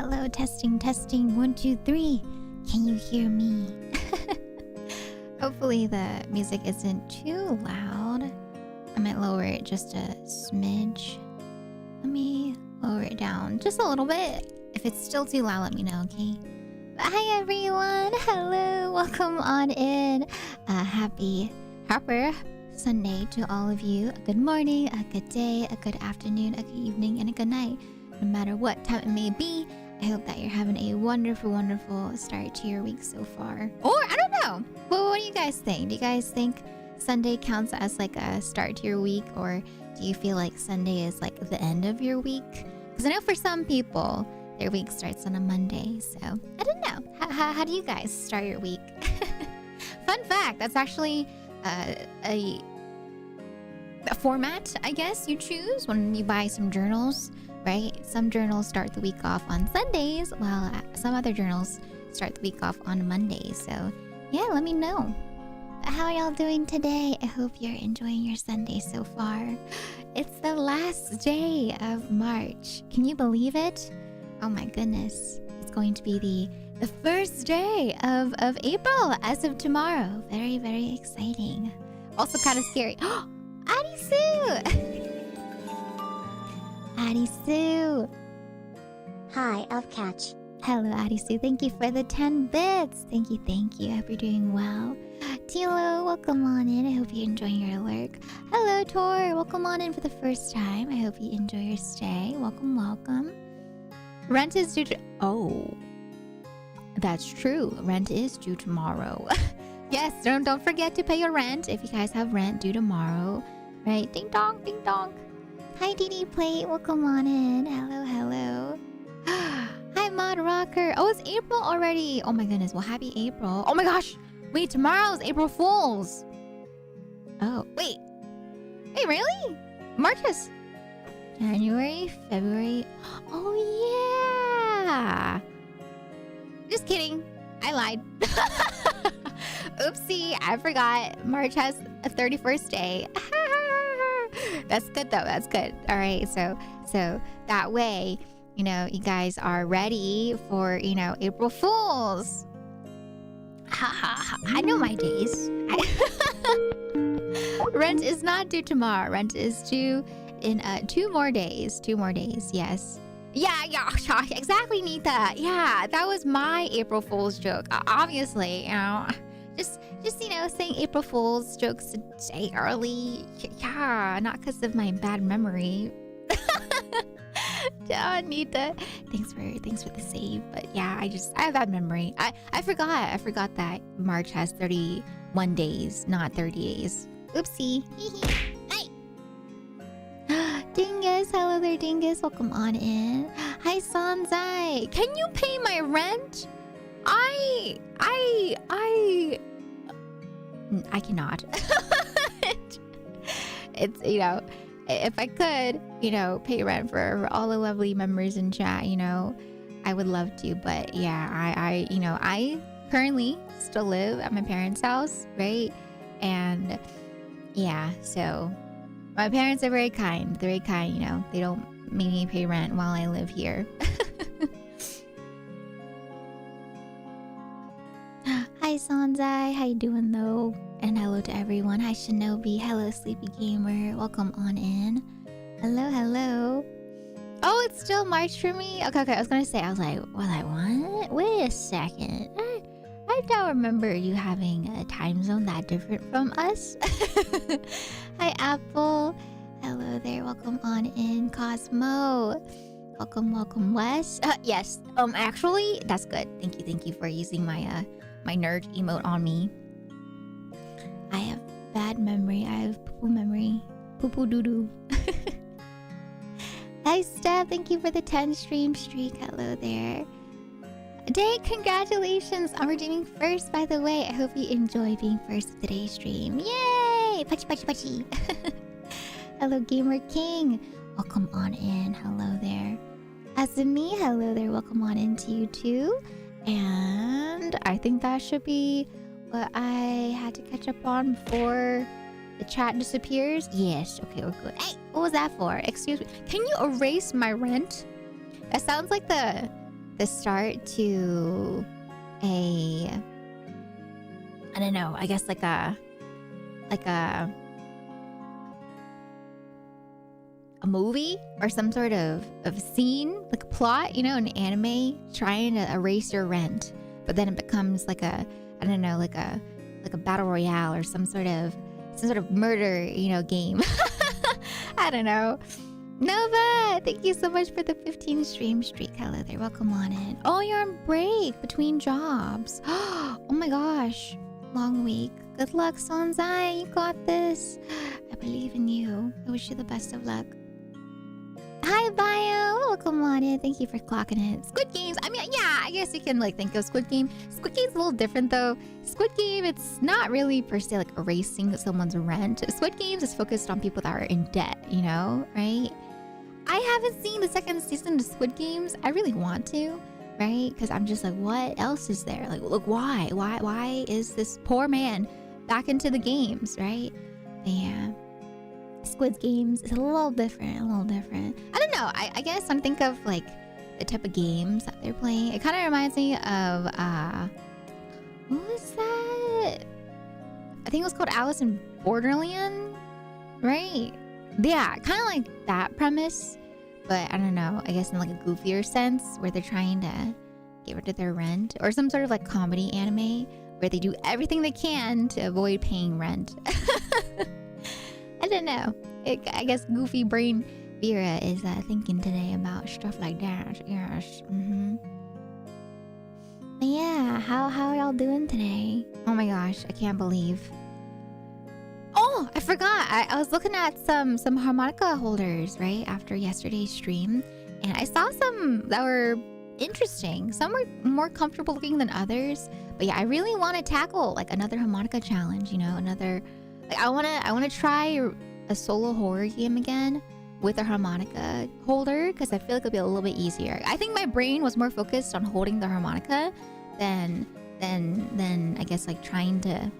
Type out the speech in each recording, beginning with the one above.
hello. Testing, testing. 1, 2, 3. Can you hear me? Hopefully the music isn't too loud. I might lower it just a smidge. Let me lower it down just a little bit. If it's still too loud, let me know, okay? But hi everyone. Hello. Welcome on in. Happy Sunday to all of you. A good morning, a good day, a good afternoon, a good evening, and a good night. No matter what time it may be, I hope that you're having a wonderful, wonderful start to your week so far. Or, I don't know. Well, what do you guys think? Do you guys think Sunday counts as like a start to your week? Or do you feel like Sunday is like the end of your week? Because I know for some people, their week starts on a Monday. So, I don't know. How do you guys start your week? Fun fact, that's actually a format, I guess, you choose when you buy some journals, right? Some journals start the week off on Sundays, while some other journals start the week off on Mondays. So, yeah, let me know. How are y'all doing today? I hope you're enjoying your Sunday so far. It's the last day of March. Can you believe it? Oh my goodness. It's going to be the first day of April as of tomorrow. Very, very exciting. Also kind of scary. Oh, Addie Sue! Addie Sue! Hi, Elfcatch. Hello, Addie Sue. Thank you for the 10 bits. Thank you, thank you. I hope you're doing well. Tilo, welcome on in. I hope you're enjoying your work. Hello, Tor. Welcome on in for the first time. I hope you enjoy your stay. Welcome, welcome. Rent is due to... Oh. That's true. Rent is due tomorrow. Yes, don't forget to pay your rent if you guys have rent due tomorrow. Right? Ding dong, ding dong. Hi, DD Plate. Welcome on in. Hello, hello. Hi, Mod Rocker. Oh, it's April already. Oh my goodness. Well, happy April. Oh my gosh. Wait, tomorrow's April Fool's. Oh, wait. Hey, really? March is January, February. Oh, yeah. Just kidding. I lied. Oopsie, I forgot. March has a 31st day. That's good though. That's good. All right. So that way, you know, you guys are ready for, you know, April Fools. Ha ha ha. I know my days. Rent is not due tomorrow. Rent is due in 2 more days. 2 more days. Yes. Yeah, exactly, Nita. Yeah, that was my April Fool's joke. Obviously, you know, just you know, saying April Fool's jokes today early. Yeah, not because of my bad memory. Yeah, Nita. Thanks for the save. But yeah, I have bad memory. I forgot that March has 31 days, not 30 days. Oopsie. Dingus, hello there, Dingus. Welcome on in. Hi, Sanzai. Can you pay my rent? I cannot. It's, you know, if I could, you know, pay rent for all the lovely members in chat, you know, I would love to. But yeah, I currently still live at my parents' house, right? And yeah, so my parents are very kind. They're very kind, you know. They don't make me pay rent while I live here. Hi, Sanzai. How you doing, though? And hello to everyone. Hi, Shinobi. Hello, Sleepy Gamer. Welcome on in. Hello, hello. Oh, it's still March for me? Okay. I was going to say, I was like, what? Wait a second. I don't remember you having a time zone that different from us. Hi, Apple. Hello there. Welcome on in, Cosmo. Welcome, Wes. Yes. Actually, that's good. Thank you for using my my nerd emote on me. I have bad memory. I have poo-poo memory. Poo-poo doo-doo. Hi, Steph. Thank you for the 10 stream streak. Hello there. Day, congratulations on redeeming first, by the way. I hope you enjoy being first of today's stream. Yay! Pachi. Hello, Gamer King. Welcome on in. Hello there. Azumi, hello there. Welcome on in to you too. And I think that should be what I had to catch up on before the chat disappears. Yes, okay, we're good. Hey, what was that for? Excuse me. Can you erase my rent? That sounds like the the start to a, I don't know, I guess like a movie or some sort of scene, like a plot, you know, an anime trying to erase your rent, but then it becomes like a, I don't know, like a battle royale or some sort of murder, you know, game. I don't know. Nova, thank you so much for the 15 stream streak. Hello there, welcome on in. Oh, you're on break between jobs. Oh my gosh, long week. Good luck, Sonzai. You got this. I believe in you. I wish you the best of luck. Hi, Bio. Welcome on in. Thank you for clocking it. Squid Games. I mean, yeah, I guess you can like think of Squid Game. Squid Game's a little different though. Squid Game, it's not really per se like erasing someone's rent. Squid Games is focused on people that are in debt, you know, right? I haven't seen the second season of Squid Games. I really want to, right? Because I'm just like, what else is there? Like, look, why is this poor man back into the games, right? But yeah. Squid Games is a little different, I don't know. I guess when I think of like the type of games that they're playing, it kind of reminds me of what was that? I think it was called Alice in Borderland, right? Yeah, kind of like that premise, but I don't know. I guess in like a goofier sense, where they're trying to get rid of their rent, or some sort of like comedy anime where they do everything they can to avoid paying rent. I don't know. I guess goofy brain Vera is thinking today about stuff like that. Yes. But yeah, how are y'all doing today? Oh my gosh, I can't believe. Oh, I forgot. I was looking at some harmonica holders right after yesterday's stream, and I saw some that were interesting. Some were more comfortable looking than others. But yeah, I really want to tackle like another harmonica challenge. You know, another. Like, I wanna try a solo horror game again with a harmonica holder, because I feel like it'll be a little bit easier. I think my brain was more focused on holding the harmonica than I guess like trying to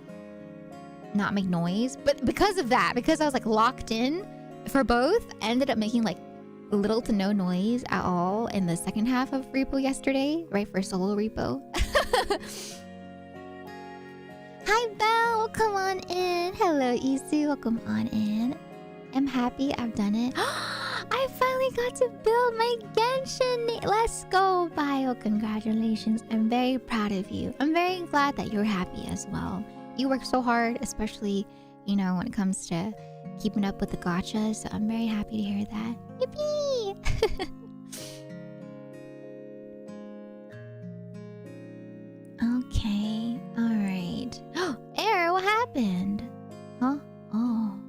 not make noise. But because of that, because I was like locked in for both, I ended up making like little to no noise at all in the second half of repo yesterday, right, for solo repo. Hi, Belle. Welcome on in. Hello, Isu. Welcome on in. I'm happy I've done it. I finally got to build my Genshin. Let's go, Bio. Congratulations. I'm very proud of you. I'm very glad that you're happy as well. You work so hard, especially, you know, when it comes to keeping up with the gachas. So I'm very happy to hear that. Yippee! Okay, alright. Air, what happened? Huh? Oh.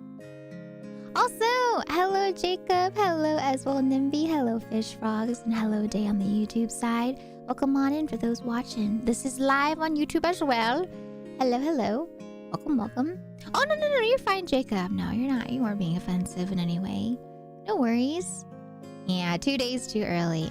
Also, hello Jacob, hello as well Nimby, hello Fish Frogs, and hello Day on the YouTube side. Welcome on in for those watching. This is live on YouTube as well. Hello. Welcome. Oh, no, you're fine, Jacob. No, you're not. You weren't being offensive in any way. No worries. Yeah, 2 days too early.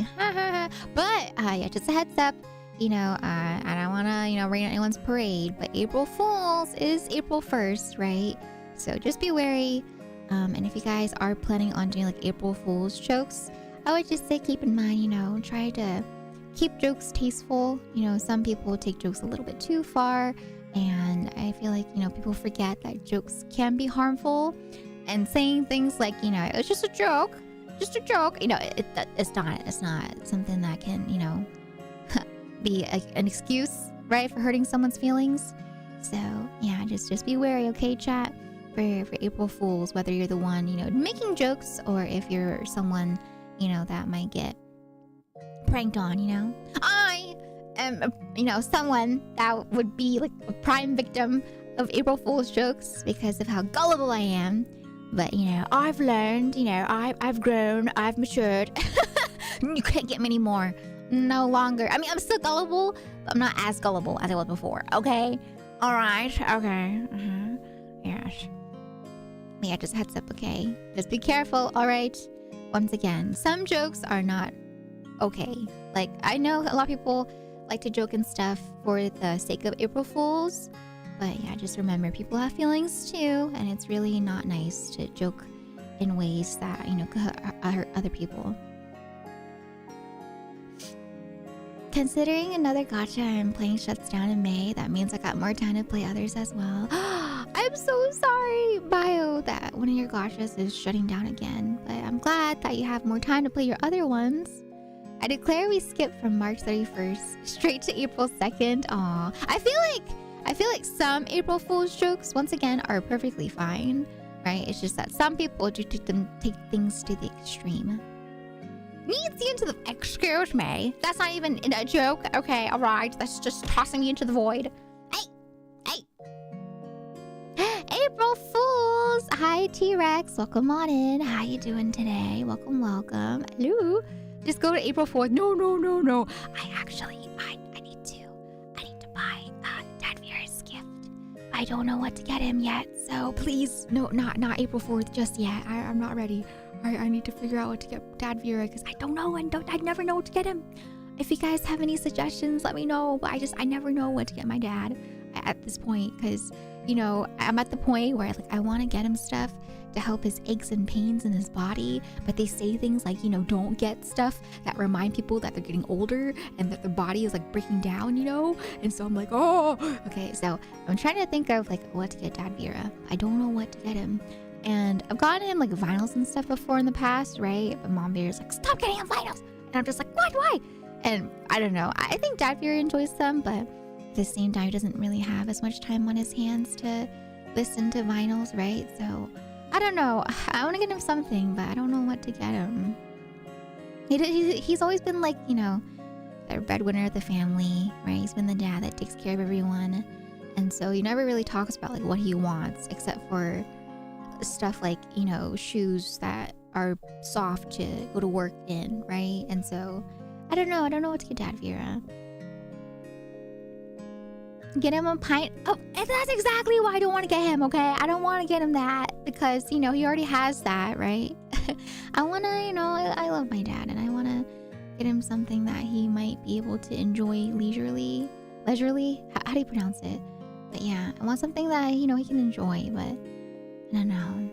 But, yeah, just a heads up. You know, I don't want to, you know, rain on anyone's parade, but April Fools is April 1st, right? So just be wary. And if you guys are planning on doing like April Fools jokes, I would just say keep in mind, you know, try to keep jokes tasteful. You know, some people take jokes a little bit too far, and I feel like, you know, people forget that jokes can be harmful, and saying things like, you know, it's just a joke, you know, it's not something that can, you know, be an excuse, right, for hurting someone's feelings. So yeah, just be wary, okay, chat, for April Fools, whether you're the one, you know, making jokes, or if you're someone, you know, that might get pranked on. You know, I am, you know, someone that would be like a prime victim of April Fool's jokes because of how gullible I am. But you know, I've learned, you know, I've grown, I've matured. You can't get me anymore. No longer. I mean, I'm still gullible, but I'm not as gullible as I was before. Okay? Alright. Okay. Yes. But yeah, just heads up, okay? Just be careful, alright? Once again, some jokes are not okay. Like, I know a lot of people like to joke and stuff for the sake of April Fools. But yeah, just remember, people have feelings too, and it's really not nice to joke in ways that, you know, could hurt other people. Considering another gacha I'm playing shuts down in May, that means I got more time to play others as well. I'm so sorry, Bio, that one of your gachas is shutting down again. But I'm glad that you have more time to play your other ones. I declare we skip from March 31st straight to April 2nd. Aw. I feel like some April Fool's jokes, once again, are perfectly fine, right? It's just that some people do take things to the extreme. Needs you into the... Excuse me. That's not even a joke. Okay, alright. That's just tossing me into the void. Hey! April Fools! Hi, T-Rex. Welcome on in. How you doing today? Welcome. Hello. Just go to April 4th. No. I need to buy Dad Vera's gift. I don't know what to get him yet. So please, no, not April 4th just yet. I'm not ready. I need to figure out what to get Dad Vera because I don't know and I never know what to get him. If you guys have any suggestions, let me know. But I never know what to get my dad at this point because, you know, I'm at the point where like I want to get him stuff to help his aches and pains in his body, but they say things like, you know, don't get stuff that remind people that they're getting older and that their body is like breaking down, you know? And so I'm like, oh, okay. So I'm trying to think of like what to get Dad Vera. I don't know what to get him. And I've gotten him like vinyls and stuff before in the past, right? But Mom Bear's like, stop getting him vinyls. And I'm just like, what? Why? And I don't know. I think Dad Vera enjoys them, but at the same time, he doesn't really have as much time on his hands to listen to vinyls, right? So I don't know. I want to get him something, but I don't know what to get him. He's always been like, you know, the breadwinner of the family, right? He's been the dad that takes care of everyone. And so he never really talks about like what he wants, except for stuff like, you know, shoes that are soft to go to work in, right? And so I don't know what to get Dad Vera. Get him a pint. Oh, and that's exactly why I don't want to get him, okay? I don't want to get him that because, you know, he already has that, right? I want to, you know, I love my dad and I want to get him something that he might be able to enjoy leisurely. How do you pronounce it? But yeah, I want something that, you know, he can enjoy, but I don't know.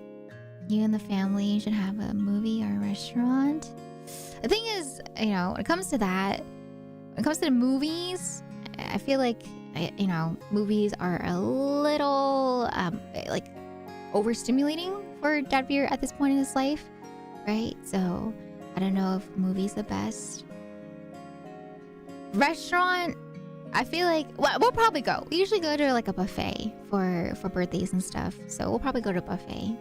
You and the family should have a movie or a restaurant. The thing is, you know, when it comes to the movies, I feel like, you know, movies are a little, like, overstimulating for Dad Vera at this point in his life, right? So, I don't know if movie's the best. Restaurant, I feel like, well, we'll probably go. We usually go to, like, a buffet for birthdays and stuff. So, we'll probably go to a buffet.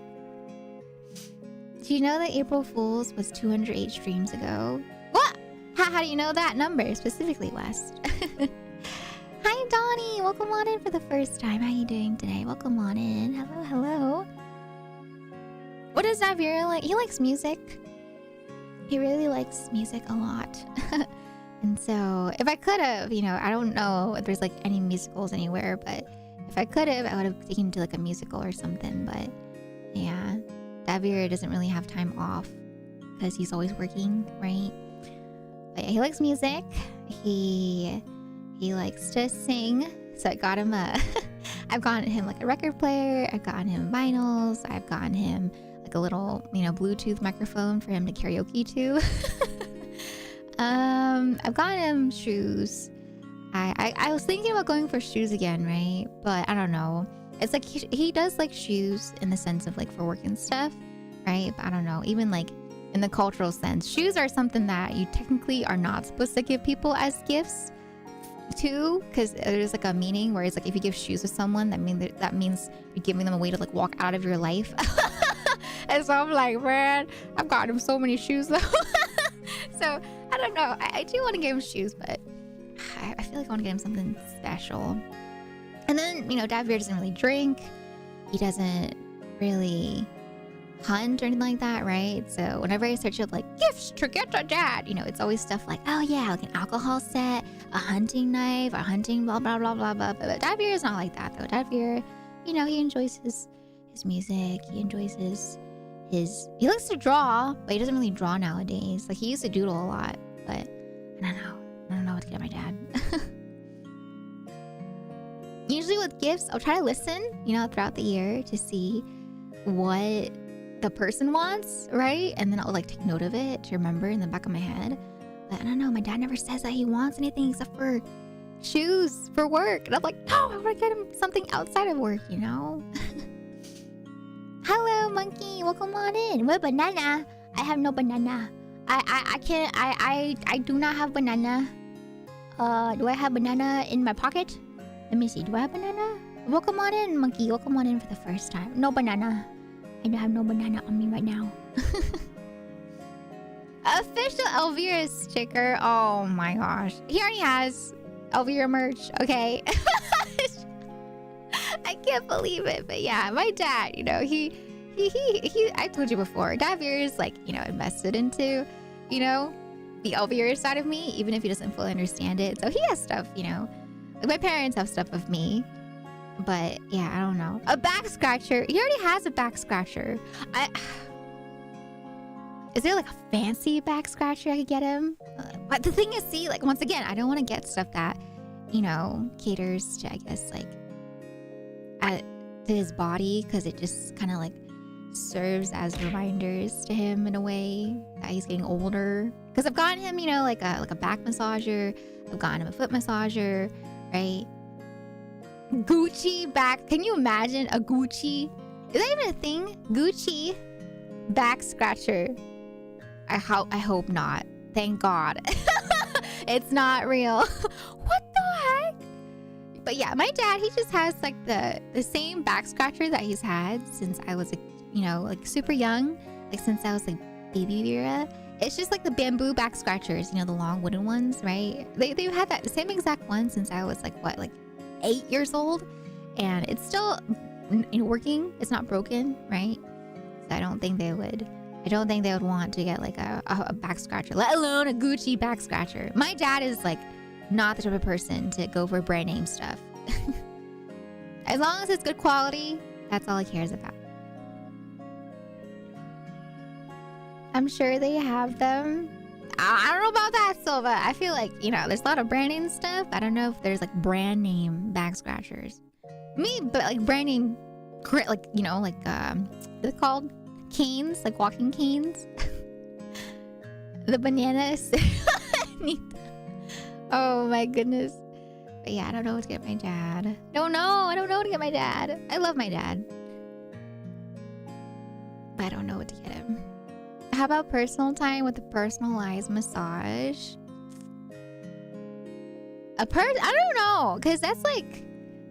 Do you know that April Fool's was 208 streams ago? What? How do you know that number specifically, West? Hi, Donnie. Welcome on in for the first time. How you doing today? Welcome on in. Hello. What does Dad Vera like? He likes music. He really likes music a lot. And so, if I could have, you know, I don't know if there's like any musicals anywhere, but if I could have, I would have taken him to like a musical or something. But yeah, Dad Vera doesn't really have time off because he's always working, right? But yeah, he likes music. He likes to sing. So I got him I've gotten him like a record player. I've gotten him vinyls. I've gotten him like a little, you know, Bluetooth microphone for him to karaoke to. I've gotten him shoes. I was thinking about going for shoes again, right? But I don't know. It's like he does like shoes in the sense of like for work and stuff, right? But I don't know. Even like in the cultural sense, shoes are something that you technically are not supposed to give people as gifts too, because there's like a meaning where it's like if you give shoes to someone, that means you're giving them a way to like walk out of your life. And so I'm like, man, I've gotten him so many shoes though. So I don't know. I do want to give him shoes, but I feel like I want to get him something special. And then, you know, Dad Vera doesn't really drink. He doesn't really hunt or anything like that, right? So whenever I search up like gifts to get to Dad, you know, it's always stuff like, oh yeah, like an alcohol set, a hunting knife, a hunting blah blah blah blah blah. But Dad Vera is not like that though. Dad Vera, you know, he enjoys his music. He enjoys his he likes to draw, but he doesn't really draw nowadays. Like he used to doodle a lot, but I don't know what to get my dad. Usually with gifts, I'll try to listen, you know, throughout the year to see what the person wants, right? And then I'll like take note of it to remember in the back of my head. But I don't know, my dad never says that he wants anything except for shoes for work. And I'm like, no, I want to get him something outside of work, you know? Hello, monkey. Welcome on in. What banana? I have no banana. I can't. I do not have banana. Do I have banana in my pocket? Let me see. Do I have banana? Welcome on in, monkey. Welcome on in for the first time. No banana. I don't have no banana on me right now. Official Elvira sticker. Oh my gosh. He already has Elvira merch. Okay. I can't believe it. But yeah, my dad, you know, he I told you before, Dad Veer is like, you know, invested into, you know, the Elvira side of me, even if he doesn't fully understand it. So he has stuff, you know. Like my parents have stuff of me. But yeah, I don't know. A back scratcher. He already has a back scratcher. Is there like a fancy back scratcher I could get him? But the thing is, see, like once again, I don't want to get stuff that, you know, caters to, I guess, like to his body, because it just kind of like serves as reminders to him in a way that he's getting older. Because I've gotten him, you know, like a back massager. I've gotten him a foot massager, right? Gucci back. Can you imagine a Gucci? Is that even a thing? Gucci back scratcher. I hope not. Thank God. It's not real. What the heck? But yeah, my dad, he just has like the same back scratcher that he's had since I was, you know, like super young. Like since I was like baby Vera. It's just like the bamboo back scratchers, you know, the long wooden ones, right? They've had that same exact one since I was like, what, like 8 years old, and it's still, you know, working. It's not broken, right? So I don't think they would want to get like a back scratcher, let alone a Gucci back scratcher. My dad is like not the type of person to go for brand name stuff. As long as it's good quality, that's all he cares about. I'm sure they have them. I don't know about that, Silva. I feel like, you know, there's a lot of brand name stuff. I don't know if there's like brand name back scratchers. But like brand name, like, you know, like, what's it called? Canes, like walking canes. The bananas. Oh my goodness. But yeah, I don't know what to get my dad. I don't know what to get my dad. I love my dad. But I don't know what to get him. How about personal time with a personalized massage? I don't know, because that's like,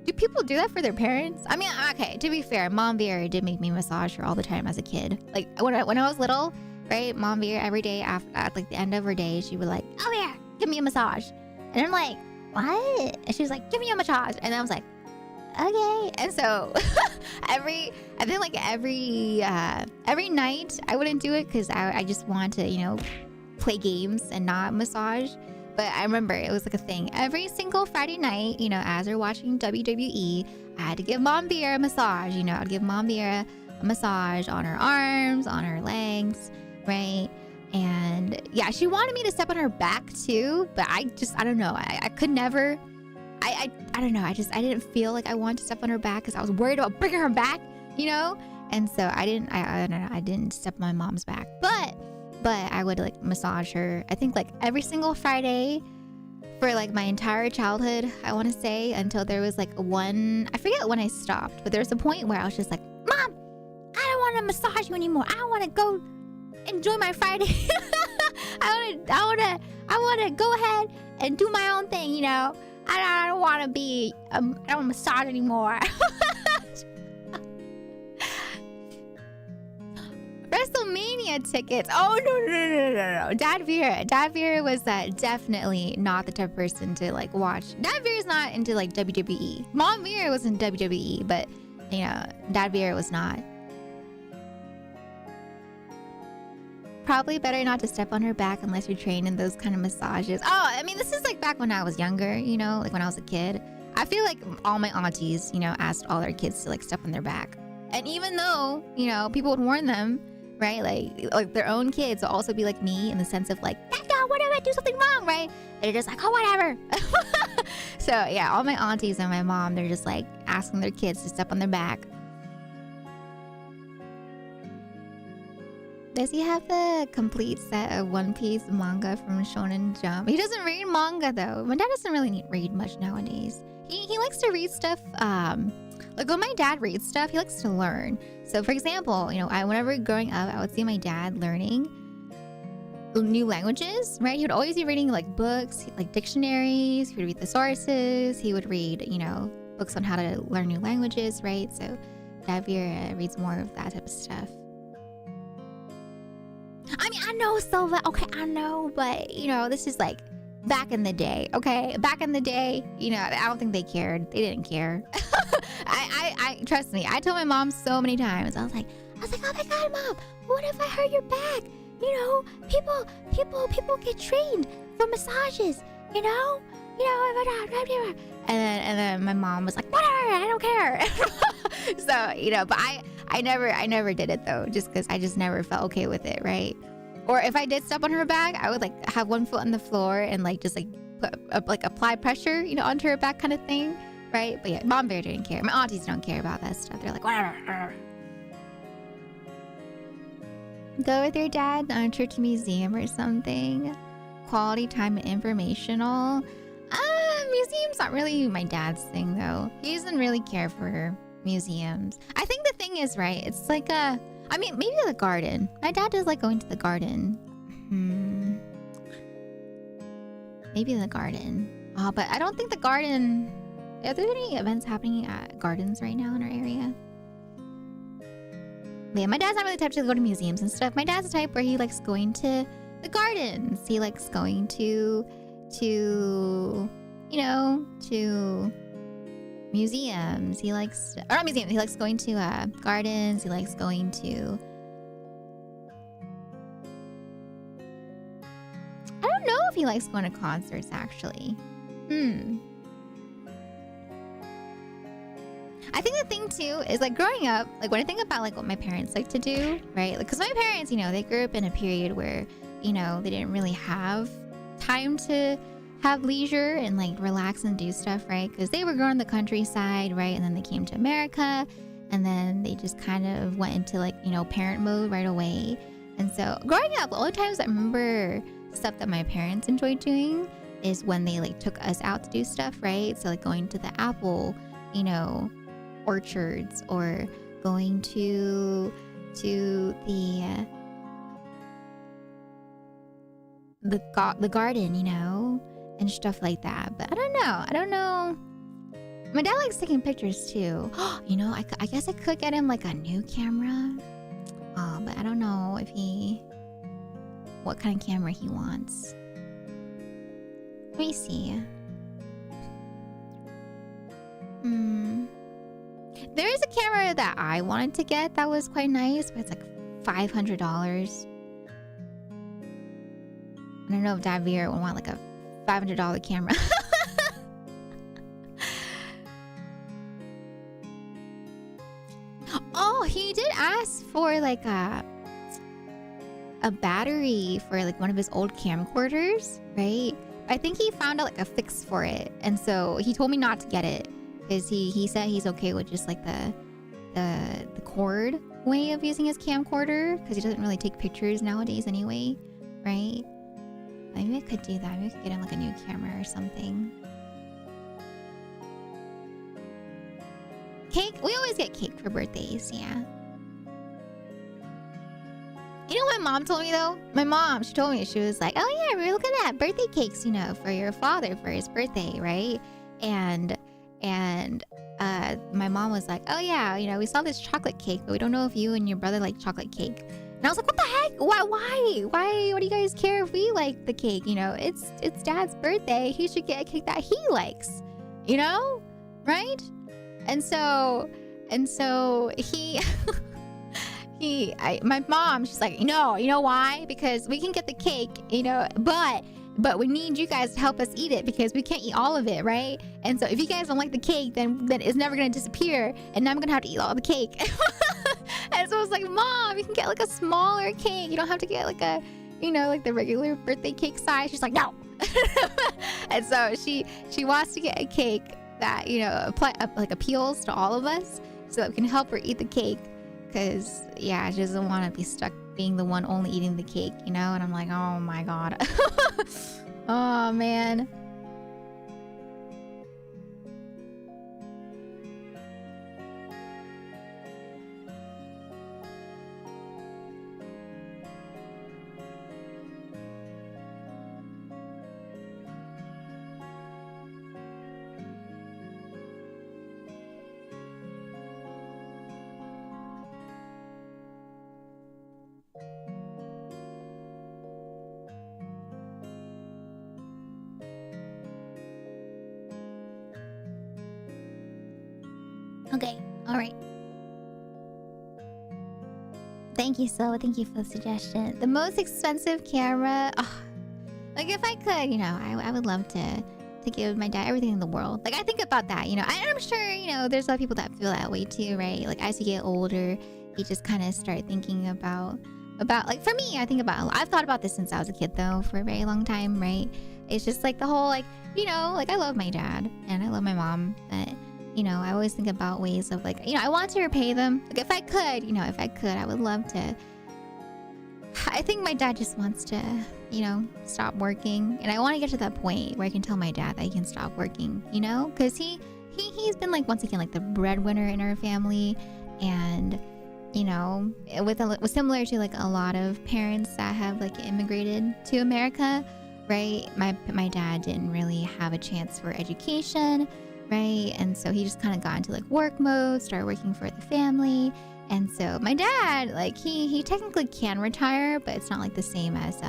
do people do that for their parents? I mean, okay, to be fair, Mom Vera did make me massage her all the time as a kid. Like when I was little, right? Mom Vera every day at like the end of her day, she would like, oh yeah, give me a massage. And I'm like, what? And she was like, give me a massage. And I was like, okay. And so every night I wouldn't do it because I just want to, you know, play games and not massage. But I remember it was like a thing. Every single Friday night, you know, as we're watching WWE, I had to give Mom Vera a massage. You know, I'd give Mom Vera a massage on her arms, on her legs, right? And yeah, she wanted me to step on her back too, but I don't know. I could never. I don't know. I didn't feel like I wanted to step on her back because I was worried about breaking her back, you know? And so I don't know. I didn't step on my mom's back, but I would like massage her. I think like every single Friday for like my entire childhood, I want to say, until there was like I forget when I stopped, but there was a point where I was just like, Mom, I don't want to massage you anymore. I want to go enjoy my Friday. I want to go ahead and do my own thing, you know? I don't want to be, I don't want to massage anymore. WrestleMania tickets. Oh, no. Dad Vera was definitely not the type of person to like watch. Dad Vera's not into like WWE. Mom Vera was in WWE, but you know, Dad Vera was not. Probably better not to step on her back unless you're trained in those kind of massages. Oh, I mean, this is like back when I was younger, you know, like when I was a kid. I feel like all my aunties, you know, asked all their kids to like step on their back. And even though, you know, people would warn them, right? Like their own kids will also be like me in the sense of like, no, what if I do something wrong, right? They're just like, oh, whatever. So yeah, all my aunties and my mom, they're just like asking their kids to step on their back. Does he have the complete set of One Piece manga from Shonen Jump? He doesn't read manga though. My dad doesn't really read much nowadays. He likes to read stuff. Like when my dad reads stuff, he likes to learn. So for example, whenever growing up, I would see my dad learning new languages, right? He would always be reading like books, like dictionaries. He would read the sources. He would read, books on how to learn new languages, right? So Davir reads more of that type of stuff. I mean, I know Silva. Okay, I know, but this is like back in the day. Okay, back in the day, I don't think they cared. They didn't care. I trust me. I told my mom so many times. I was like, oh my god, mom, what if I hurt your back? People get trained for massages. And then my mom was like, whatever, I don't care. So but I never did it though, just because I just never felt okay with it, right? Or if I did step on her back, I would like have one foot on the floor and like just like put, apply pressure, onto her back kind of thing, right? But yeah, mom bear didn't care. My aunties don't care about that stuff. They're like, whatever. Go with your dad on a trip to museum or something. Quality time and informational. Museums not really my dad's thing though. He doesn't really care for museums. I think the thing is, right, it's like maybe the garden. My dad does like going to the garden. Maybe the garden. But I don't think the garden... Are there any events happening at gardens right now in our area? Yeah, my dad's not really the type to go to museums and stuff. My dad's the type where he likes going to the gardens. He likes going to museums. He likes, or not museums, he likes going to gardens. He likes going to, I don't know if he likes going to concerts actually. I think the thing too is like growing up, like when I think about like what my parents like to do, right? Like, cause my parents, they grew up in a period where, they didn't really have time to have leisure and like relax and do stuff, right? Because they were growing the countryside, right? And then they came to America, and then they just kind of went into like parent mode right away. And so growing up, the only times I remember stuff that my parents enjoyed doing is when they like took us out to do stuff, right? So like going to the apple, orchards, or going to the garden, and stuff like that. But I don't know. My dad likes taking pictures too. I guess I could get him like a new camera. But I don't know what kind of camera he wants. Let me see. There is a camera that I wanted to get that was quite nice, but it's like $500. I don't know if Davir would want like a $500 camera. Oh, he did ask for like a battery for like one of his old camcorders, right? I think he found out like a fix for it, and so he told me not to get it because he said he's okay with just like the cord way of using his camcorder, because he doesn't really take pictures nowadays anyway, right? Maybe I could do that. Maybe I could get him like a new camera or something. Cake? We always get cake for birthdays, yeah. You know what my mom told me though? My mom, she told me, she was like, oh yeah, we're looking at birthday cakes, for your father for his birthday, right? And my mom was like, oh yeah, we saw this chocolate cake, but we don't know if you and your brother like chocolate cake. And I was like, what the heck? Why? What do you guys care if we like the cake? It's Dad's birthday. He should get a cake that he likes, right? And so he, my mom, she's like, no, you know why? Because we can get the cake, but we need you guys to help us eat it because we can't eat all of it, right? And so if you guys don't like the cake, then it's never gonna disappear, and I'm gonna have to eat all the cake. And so I was like, Mom, you can get like a smaller cake. You don't have to get like a, like the regular birthday cake size. She's like, no. And so she wants to get a cake that, appeals to all of us so that we can help her eat the cake. Because, yeah, she doesn't want to be stuck being the one only eating the cake, you know? And I'm like, oh my god. Oh man. Okay, all right. Thank you, so thank you for the suggestion. The most expensive camera. Oh, like if I could, you know, I would love to give my dad everything in the world. Like I think about that, you know. I'm sure, you know, there's a lot of people that feel that way too, right? Like as you get older, you just kind of start thinking about like for me, I think about a lot. I've thought about this since I was a kid though, for a very long time, right? It's just like the whole like, you know, like I love my dad and I love my mom, but you know, I always think about ways of like, you know, I want to repay them. Like if I could, you know, if I could, I would love to. I think my dad just wants to, you know, stop working. And I want to get to that point where I can tell my dad that he can stop working, you know? Because he's been like, once again, like the breadwinner in our family. And, you know, with similar to like a lot of parents that have like immigrated to America, right? My dad didn't really have a chance for education. Right, and so he just kind of got into like work mode, started working for the family, and so my dad, like he technically can retire, but it's not like the same as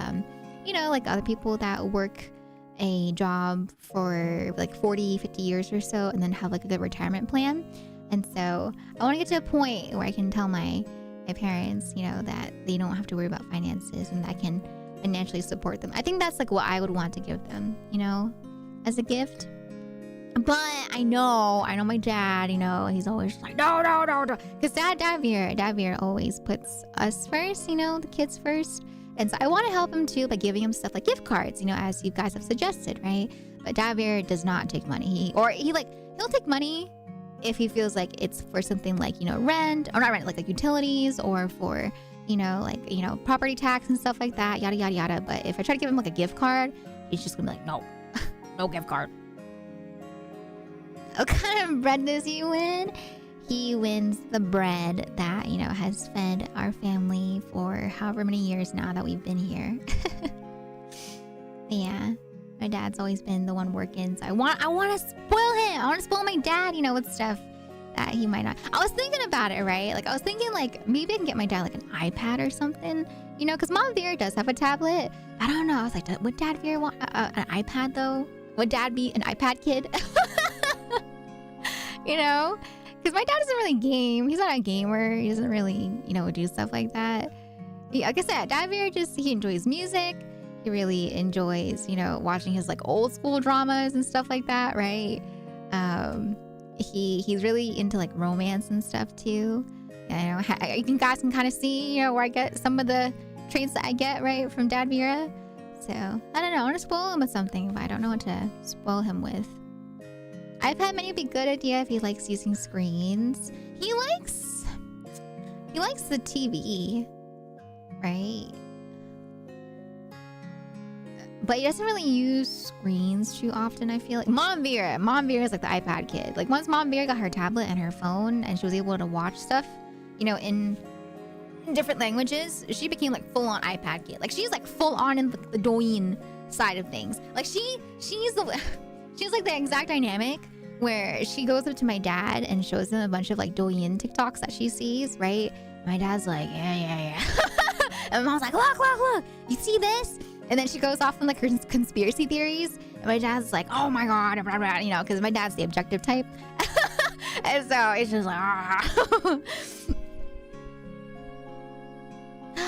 you know, like other people that work a job for like 40-50 years or so and then have like a good retirement plan. And so I want to get to a point where I can tell my parents, you know, that they don't have to worry about finances and that I can financially support them. I think that's like what I would want to give them, you know, as a gift. But I know my dad, you know, he's always like, no. Because Dad Veer always puts us first, you know, the kids first. And so I want to help him too by giving him stuff like gift cards, you know, as you guys have suggested, right? But Dad Veer does not take money. He'll take money if he feels like it's for something like, you know, rent, or not rent, like utilities, or for, you know, like, you know, property tax and stuff like that, yada, yada, yada. But if I try to give him like a gift card, he's just gonna be like, no, no gift card. What kind of bread does he win? He wins the bread that, you know, has fed our family for however many years now that we've been here. Yeah, my dad's always been the one working, so I want to spoil him. I want to spoil my dad, you know, with stuff that he might not. I was thinking about it, right? Like I was thinking like maybe I can get my dad like an iPad or something, you know, because Mom Vera does have a tablet. I don't know. I was like, would Dad Vera want an iPad though? Would Dad be an iPad kid? You know, because my dad doesn't really game. He's not a gamer. He doesn't really, you know, do stuff like that. Like I said, Dad Veer he enjoys music. He really enjoys, you know, watching his like old school dramas and stuff like that, right? He's really into like romance and stuff too. You know, you guys can kind of see, you know, where I get some of the traits that I get right from Dad Vera. So I don't know. I want to spoil him with something, but I don't know what to spoil him with. iPad might be a good idea if he likes using screens. He likes the TV, right? But he doesn't really use screens too often, I feel like. Mom Vera is like the iPad kid. Like once Mom Vera got her tablet and her phone and she was able to watch stuff, you know, in different languages, she became like full-on iPad kid. Like she's like full-on in the Douyin side of things. Like she's like the exact dynamic where she goes up to my dad and shows him a bunch of like Douyin TikToks that she sees, right? My dad's like, yeah. And Mom's like, look, you see this? And then she goes off on like her conspiracy theories. And my dad's like, oh my God, you know, because my dad's the objective type. And so it's just like, ah.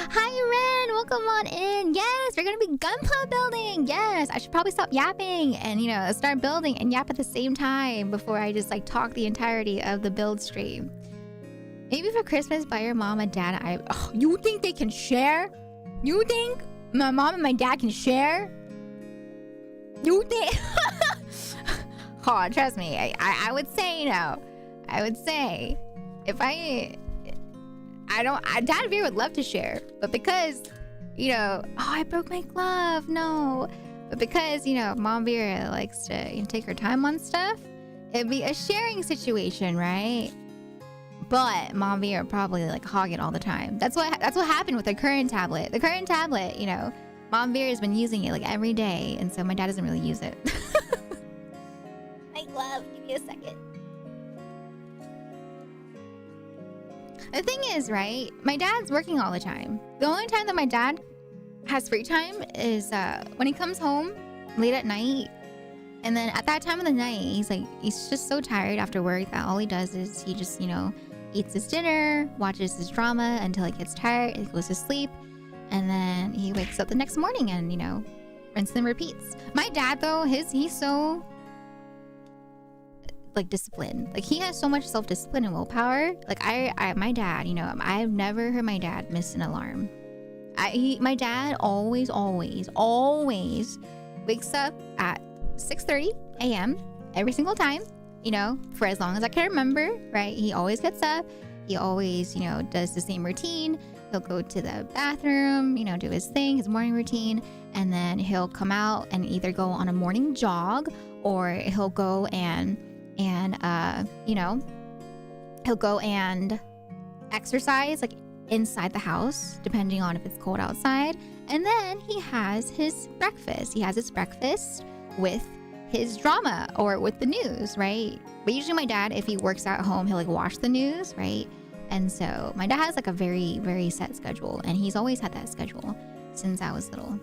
Hi, Ren. Welcome on in. Yes, we're going to be gunpla building. Yes, I should probably stop yapping and, you know, start building and yap at the same time before I just like talk the entirety of the build stream. Maybe for Christmas, buy your mom and dad. You think they can share? You think my mom and my dad can share? You think? Oh, trust me. I would say no. I would say if I Dad Bear would love to share, but because, you know, oh, I broke my glove, no. But because, you know, Mom Bear likes to take her time on stuff, it'd be a sharing situation, right? But Mom Bear would probably like hog it all the time. That's what happened with the current tablet. The current tablet, you know, Mom Bear has been using it like every day, and so my dad doesn't really use it. My glove, give me a second. The thing is, right, my dad's working all the time. The only time that my dad has free time is when he comes home late at night. And then at that time of the night, he's just so tired after work that all he does is he just, you know, eats his dinner, watches his drama until he gets tired, he goes to sleep, and then he wakes up the next morning and, you know, rinses and repeats. My dad, though, he's so like disciplined. Like he has so much self-discipline and willpower. Like my dad, you know, I've never heard my dad miss an alarm. My dad always wakes up at 6:30 a.m. every single time, you know, for as long as I can remember, right? He always gets up. He always, you know, does the same routine. He'll go to the bathroom, you know, do his thing, his morning routine, and then he'll come out and either go on a morning jog, or he'll go and you know, he'll go and exercise like inside the house, depending on if it's cold outside. And then he has his breakfast. He has his breakfast with his drama or with the news, right? But usually my dad, if he works at home, he'll like watch the news, right? And so my dad has like a very, very set schedule, and he's always had that schedule since I was little.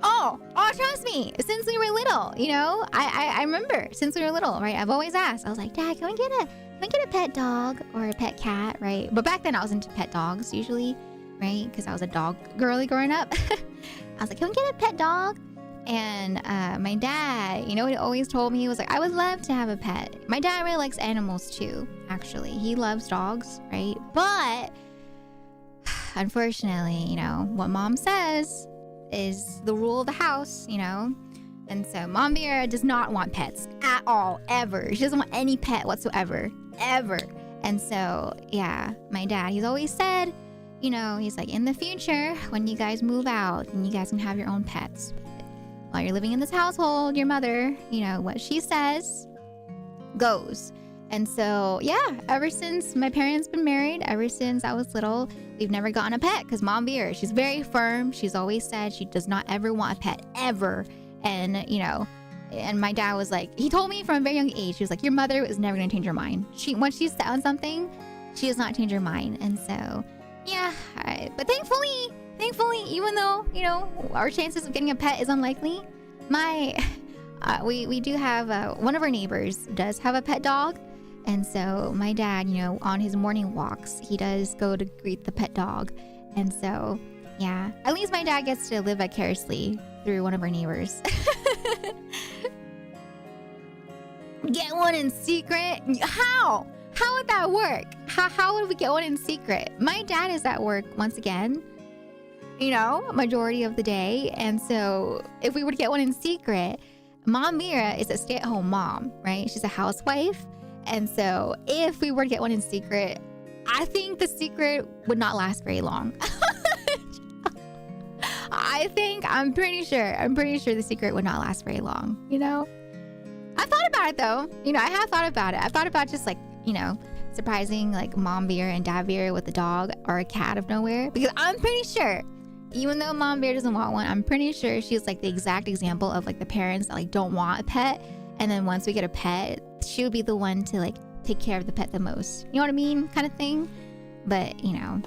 Oh, trust me, since we were little, you know, I remember since we were little, right? I've always asked, I was like, Dad, can we get a pet dog or a pet cat, right? But back then I was into pet dogs usually, right? Because I was a dog girly growing up. I was like, can we get a pet dog? And my dad, you know what he always told me? He was like, I would love to have a pet. My dad really likes animals too, actually. He loves dogs, right? But unfortunately, you know, what Mom says is the rule of the house, you know? And so Mom Bear does not want pets at all, ever. She doesn't want any pet whatsoever, ever. And so, yeah, my dad, he's always said, you know, he's like, in the future, when you guys move out, and you guys can have your own pets. While you're living in this household, your mother, you know, what she says goes. And so, yeah, ever since my parents been married, ever since I was little, we've never gotten a pet because Mom Bear, she's very firm. She's always said she does not ever want a pet, ever. And, you know, and my dad was like, he told me from a very young age, he was like, your mother is never going to change her mind. Once she's set on something, she does not change her mind. And so, yeah, but thankfully, even though, you know, our chances of getting a pet is unlikely, we do have, one of our neighbors does have a pet dog. And so my dad, you know, on his morning walks, he does go to greet the pet dog. And so, yeah, at least my dad gets to live vicariously through one of our neighbors. Get one in secret? How? How would that work? How would we get one in secret? My dad is at work once again, you know, majority of the day. And so if we were to get one in secret, Mom Mira is a stay-at-home mom, right? She's a housewife. And so if we were to get one in secret, I think the secret would not last very long. I'm pretty sure the secret would not last very long, you know? I've thought about it though. You know, I have thought about it. I've thought about just like, you know, surprising like Mom Bear and Dad Bear with a dog or a cat of nowhere. Because I'm pretty sure, even though Mom Bear doesn't want one, I'm pretty sure she's like the exact example of like the parents that like don't want a pet. And then once we get a pet, she would be the one to like take care of the pet the most. You know what I mean? Kind of thing. But, you know,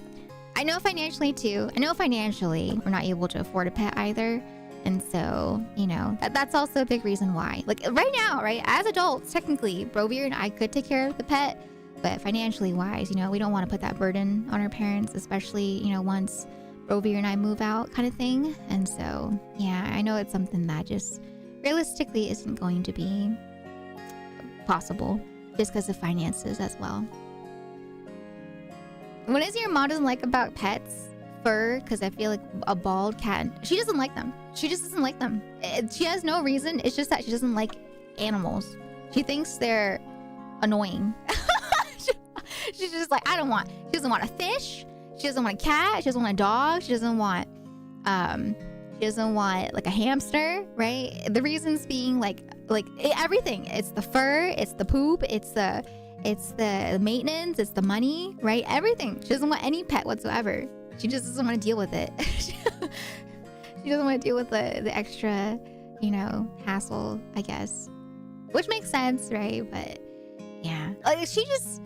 I know financially too. We're not able to afford a pet either. And so, you know, that's also a big reason why. Like right now, right? As adults, technically, Brovier and I could take care of the pet. But financially wise, you know, we don't want to put that burden on our parents, especially, you know, once Brovier and I move out kind of thing. And so, yeah, I know it's something that just realistically isn't going to be possible just because of finances as well. What is your mom doesn't like about pets? Fur, because I feel like a bald cat, she doesn't like them. She just doesn't like them. She has no reason. It's just that she doesn't like animals. She thinks they're annoying. She's just like, she doesn't want a fish. She doesn't want a cat. She doesn't want a dog. She doesn't want like a hamster, right? The reasons being like everything. It's the fur. It's the poop. It's the maintenance. It's the money, right? Everything. She doesn't want any pet whatsoever. She just doesn't want to deal with it. She doesn't want to deal with the extra, hassle, I guess. Which makes sense, right? But yeah, like she just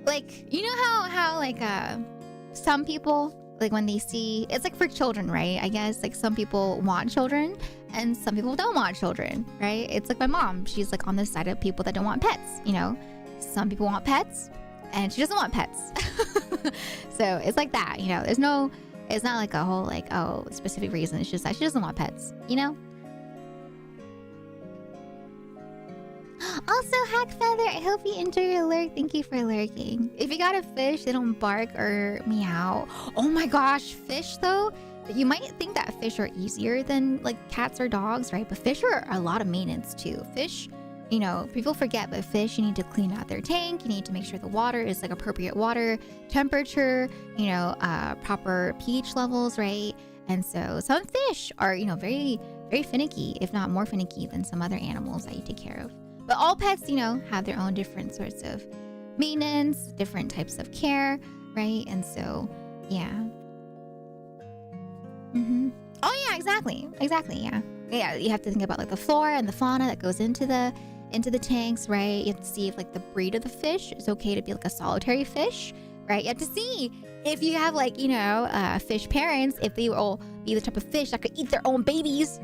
like how some people like when they see it's like for children, right? I guess like some people want children and some people don't want children, right? It's like my mom. She's like on the side of people that don't want pets. Some people want pets and she doesn't want pets. So it's like that. It's not like a whole like specific reason. It's just that she doesn't want pets. Also, Hack Feather, I hope you enjoy your lurk. Thank you for lurking. If you got a fish, they don't bark or meow. Oh my gosh, fish though. You might think that fish are easier than like cats or dogs, right? But fish are a lot of maintenance too. Fish, people forget, but fish, you need to clean out their tank. You need to make sure the water is like appropriate water temperature, proper pH levels, right? And so some fish are, very, very finicky, if not more finicky than some other animals that you take care of. But all pets, have their own different sorts of maintenance, different types of care, right? And so, yeah. Oh yeah, exactly, yeah. Yeah, you have to think about like the flora and the fauna that goes into the tanks, right? You have to see if like the breed of the fish is okay to be like a solitary fish, right? You have to see if you have like, fish parents, if they will be the type of fish that could eat their own babies.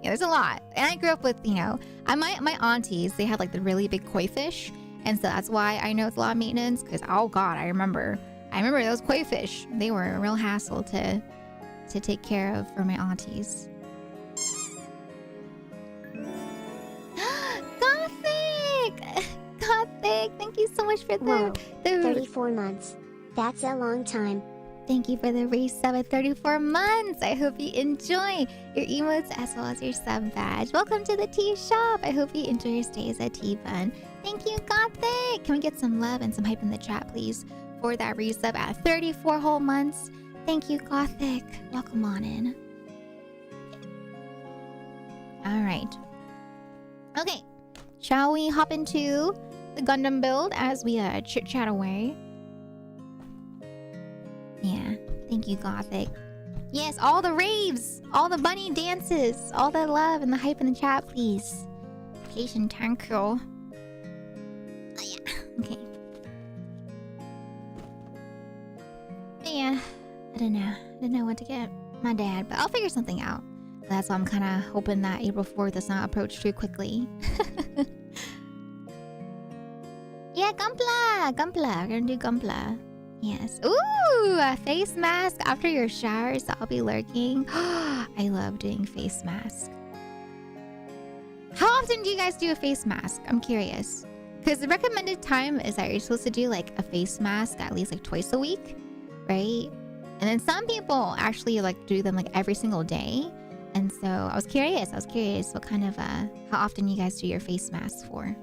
Yeah, there's a lot. And I grew up with, my aunties, they had like the really big koi fish. And so that's why I know it's a lot of maintenance. Because, oh God, I remember those koi fish. They were a real hassle to take care of for my aunties. Gothic! Thank you so much for Whoa, 34 months. That's a long time. Thank you for the resub at 34 months. I hope you enjoy your emotes as well as your sub badge. Welcome to the tea shop. I hope you enjoy your stays at Tea Fun. Thank you, Gothic. Can we get some love and some hype in the chat, please, for that resub at 34 whole months? Thank you, Gothic. Welcome on in. All right. Okay. Shall we hop into the Gundam build as we chit-chat away? Yeah, thank you, Gothic. Yes, all the raves, all the bunny dances, all the love and the hype in the chat, please. Patient thank you. Oh yeah, okay. But yeah, I don't know what to get my dad, but I'll figure something out. That's why I'm kind of hoping that April 4th does not approach too quickly. Yeah, Gunpla! We're gonna do Gunpla. Yes. Ooh, a face mask after your shower, so I'll be lurking. I love doing face mask. How often do you guys do a face mask? I'm curious. Because the recommended time is that you're supposed to do like a face mask at least like twice a week, right? And then some people actually like do them like every single day. And so I was curious what kind of, how often you guys do your face masks for.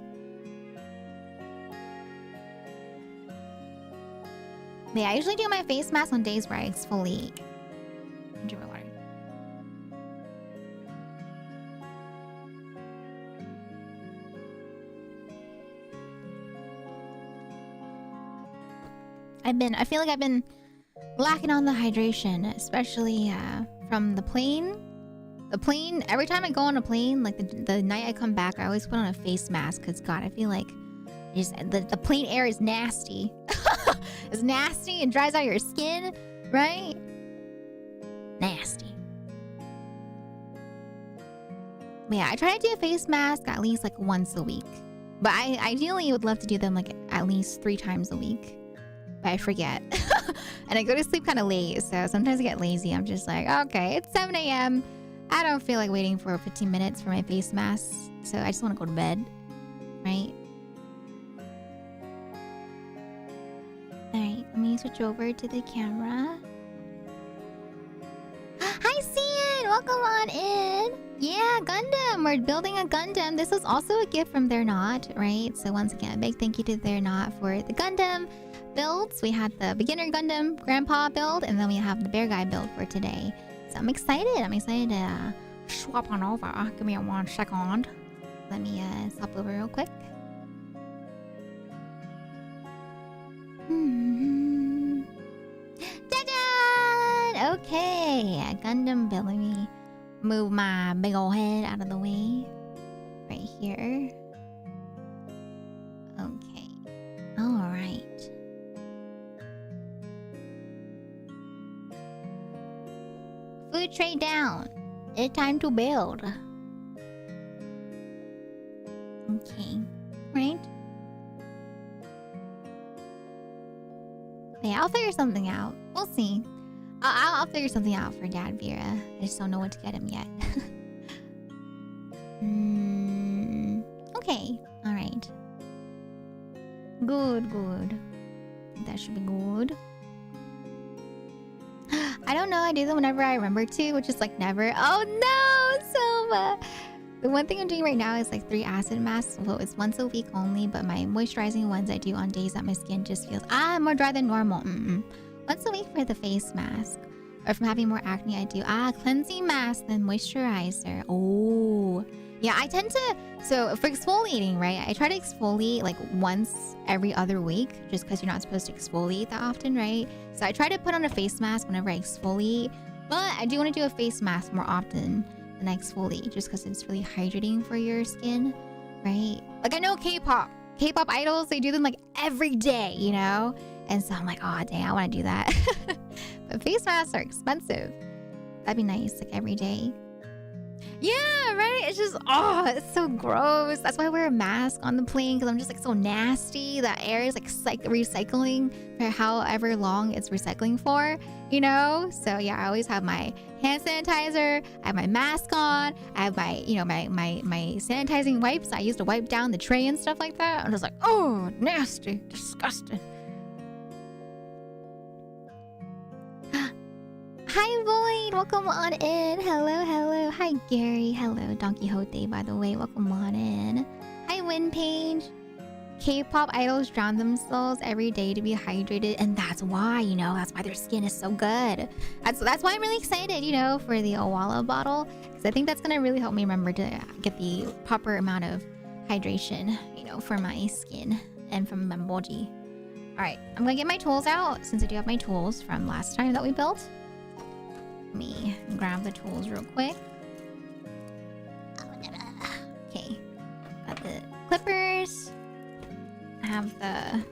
But yeah, I usually do my face mask on days where I exfoliate. Drink my water. I feel like I've been lacking on the hydration, especially from the plane. The plane, every time I go on a plane, like the night I come back, I always put on a face mask because God, I feel like the plane air is nasty. It's nasty and dries out your skin, right? Nasty. But yeah, I try to do a face mask at least like once a week. But I ideally would love to do them like at least 3 times a week. But I forget. And I go to sleep kind of late, so sometimes I get lazy. I'm just like, okay, it's 7 a.m. I don't feel like waiting for 15 minutes for my face mask. So I just want to go to bed, right? Alright, let me switch over to the camera. Hi, Cian! Welcome on in! Yeah, Gundam! We're building a Gundam. This was also a gift from They're Not, right? So once again, a big thank you to They're Not for the Gundam builds. We had the beginner Gundam grandpa build, and then we have the Beargguy build for today. So I'm excited. I'm excited to swap on over. Give me 1 second. Let me swap over real quick. Ta-da! Okay, Gundam build. Let me move my big old head out of the way. Right here. Okay. Alright. Food tray down. It's time to build. Okay. Right? Yeah, I'll figure something out. We'll see. I'll figure something out for Dad Vera. I just don't know what to get him yet. Okay. Alright. Good, good. That should be good. I don't know. I do them whenever I remember to, which is like never. Oh no, Silva! The one thing I'm doing right now is like 3 acid masks. Well, it's once a week only, but my moisturizing ones I do on days that my skin just feels more dry than normal. Once a week for the face mask. Or if I'm having more acne, I do cleansing mask, then moisturizer. Oh. Yeah, I tend to... So for exfoliating, right? I try to exfoliate like once every other week, just because you're not supposed to exfoliate that often, right? So I try to put on a face mask whenever I exfoliate. But I do want to do a face mask more often than I exfoliate, just because it's really hydrating for your skin, right? Like I know K-pop idols, they do them like every day, you know? And so I'm like, oh dang, I want to do that. But face masks are expensive. That'd be nice, like every day. Yeah, right? It's just, it's so gross. That's why I wear a mask on the plane, because I'm just like so nasty. That air is like recycling for however long it's recycling for, you know? So yeah, I always have my hand sanitizer, I have my mask on, I have my, you know, my sanitizing wipes. I used to wipe down the tray and stuff like that. I'm just like, oh, nasty, disgusting. Hi Void, welcome on in. Hello, hello. Hi Gary. Hello, Don Quixote, by the way. Welcome on in. Hi Windpage. K-pop idols drown themselves every day to be hydrated, and that's why, you know, that's why their skin is so good. That's why I'm really excited, you know, for the Owala bottle, because I think that's gonna really help me remember to get the proper amount of hydration, you know, for my skin and from my body. All right, I'm gonna get my tools out since I do have my tools from last time that we built. Let me grab the tools real quick. Okay, got the clippers. I have the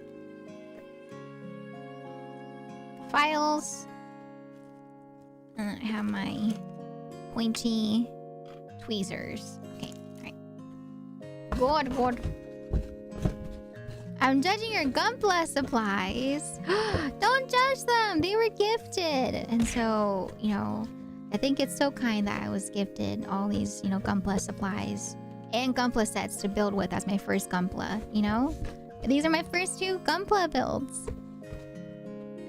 files. And I have my pointy tweezers. Okay, alright. Good. I'm judging your Gunpla supplies. Don't judge them. They were gifted. And so, you know, I think it's so kind that I was gifted all these, you know, Gunpla supplies and Gunpla sets to build with as my first Gunpla, you know? These are my first 2 Gunpla builds.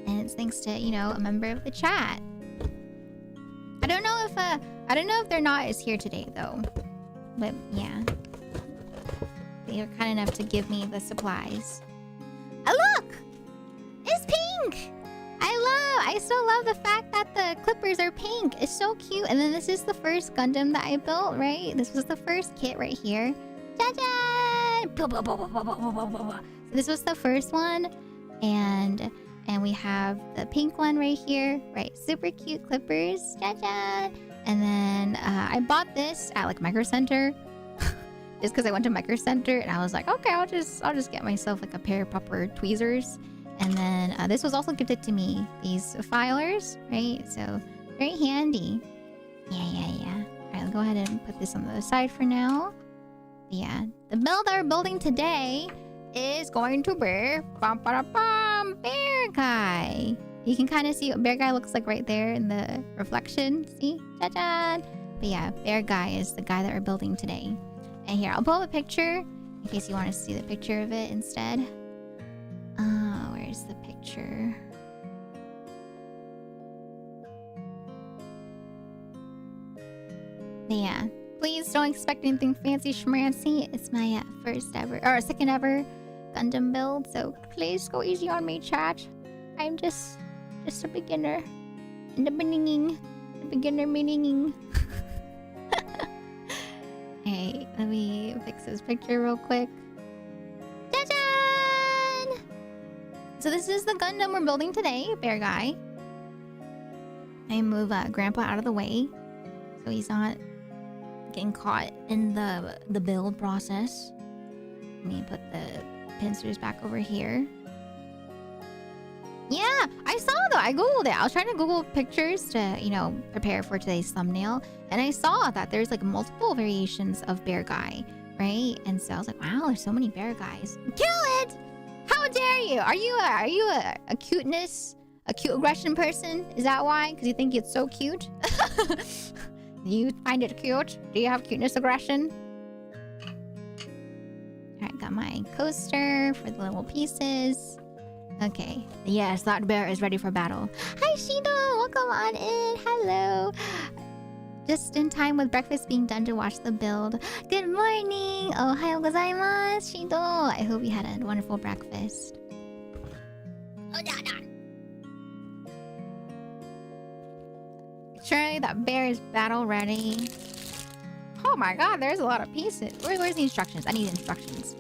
And it's thanks to, you know, a member of the chat. I don't know if they're not is here today though. But yeah. They were kind enough to give me the supplies. Oh look! It's pink! I still love the fact that the clippers are pink. It's so cute. And then this is the first Gundam that I built, right? This was the first kit right here. Cha-cha! So this was the first one. And we have the pink one right here. Right, super cute clippers. Cha-cha! And then I bought this at like Micro Center. Just because I went to Micro Center and I was like, okay, I'll just get myself like a pair of proper tweezers. And then this was also gifted to me, these filers, right? So very handy. Yeah. All right, I'll go ahead and put this on the side for now. Yeah, the build that we're building today is going to be Beargguy. You can kind of see what Beargguy looks like right there in the reflection. See? Cha-cha! But yeah, Beargguy is the guy that we're building today. And here, I'll pull up a picture in case you want to see the picture of it instead. Where's the picture? But yeah, please don't expect anything fancy schmancy. It's my first ever, or second ever Gundam build, so please go easy on me, chat. I'm just a beginner. In the beginning. The beginner meaning. Hey, let me fix this picture real quick. Ta-da! So this is the Gundam we're building today, Beargguy. I move Grandpa out of the way so he's not getting caught in the build process. Let me put the pincers back over here. Yeah, I saw though. I googled it. I was trying to Google pictures to, you know, prepare for today's thumbnail, and I saw that there's like multiple variations of Beargguy, right? And so I was like, wow, there's so many Beargguys. Kill it! How dare you? Are you a cuteness, a cute aggression person? Is that why? Because you think it's so cute? Do you find it cute? Do you have cuteness aggression? All right, got my coaster for the little pieces. Okay. Yes, that bear is ready for battle. Hi, Shido! Welcome on in. Hello. Just in time with breakfast being done to watch the build. Good morning! Ohayou gozaimasu, Shido! I hope you had a wonderful breakfast. Oh, no. Surely that bear is battle ready. Oh my god, there's a lot of pieces. Where's the instructions? I need instructions.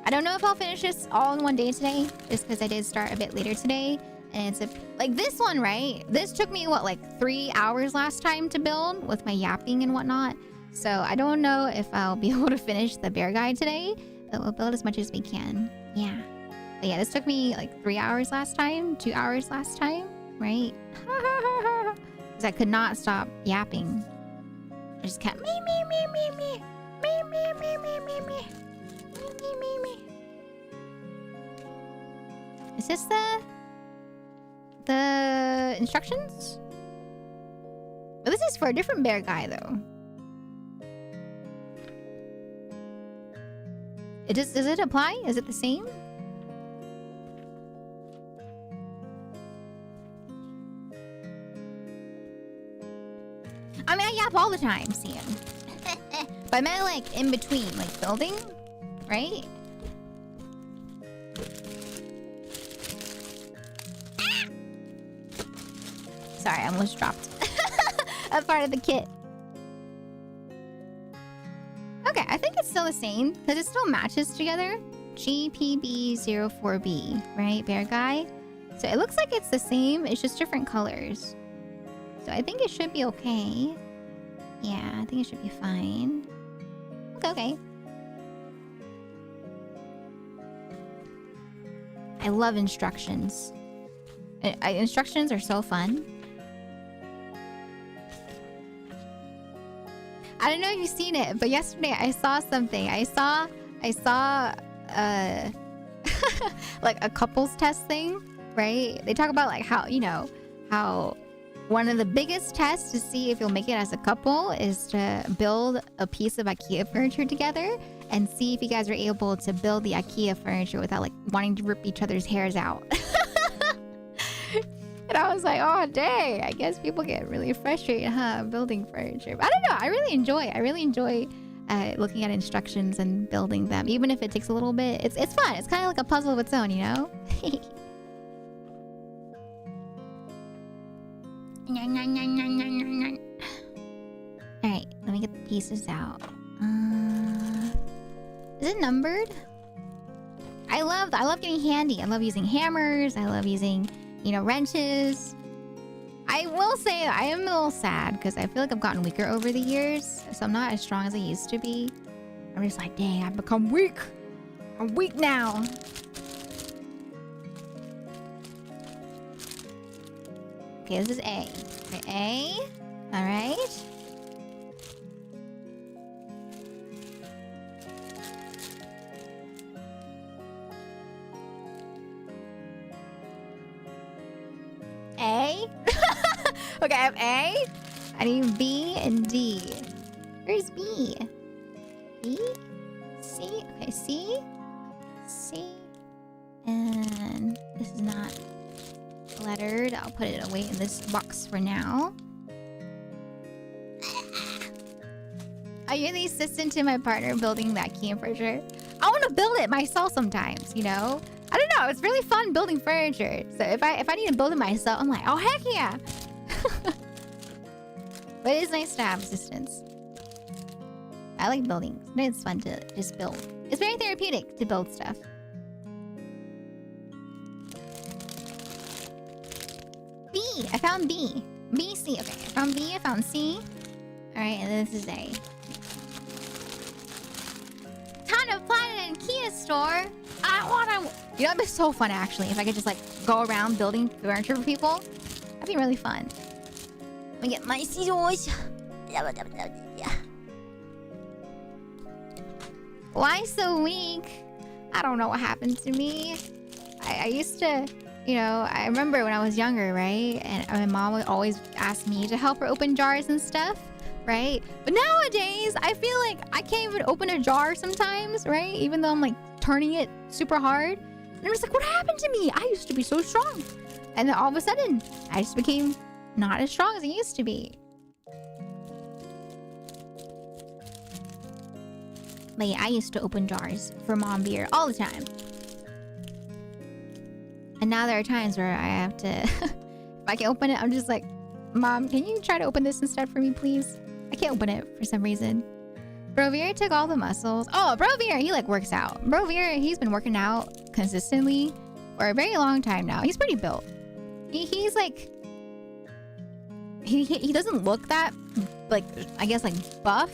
I don't know if I'll finish this all in one day today, just because I did start a bit later today. And it's like this one, right? This took me, what, like 3 hours last time to build with my yapping and whatnot. So I don't know if I'll be able to finish the Beargguy today, but we'll build as much as we can. Yeah. But yeah, this took me like 3 hours last time, 2 hours last time, right? Because I could not stop yapping. I just kept me. Is this the instructions? But this is for a different Beargguy though. Does it apply? Is it the same? I mean, I yap all the time, Sam. But I meant like in between, like building, right? Ah! Sorry, I almost dropped a part of the kit. Okay, I think it's still the same because it still matches together. GPB04B, right? Beargguy. So it looks like it's the same. It's just different colors. So I think it should be okay. Yeah, I think it should be fine. Okay. I love instructions. Instructions are so fun. I don't know if you've seen it, but yesterday I saw something. I saw like a couples test thing, right? They talk about like how, you know, how one of the biggest tests to see if you'll make it as a couple is to build a piece of IKEA furniture together and see if you guys are able to build the IKEA furniture without like wanting to rip each other's hairs out. And I was like, oh dang, I guess people get really frustrated, huh, building furniture. But I don't know, I really enjoy looking at instructions and building them, even if it takes a little bit. It's fun. It's kind of like a puzzle of its own, you know? Alright, let me get the pieces out. Is it numbered? I love getting handy. I love using hammers. I love using, you know, wrenches. I will say I am a little sad because I feel like I've gotten weaker over the years, so I'm not as strong as I used to be. I'm just like, dang, I've become weak. I'm weak now. Okay, this is A. Okay, A. All right. A. Okay, I have A. I need B and D. Where's B? B? C? Okay, C. C. And this is not lettered. I'll put it away in this box for now. I really assistant to my partner building that key furniture. I want to build it myself sometimes, you know? I don't know. It's really fun building furniture. So if I need to build it myself, I'm like, oh, heck yeah. But it is nice to have assistance. I like building. It's fun to just build. It's very therapeutic to build stuff. B. I found B. B, C. Okay, I found B. I found C. Alright, and this is A. Time to Planet and Kia store. I wanna... You know, it'd be so fun, actually, if I could just, like, go around building furniture for people. That'd be really fun. Let me get my scissors. Why so weak? I don't know what happened to me. I used to... You know, I remember when I was younger, right? And my mom would always ask me to help her open jars and stuff, right? But nowadays, I feel like I can't even open a jar sometimes, right? Even though I'm like turning it super hard. And I'm just like, what happened to me? I used to be so strong. And then all of a sudden, I just became not as strong as I used to be. But yeah, I used to open jars for mom beer all the time. And now there are times where I have to... if I can open it, I'm just like, Mom, can you try to open this instead for me, please? I can't open it for some reason. Brovir took all the muscles. Oh, Brovir, he like works out. Brovir, he's been working out consistently for a very long time now. He's pretty built. He's like... He doesn't look that, like, I guess, like, buff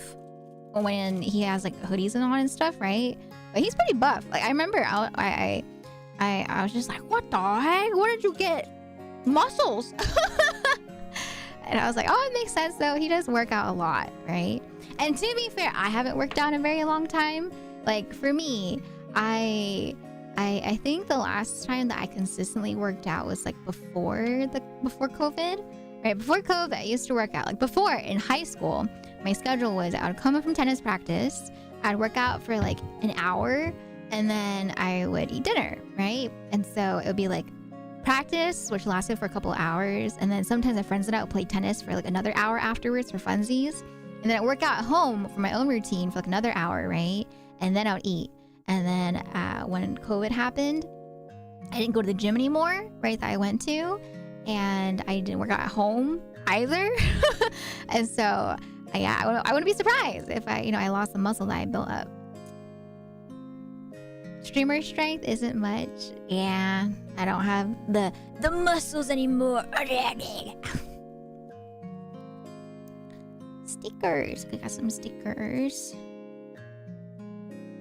when he has, like, hoodies on and stuff, right? But he's pretty buff. Like, I remember I was just like, what the heck? Where did you get muscles? And I was like, oh, it makes sense though. He does work out a lot, right? And to be fair, I haven't worked out in a very long time. Like for me, I think the last time that I consistently worked out was like before COVID, right? Before COVID, I used to work out. Like before in high school, my schedule was I would come up from tennis practice, I'd work out for like an hour, and then I would eat dinner, right? And so it would be like practice, which lasted for a couple of hours. And then sometimes my friends and I would play tennis for like another hour afterwards for funsies. And then I'd work out at home for my own routine for like another hour, right? And then I would eat. And then when COVID happened, I didn't go to the gym anymore, right? That I went to. And I didn't work out at home either. And so, yeah, I wouldn't be surprised if I lost the muscle that I built up. Streamer strength isn't much. Yeah, I don't have the muscles anymore. Stickers. We got some stickers.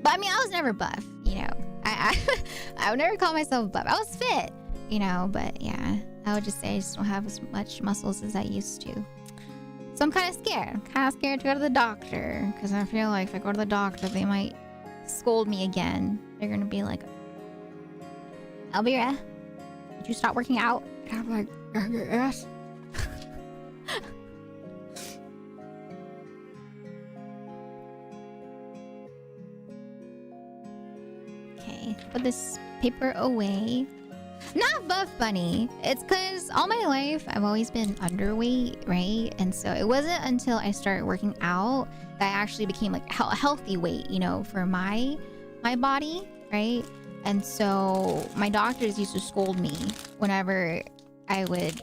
But I mean, I was never buff, you know. I would never call myself buff. I was fit, you know, but yeah. I would just say I just don't have as much muscles as I used to. So I'm kind of scared. I'm kind of scared to go to the doctor. Because I feel like if I go to the doctor, they might scold me again. They're gonna be like, Elvira, did you stop working out? And I'm like, yes. Okay, put this paper away. Not buff bunny. It's because all my life I've always been underweight, right? And so it wasn't until I started working out that I actually became like a healthy weight, you know, for my body, right? And so my doctors used to scold me whenever I would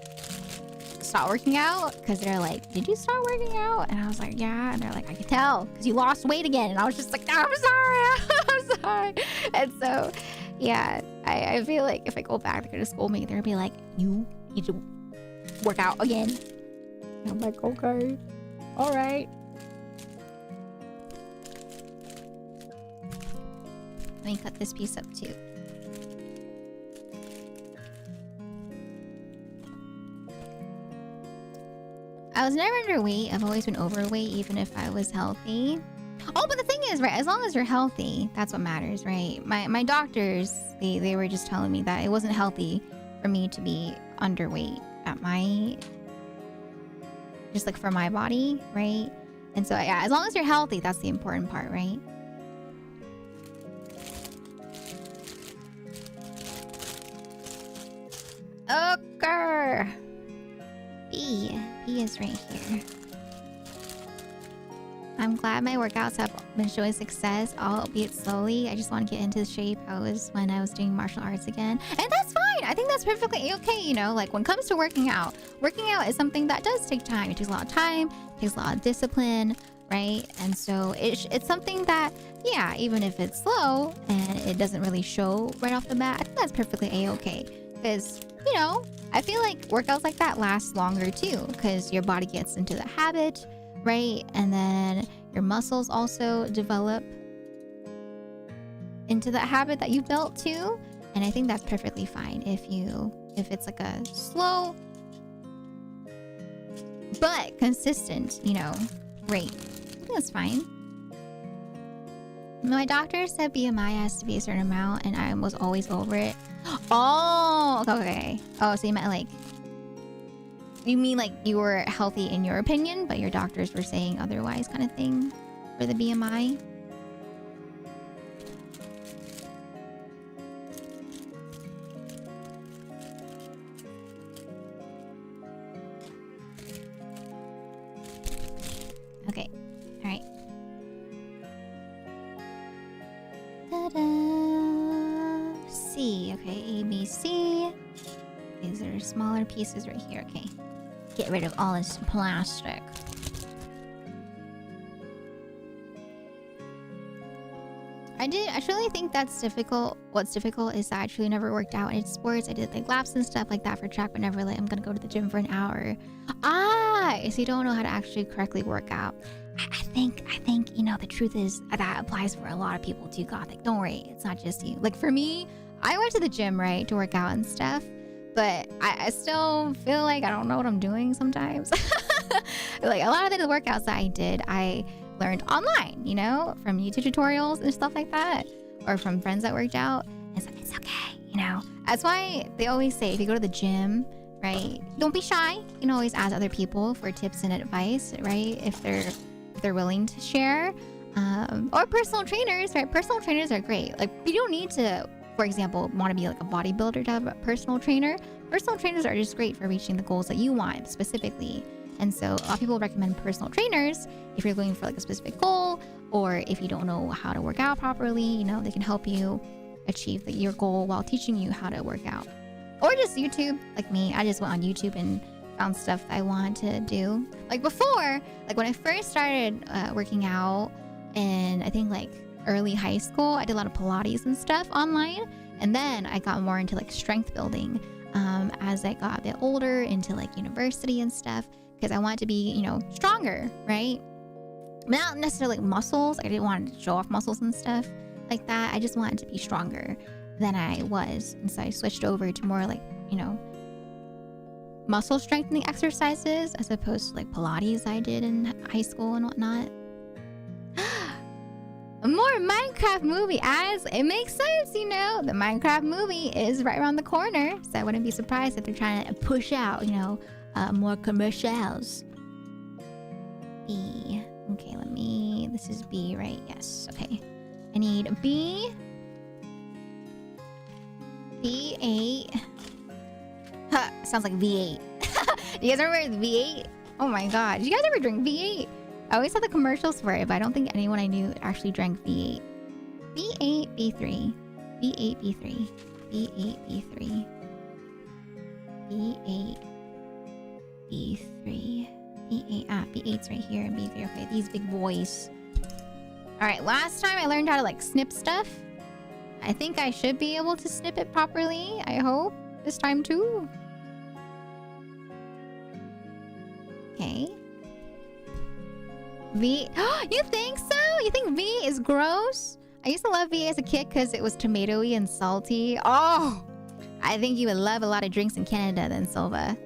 stop working out, because they're like, did you start working out? And I was like, yeah. And they're like, I can tell because you lost weight again. And I was just like, I'm sorry. I'm sorry. And so yeah, I feel like if I go back, they're gonna scold me. They're gonna be like, you need to work out again. And I'm like, okay, all right. Let me cut this piece up too. I was never underweight. I've always been overweight, even if I was healthy. Oh, but the thing is, right, as long as you're healthy, that's what matters, right? My doctors, they were just telling me that it wasn't healthy for me to be underweight at my, just like for my body, right? And so, yeah, as long as you're healthy, that's the important part, right? Okay. B is right here. I'm glad my workouts have been showing success, albeit slowly. I just want to get into the shape I was when I was doing martial arts again. And that's fine. I think that's perfectly okay, you know? Like, when it comes to working out is something that does take time. It takes a lot of time, it takes a lot of discipline, right? And so it's something that, yeah, even if it's slow and it doesn't really show right off the bat, I think that's perfectly a-okay. Because, you know, I feel like workouts like that last longer too, because your body gets into the habit, right? And then your muscles also develop into that habit that you built too. And I think that's perfectly fine if it's like a slow but consistent, you know, rate. I think that's fine. My doctor said BMI has to be a certain amount and I was always over it. Oh, okay. Oh, so you meant like, you mean like you were healthy in your opinion, but your doctors were saying otherwise kind of thing for the BMI? Okay. All right. Ta-da. C. Okay. A, B, C. These are smaller pieces right here. Okay. Get rid of all this plastic. I truly think that's difficult. What's difficult is that I truly never worked out in sports. I did like laps and stuff like that for track, but never like I'm gonna go to the gym for an hour. So you don't know how to actually correctly work out. I think, you know, the truth is that applies for a lot of people too, Gothic. Don't worry, it's not just you. Like for me, I went to the gym, right, to work out and stuff, but I still feel like I don't know what I'm doing sometimes. Like a lot of the workouts that I did, I learned online, you know, from YouTube tutorials and stuff like that, or from friends that worked out. It's like, it's okay, you know. That's why they always say if you go to the gym, right, don't be shy. You can always ask other people for tips and advice, right, if they're willing to share. Or personal trainers, right? Personal trainers are great. Like you don't need to, for example, want to be like a bodybuilder to have a personal trainer. Personal trainers are just great for reaching the goals that you want specifically. And so a lot of people recommend personal trainers if you're going for like a specific goal, or if you don't know how to work out properly, you know, they can help you achieve your goal while teaching you how to work out. Or just YouTube, like me. I just went on YouTube and found stuff that I wanted to do. Like before, like when I first started working out in, I think like early high school, I did a lot of Pilates and stuff online. And then I got more into like strength building as I got a bit older, into like university and stuff. Because I wanted to be, you know, stronger, right? Not necessarily like muscles. I didn't want to show off muscles and stuff like that. I just wanted to be stronger than I was. And so I switched over to more like, you know, muscle strengthening exercises as opposed to like Pilates I did in high school and whatnot. More Minecraft movie ads. It makes sense, you know. The Minecraft movie is right around the corner. So I wouldn't be surprised if they're trying to push out, you know, more commercials. B. Okay, this is B, right? Yes, okay. I need B. B8. Huh, sounds like V8. Do you guys remember V8? Oh my god. Did you guys ever drink V8? I always saw the commercials for it, but I don't think anyone I knew actually drank V8. B8, B3. B8, B3. B8, B3. B8. B3. B8. B8's right here and B3. Okay, these big boys. Alright, last time I learned how to like snip stuff. I think I should be able to snip it properly. I hope. This time too. Okay. V. You think so? You think V is gross? I used to love V as a kid because it was tomatoey and salty. Oh! I think you would love a lot of drinks in Canada then, Silva.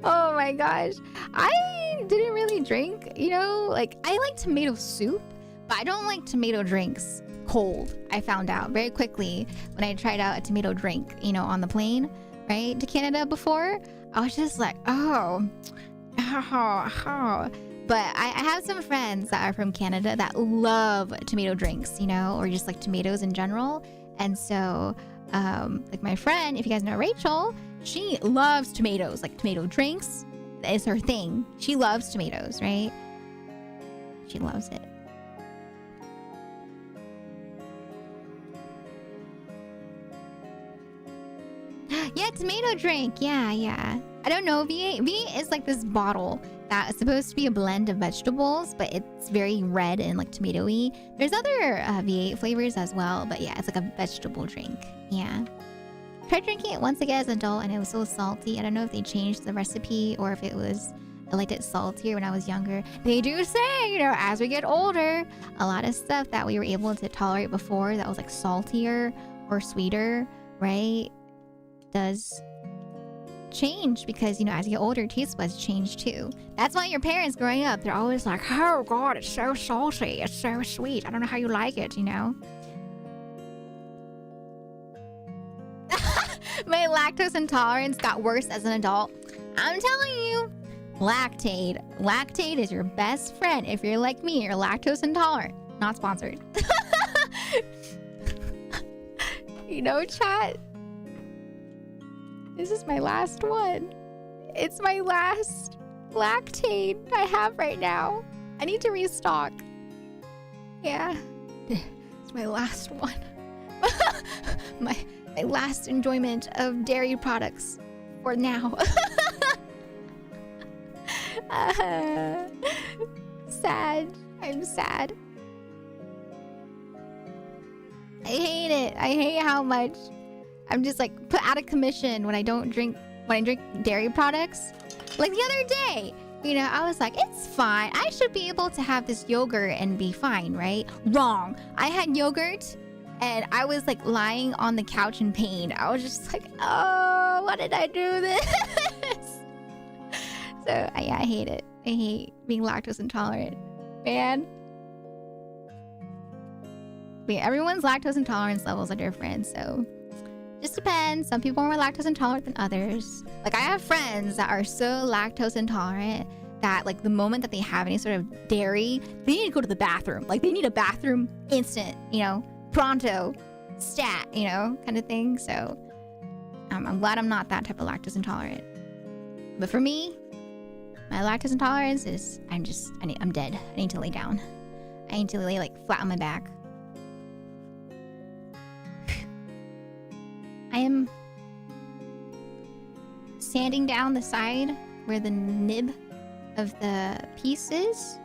Oh my gosh. I didn't really drink, you know, like I like tomato soup, but I don't like tomato drinks cold. I found out very quickly when I tried out a tomato drink, you know, on the plane, right, to Canada before. I was just like, oh. But I have some friends that are from Canada that love tomato drinks, you know, or just like tomatoes in general. And so, like my friend, if you guys know Rachel, she loves tomatoes, like tomato drinks is her thing. She loves tomatoes, right? She loves it. Yeah, tomato drink. Yeah. I don't know. V8 is like this bottle that is supposed to be a blend of vegetables, but it's very red and like tomatoey. There's other V8 flavors as well, but yeah, it's like a vegetable drink. Yeah. Tried drinking it once again as an adult, and it was so salty. I don't know if they changed the recipe or if it was, I liked it saltier when I was younger. They do say, as we get older, a lot of stuff that we were able to tolerate before that was like saltier or sweeter, right, does change because, as you get older, taste buds change too. That's why your parents growing up, they're always like, oh God, it's so salty, it's so sweet. I don't know how you like it, My lactose intolerance got worse as an adult. I'm telling you, Lactaid. Lactaid is your best friend if you're like me, you're lactose intolerant. Not sponsored. Chat. This is my last one. It's my last Lactaid I have right now. I need to restock. Yeah. It's my last one. my last enjoyment of dairy products for now. Sad. I'm sad. I hate it. I hate how much I'm just like put out of commission when I drink dairy products. Like the other day, I was like, it's fine. I should be able to have this yogurt and be fine, right? Wrong. I had yogurt and I was like lying on the couch in pain. I was just like, oh, why did I do this? So yeah, I hate it. I hate being lactose intolerant, man. But yeah, everyone's lactose intolerance levels are different, so just depends. Some people are more lactose intolerant than others. Like I have friends that are so lactose intolerant that like the moment that they have any sort of dairy, they need to go to the bathroom. Like they need a bathroom instant, pronto, stat, kind of thing. So I'm glad I'm not that type of lactose intolerant. But for me, my lactose intolerance is I'm dead. I need to lay down. I need to lay like flat on my back. I am sanding down the side where the nib of the piece is.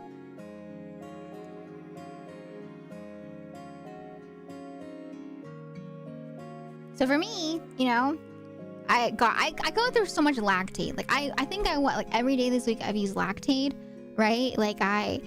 So for me, I go through so much Lactaid. Like I think every day this week I've used Lactaid, right? Like I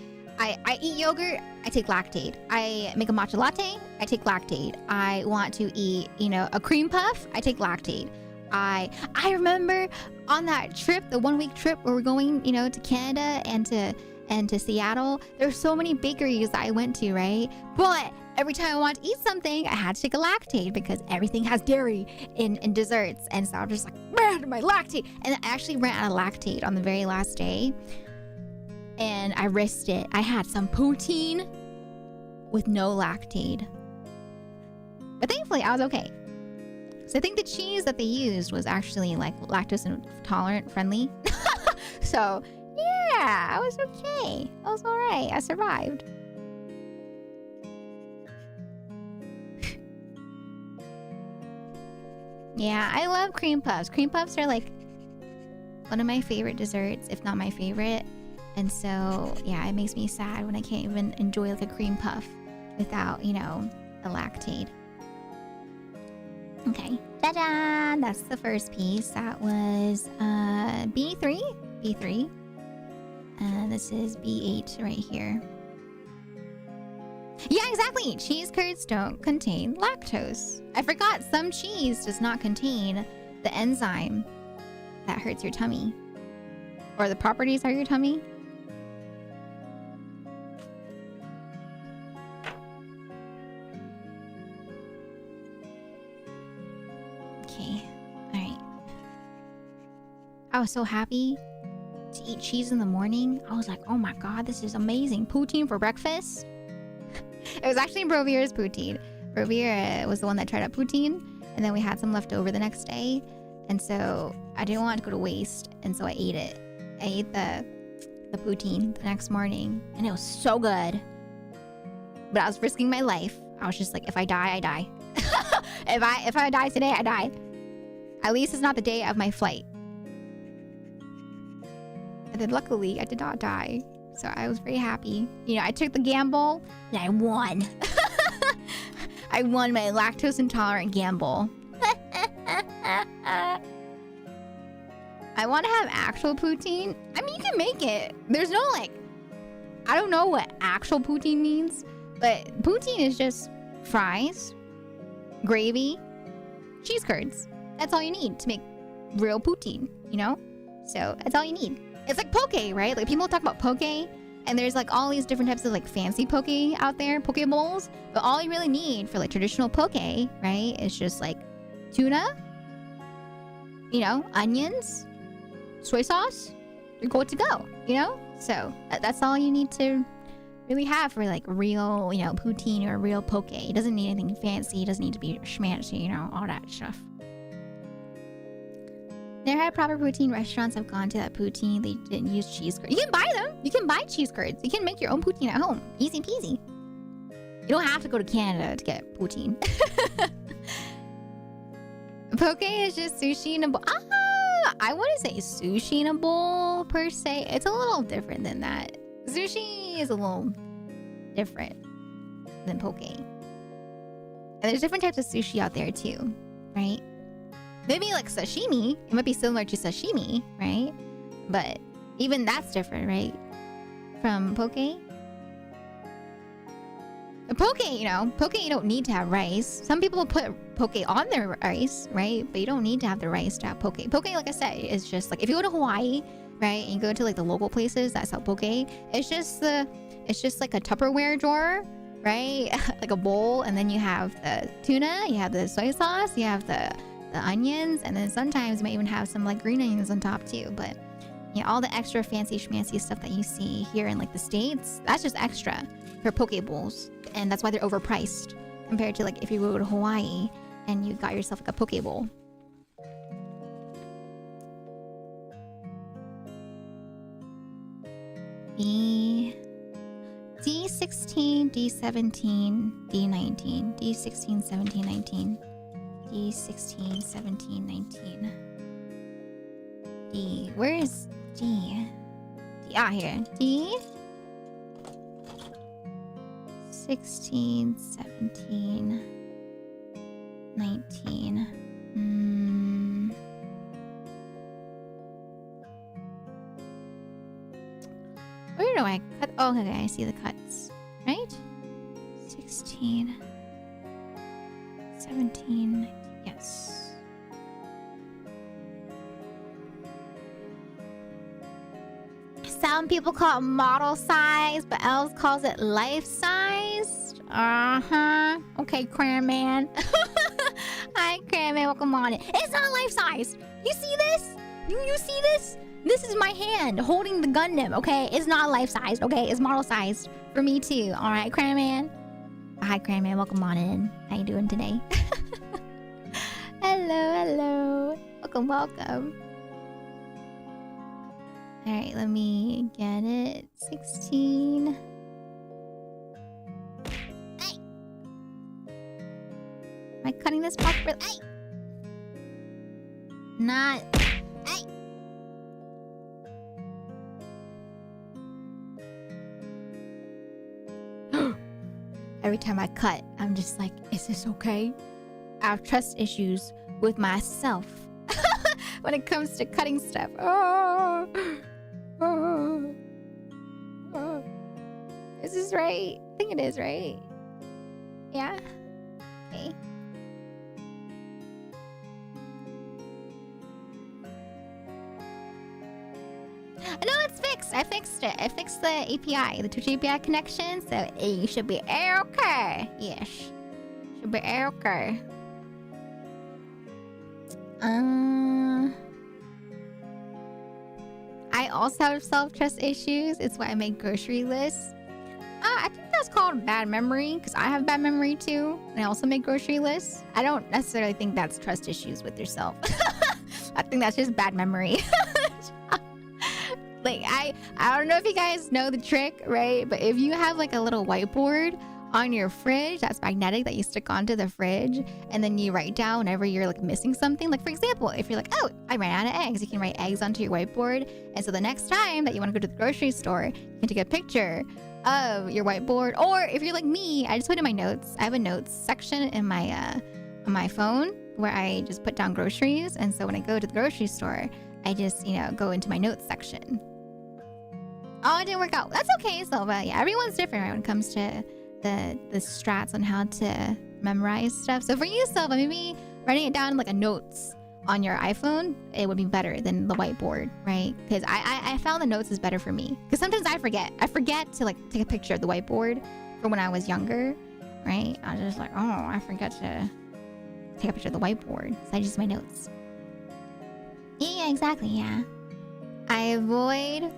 eat yogurt, I take Lactaid. I make a matcha latte, I take Lactaid. I want to eat, a cream puff, I take Lactaid. I remember on that trip, the 1 week trip where we're going, to Canada and to Seattle, there's so many bakeries that I went to, right? But every time I wanted to eat something, I had to take a Lactaid because everything has dairy in desserts. And so I'm just like, man, my Lactaid. And I actually ran out of Lactaid on the very last day. And I risked it. I had some poutine with no Lactaid. But thankfully, I was okay. So I think the cheese that they used was actually like lactose intolerant friendly. So yeah, I was okay. I was all right. I survived. Yeah, I love cream puffs. Cream puffs are like one of my favorite desserts, if not my favorite. And so, yeah, it makes me sad when I can't even enjoy like a cream puff without, a Lactaid. Okay, ta-da! That's the first piece. That was B3. B3. This is B8 right here. Yeah, exactly. Cheese curds don't contain lactose. I forgot some cheese does not contain the enzyme that hurts your tummy. Or the properties hurt your tummy. Okay, alright. I was so happy to eat cheese in the morning. I was like, oh my god, this is amazing. Poutine for breakfast. It was actually Brovier's poutine. Brovier was the one that tried out poutine, and then we had some left over the next day, and so I didn't want it to go to waste, and so I ate it. I ate the poutine the next morning, and it was so good. But I was risking my life. I was just like, if I die, I die. if I die today, I die. At least it's not the day of my flight. And then luckily, I did not die. So I was very happy. You know, I took the gamble and I won. I won my lactose intolerant gamble. I want to have actual poutine. I mean, you can make it. There's no like, I don't know what actual poutine means, but poutine is just fries, gravy, cheese curds. That's all you need to make real poutine, you know? So that's all you need. It's like poke, right? Like people talk about poke, and there's like all these different types of like fancy poke out there, poke bowls. But all you really need for like traditional poke, right, is just like tuna, you know, onions, soy sauce. You're good to go, you know? So that's all you need to really have for like real, you know, poutine or real poke. It doesn't need anything fancy. It doesn't need to be schmancy, you know, all that stuff. Never had proper poutine restaurants. I've gone to that poutine. They didn't use cheese curds. You can buy them. You can buy cheese curds. You can make your own poutine at home. Easy peasy. You don't have to go to Canada to get poutine. Poke is just sushi in a bowl. I wouldn't say sushi in a bowl per se. It's a little different than that. Sushi is a little different than poke. And there's different types of sushi out there too, right? Maybe like sashimi, it might be similar to sashimi, right? But even that's different, right? From poke. Poke, you know, poke you don't need to have rice. Some people put poke on their rice, right? But you don't need to have the rice to have poke. Poke, like I said, is just like if you go to Hawaii, right, and you go to like the local places that sell poke, it's just like a Tupperware drawer, right? Like a bowl, and then you have the tuna, you have the soy sauce, you have the onions, and then sometimes you might even have some like green onions on top too. But yeah, all the extra fancy schmancy stuff that you see here in like the States, that's just extra for poke bowls, and that's why they're overpriced compared to like if you go to Hawaii and you got yourself like a poke bowl. D16, D17, D19, D16, 17, 19. D16, 17, 19. D. Where is D? D. Ah, here. D. 16, 17, 19. Where do I cut? Oh, okay, I see the cuts. Right? 16, 17, 19. Yes. Some people call it model size, but Els calls it life size. Okay, Cram Man. Hi, Cram Man. Welcome on in. It's not life size. You see this? You see this? This is my hand holding the Gundam. Okay, it's not life sized. Okay, it's model sized for me too. All right, Cram Man. Hi, Cram Man. Welcome on in. How you doing today? Hello. Welcome. Alright, let me get it. 16. Hey! Am I cutting this properly? Hey! Not. Hey! Every time I cut, I'm just like, is this okay? I have trust issues with myself when it comes to cutting stuff. Is this right? I think it is, right? Yeah? Okay. No, it's fixed. I fixed it. I fixed the API, the Twitch API connection, so it should be okay. Yes. Should be okay. I also have self-trust issues. It's why I make grocery lists. I think that's called bad memory, because I have bad memory too, and I also make grocery lists. I don't necessarily think that's trust issues with yourself. I think that's just bad memory. Like I don't know if you guys know the trick, right? But if you have like a little whiteboard on your fridge that's magnetic that you stick onto the fridge, and then you write down whenever you're like missing something. Like for example, if you're like, oh, I ran out of eggs, you can write eggs onto your whiteboard. And so the next time that you want to go to the grocery store, you can take a picture of your whiteboard. Or if you're like me, I just put in my notes. I have a notes section in my on my phone where I just put down groceries. And so when I go to the grocery store, I just, go into my notes section. Oh, it didn't work out. That's okay, Silva. Yeah, everyone's different, right, when it comes to the strats on how to memorize stuff. So for you, Silva, maybe writing it down like a notes on your iPhone, it would be better than the whiteboard, right? Because I found the notes is better for me. Because sometimes I forget to like take a picture of the whiteboard from when I was younger, right? I was just like, oh, I forgot to take a picture of the whiteboard. So I just use my notes. Yeah, exactly, yeah. I avoid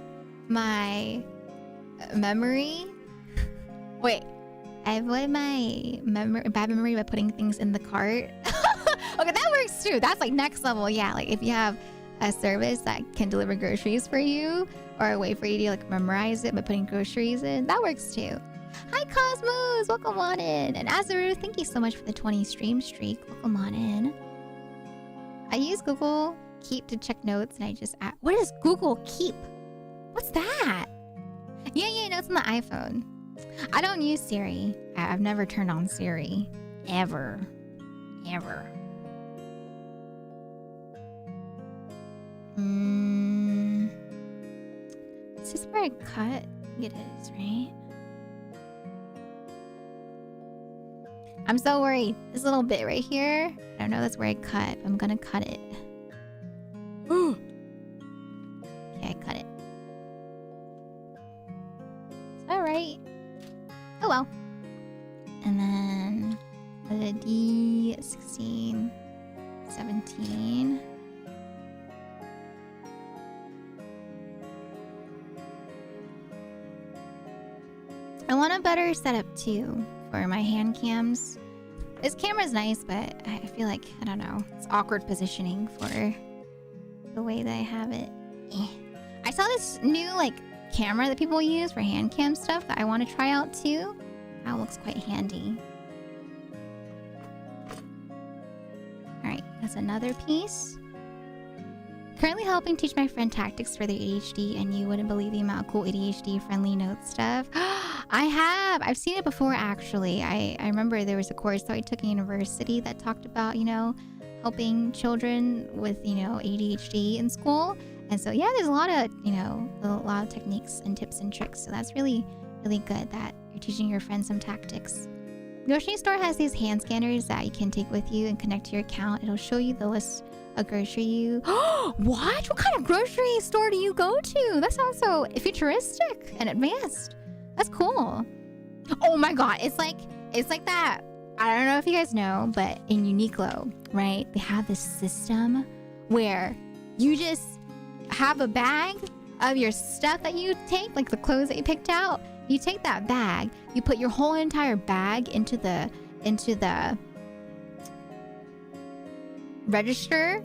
my memory. Wait. I avoid my bad memory by putting things in the cart. Okay, that works too. That's like next level. Yeah, like if you have a service that can deliver groceries for you, or a way for you to like memorize it by putting groceries in, that works too. Hi Cosmos, welcome on in. And Azaru, thank you so much for the 20 stream streak. Welcome on in. I use Google Keep to check notes, and I just add, what is Google Keep? What's that? Yeah, notes on the iPhone. I don't use Siri. I've never turned on Siri. Ever. Is this where I cut? It is, right? I'm so worried. This little bit right here. I don't know that's where I cut. I'm gonna cut it. Okay, I cut it. Is that right? Oh well. And then the D16, 17. I want a better setup too for my hand cams. This camera's nice, but I feel like, I don't know, it's awkward positioning for the way that I have it. I saw this new like camera that people use for hand cam stuff that I want to try out too. That looks quite handy. Alright, that's another piece. Currently helping teach my friend tactics for their ADHD, and you wouldn't believe the amount of cool ADHD friendly note stuff. I have! I've seen it before actually. I remember there was a course that I took in university that talked about, helping children with, ADHD in school. And so yeah, there's a lot of techniques and tips and tricks. So that's really, really good that you're teaching your friends some tactics. Grocery store has these hand scanners that you can take with you and connect to your account. It'll show you the list of grocery you... What? What kind of grocery store do you go to? That sounds so futuristic and advanced. That's cool. Oh my god, it's like that. I don't know if you guys know, but in Uniqlo, right? They have this system where you just have a bag of your stuff that you take, like the clothes that you picked out. You take that bag, you put your whole entire bag into the register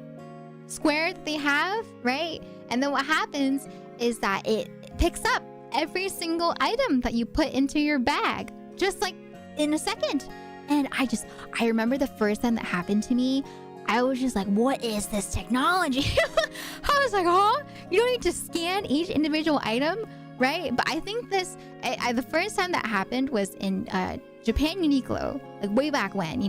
square that they have, right? And then what happens is that it picks up every single item that you put into your bag, just like in a second. And I remember the first time that happened to me, I was just like, what is this technology? I was like, huh? You don't need to scan each individual item, right? But I think the first time that happened was in Japan Uniqlo, like way back when,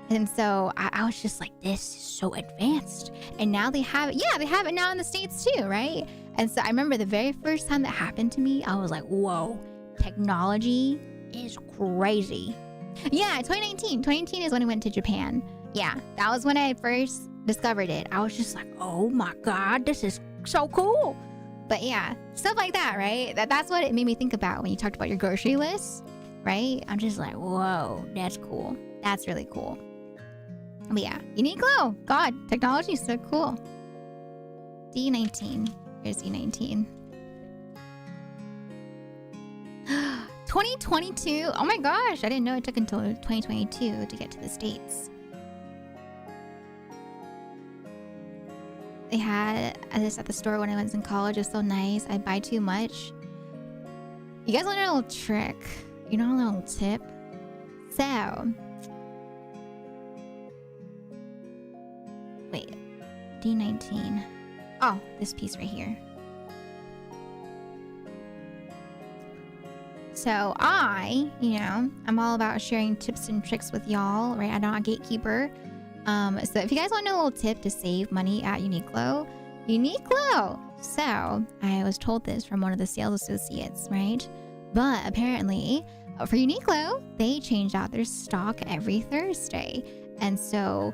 And so I was just like, this is so advanced. And now they have it. Yeah, they have it now in the States too, right? And so I remember the very first time that happened to me, I was like, whoa, technology is crazy. Yeah, 2019. 2019 is when I went to Japan. Yeah, that was when I first discovered it. I was just like, oh my god, this is so cool. But yeah, stuff like that, right? That's what it made me think about when you talked about your grocery list, right? I'm just like, whoa, that's cool. That's really cool. But yeah, Uniqlo. God, technology is so cool. D19. Here's D19. 2022. Oh my gosh, I didn't know it took until 2022 to get to the States. they had this at the store when I was in college. It was so nice. I buy too much. You guys want to know a little trick? You know, a little tip? So, wait, D19. Oh, this piece right here. So I'm all about sharing tips and tricks with y'all, right? I'm not a gatekeeper. So if you guys want a little tip to save money at Uniqlo. So I was told this from one of the sales associates, right? But apparently for Uniqlo, they change out their stock every Thursday. And so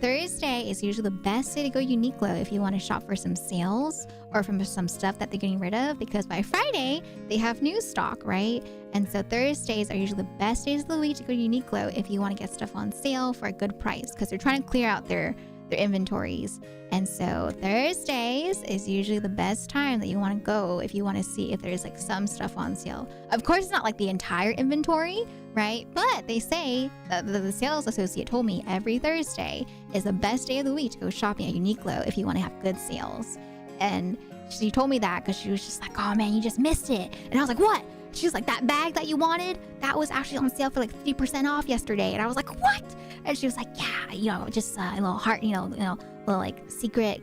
Thursday is usually the best day to go to Uniqlo if you want to shop for some sales or from some stuff that they're getting rid of, because by Friday they have new stock, right? And so Thursdays are usually the best days of the week to go to Uniqlo if you want to get stuff on sale for a good price, because they're trying to clear out their inventories. And so Thursdays is usually the best time that you want to go if you want to see if there's like some stuff on sale. Of course, it's not like the entire inventory, right? But they say, the sales associate told me every Thursday is the best day of the week to go shopping at Uniqlo if you want to have good sales. And she told me that because she was just like, oh man, you just missed it. And I was like, what? She was like, that bag that you wanted, that was actually on sale for like 50% off yesterday. And I was like, what? And she was like, yeah, just a little heart, little like secret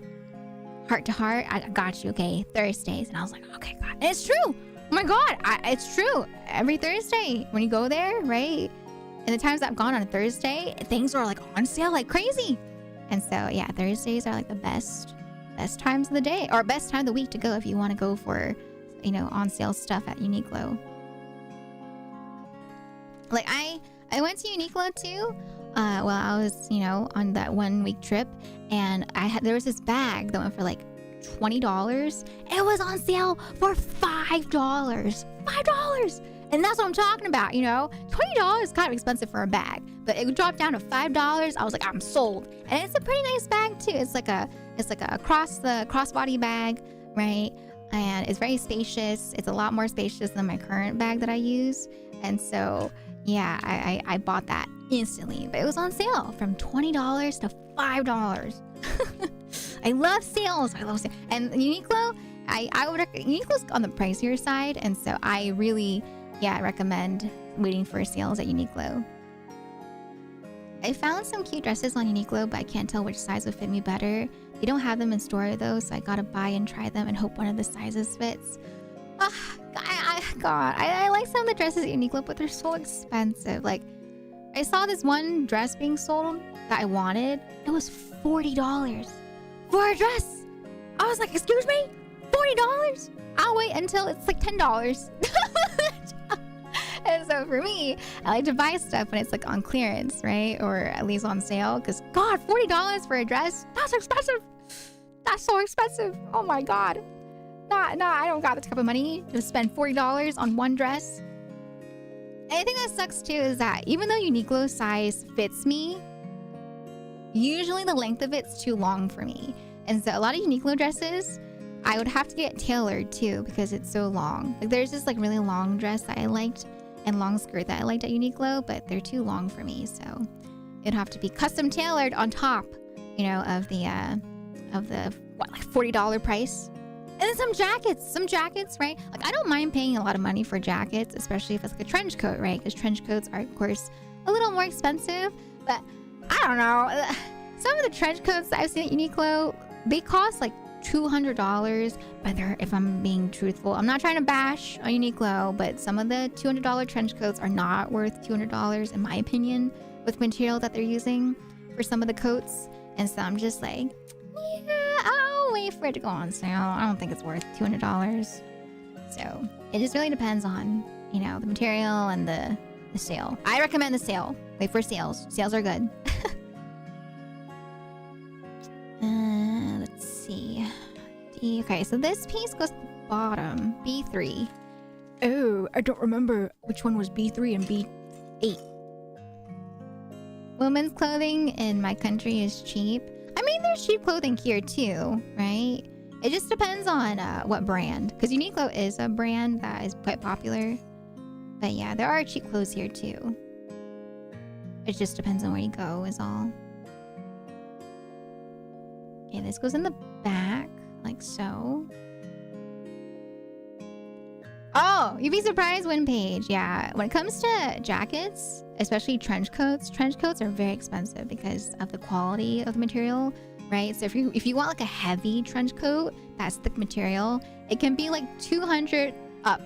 heart to heart. I got you. Okay, Thursdays. And I was like, okay, God. And it's true. Oh my God, it's true. Every Thursday when you go there, right? And the times I've gone on a Thursday, things are like on sale like crazy. And so yeah, Thursdays are like the best times of the day, or best time of the week to go if you want to go for, on sale stuff at Uniqlo. Like I went to Uniqlo too. While I was, on that 1 week trip, and there was this bag that went for like $20. It was on sale for $5. $5. And that's what I'm talking about, $20 is kind of expensive for a bag, but it dropped down to $5. I was like, I'm sold. And it's a pretty nice bag too. It's like a crossbody bag, right? And it's very spacious. It's a lot more spacious than my current bag that I use. And so, yeah, I bought that instantly. But it was on sale from $20 to $5. I love sales. And Uniqlo, Uniqlo's on the pricier side. And so I really, recommend waiting for sales at Uniqlo. I found some cute dresses on Uniqlo, but I can't tell which size would fit me better. They don't have them in store though, so I gotta buy and try them and hope one of the sizes fits. I like some of the dresses at Uniqlo, but they're so expensive. Like, I saw this one dress being sold that I wanted. It was $40 for a dress. I was like, excuse me? $40? I'll wait until it's like $10. And so for me, I like to buy stuff when it's like on clearance, right? Or at least on sale. Because God, $40 for a dress? That's expensive. That's so expensive. Oh my God. Nah, I don't got the type of money to spend $40 on one dress. And I think that sucks too is that even though Uniqlo size fits me, usually the length of it's too long for me. And so a lot of Uniqlo dresses, I would have to get tailored too because it's so long. Like there's this like really long dress that I liked and long skirt that I liked at Uniqlo, but they're too long for me. So it'd have to be custom tailored on top, of the like $40 price. And then some jackets, right? Like I don't mind paying a lot of money for jackets, especially if it's like a trench coat, right? Because trench coats are of course a little more expensive, but I don't know. Some of the trench coats that I've seen at Uniqlo, they cost like $200, but if I'm being truthful, I'm not trying to bash on Uniqlo, but some of the $200 trench coats are not worth $200 in my opinion with material that they're using for some of the coats. And so I'm just like, I'll wait for it to go on sale. I don't think it's worth $200. So it just really depends on, the material and the sale. I recommend the sale. Wait for sales. Sales are good. Let's see. Okay, so this piece goes to the bottom. B3. Oh, I don't remember which one was B3 and B8. Women's clothing in my country is cheap. I mean, there's cheap clothing here too, right? It just depends on what brand. Because Uniqlo is a brand that is quite popular. But yeah, there are cheap clothes here too. It just depends on where you go is all. Okay, this goes in the back, like so. Oh, you'd be surprised, Page. Yeah, when it comes to jackets, especially trench coats are very expensive because of the quality of the material, right? So if you want like a heavy trench coat, that's thick material, it can be like 200 up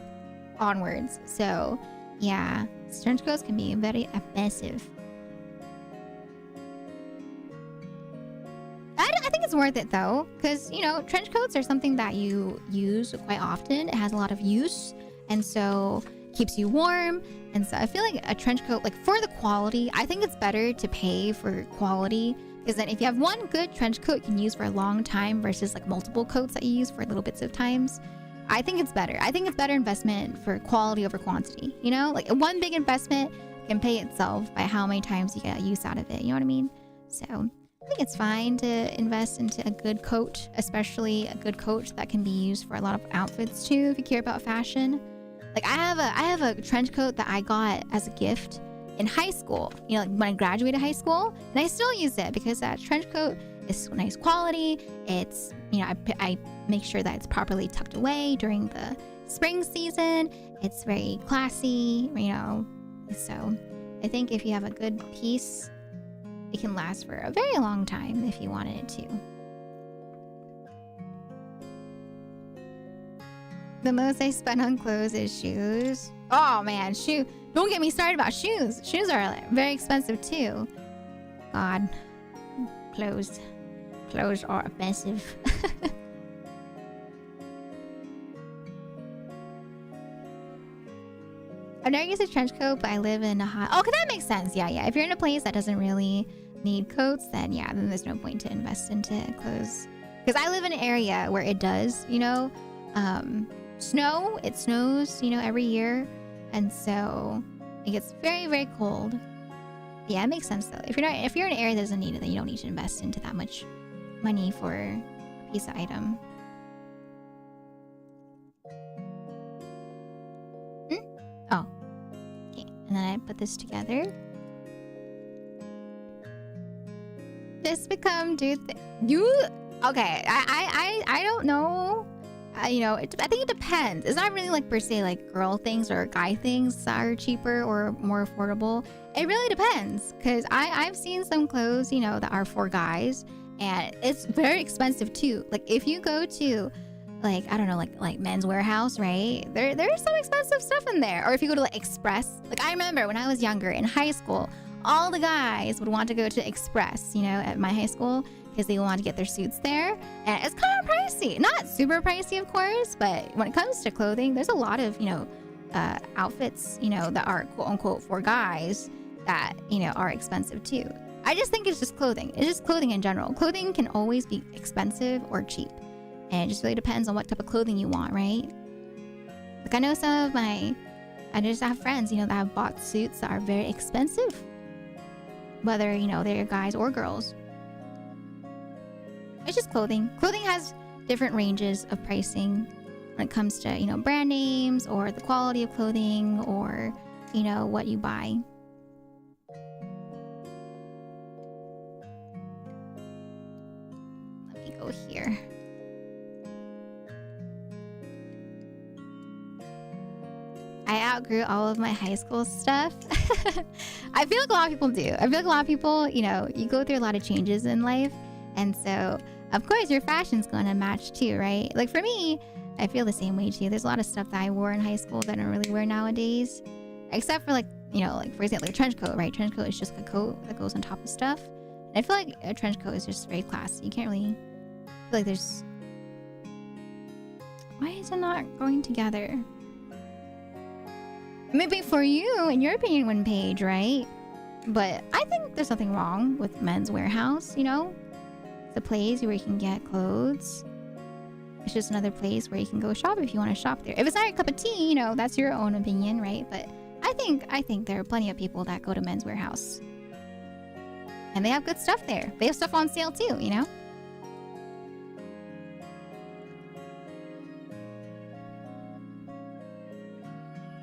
onwards. So yeah, trench coats can be very expensive. I think it's worth it though, because you know, trench coats are something that you use quite often. It has a lot of use, and so keeps you warm. And so I feel like a trench coat, like for the quality, I think it's better to pay for quality, because then if you have one good trench coat you can use for a long time versus like multiple coats that you use for little bits of times, I think it's better. I think it's better investment for quality over quantity. You know, like one big investment can pay itself by how many times you get use out of it. You know what I mean? So I think it's fine to invest into a good coat, especially a good coat that can be used for a lot of outfits too, if you care about fashion. Like I have a trench coat that I got as a gift in high school, you know, like when I graduated high school, and I still use it because that trench coat is nice quality. It's, you know, I make sure that it's properly tucked away during the spring season. It's very classy, you know. So I think if you have a good piece, it can last for a very long time if you wanted it to. The most I spend on clothes is shoes. Oh man, don't get me started about shoes. Shoes are very expensive too. God, clothes are expensive. I've never used a trench coat, but I live in a hot... Okay, that makes sense. Yeah. If you're in a place that doesn't really need coats, then yeah, then there's no point to invest into clothes. Because I live in an area where it does, you know, snow. It snows, you know, every year. And so it gets very, very cold. Yeah, it makes sense though. If you're in an area that doesn't need it, then you don't need to invest into that much money for a piece of item. Oh. Okay, and then I put this together. This become okay, I don't know. You know, I think it depends. It's not really like per se like girl things or guy things that are cheaper or more affordable. It really depends, because I've seen some clothes, you know, that are for guys, and it's very expensive too. Like if you go to like, I don't know, like Men's Warehouse, right? There's some expensive stuff in there. Or if you go to like Express, like I remember when I was younger in high school, all the guys would want to go to Express, you know, at my high school, because they want to get their suits there. And it's kind of pricey. Not super pricey, of course, but when it comes to clothing, there's a lot of, you know, outfits, you know, that are quote unquote for guys that, you know, are expensive too. I just think it's just clothing. It's just clothing in general. Clothing can always be expensive or cheap. And it just really depends on what type of clothing you want, right? Like I know I just have friends, you know, that have bought suits that are very expensive. Whether, you know, they're guys or girls. It's just clothing. Clothing has different ranges of pricing when it comes to, you know, brand names or the quality of clothing or, you know, what you buy. Let me go here. I outgrew all of my high school stuff. I feel like a lot of people do. I feel like a lot of people, you know, you go through a lot of changes in life. And so, of course, your fashion's going to match too, right? Like for me, I feel the same way too. There's a lot of stuff that I wore in high school that I don't really wear nowadays. Except for like, you know, like for example, a trench coat, right? Trench coat is just a coat that goes on top of stuff. And I feel like a trench coat is just very classy. You can't really feel like there's... Why is it not going together? Maybe for you, in your opinion, Page, right? But I think there's nothing wrong with Men's Warehouse, you know? It's a place where you can get clothes. It's just another place where you can go shop if you want to shop there. If it's not your cup of tea, you know, that's your own opinion, right? But I think there are plenty of people that go to Men's Warehouse. And they have good stuff there. They have stuff on sale too, you know?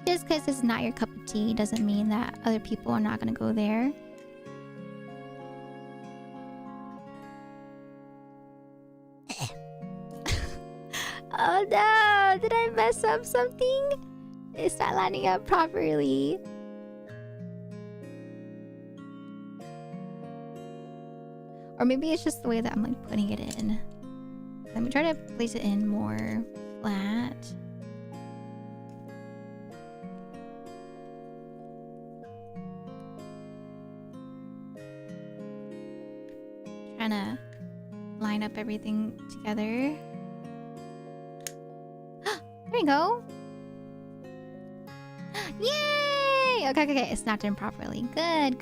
Just because it's not your cup of tea doesn't mean that other people are not going to go there. Oh no! Did I mess up something? It's not lining up properly. Or maybe it's just the way that I'm like putting it in. Let me try to place it in more flat. Trying to line up everything together. There you go. Yay! Okay. It's not done properly. Good.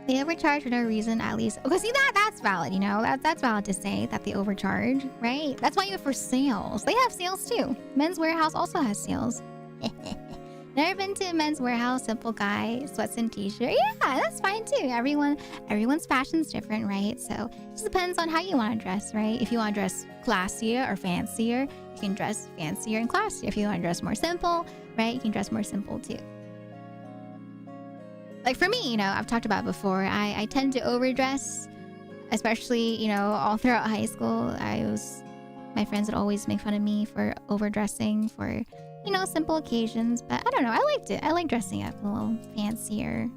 They overcharge for no reason, at least. Okay, see that's valid, you know? That's valid to say that they overcharge, right? That's why you have for sales. They have sales too. Men's Warehouse also has sales. Never been to a Men's Warehouse, simple guy, sweats and t-shirt. Yeah, that's fine too. Everyone's fashion's different, right? So it just depends on how you want to dress, right? If you want to dress classier or fancier, you can dress fancier and classier. If you want to dress more simple, right? You can dress more simple too. Like for me, you know, I've talked about before, I tend to overdress, especially, you know, all throughout high school. My friends would always make fun of me for overdressing for, you know, simple occasions. But I don't know, I liked it. I like dressing up a little fancier,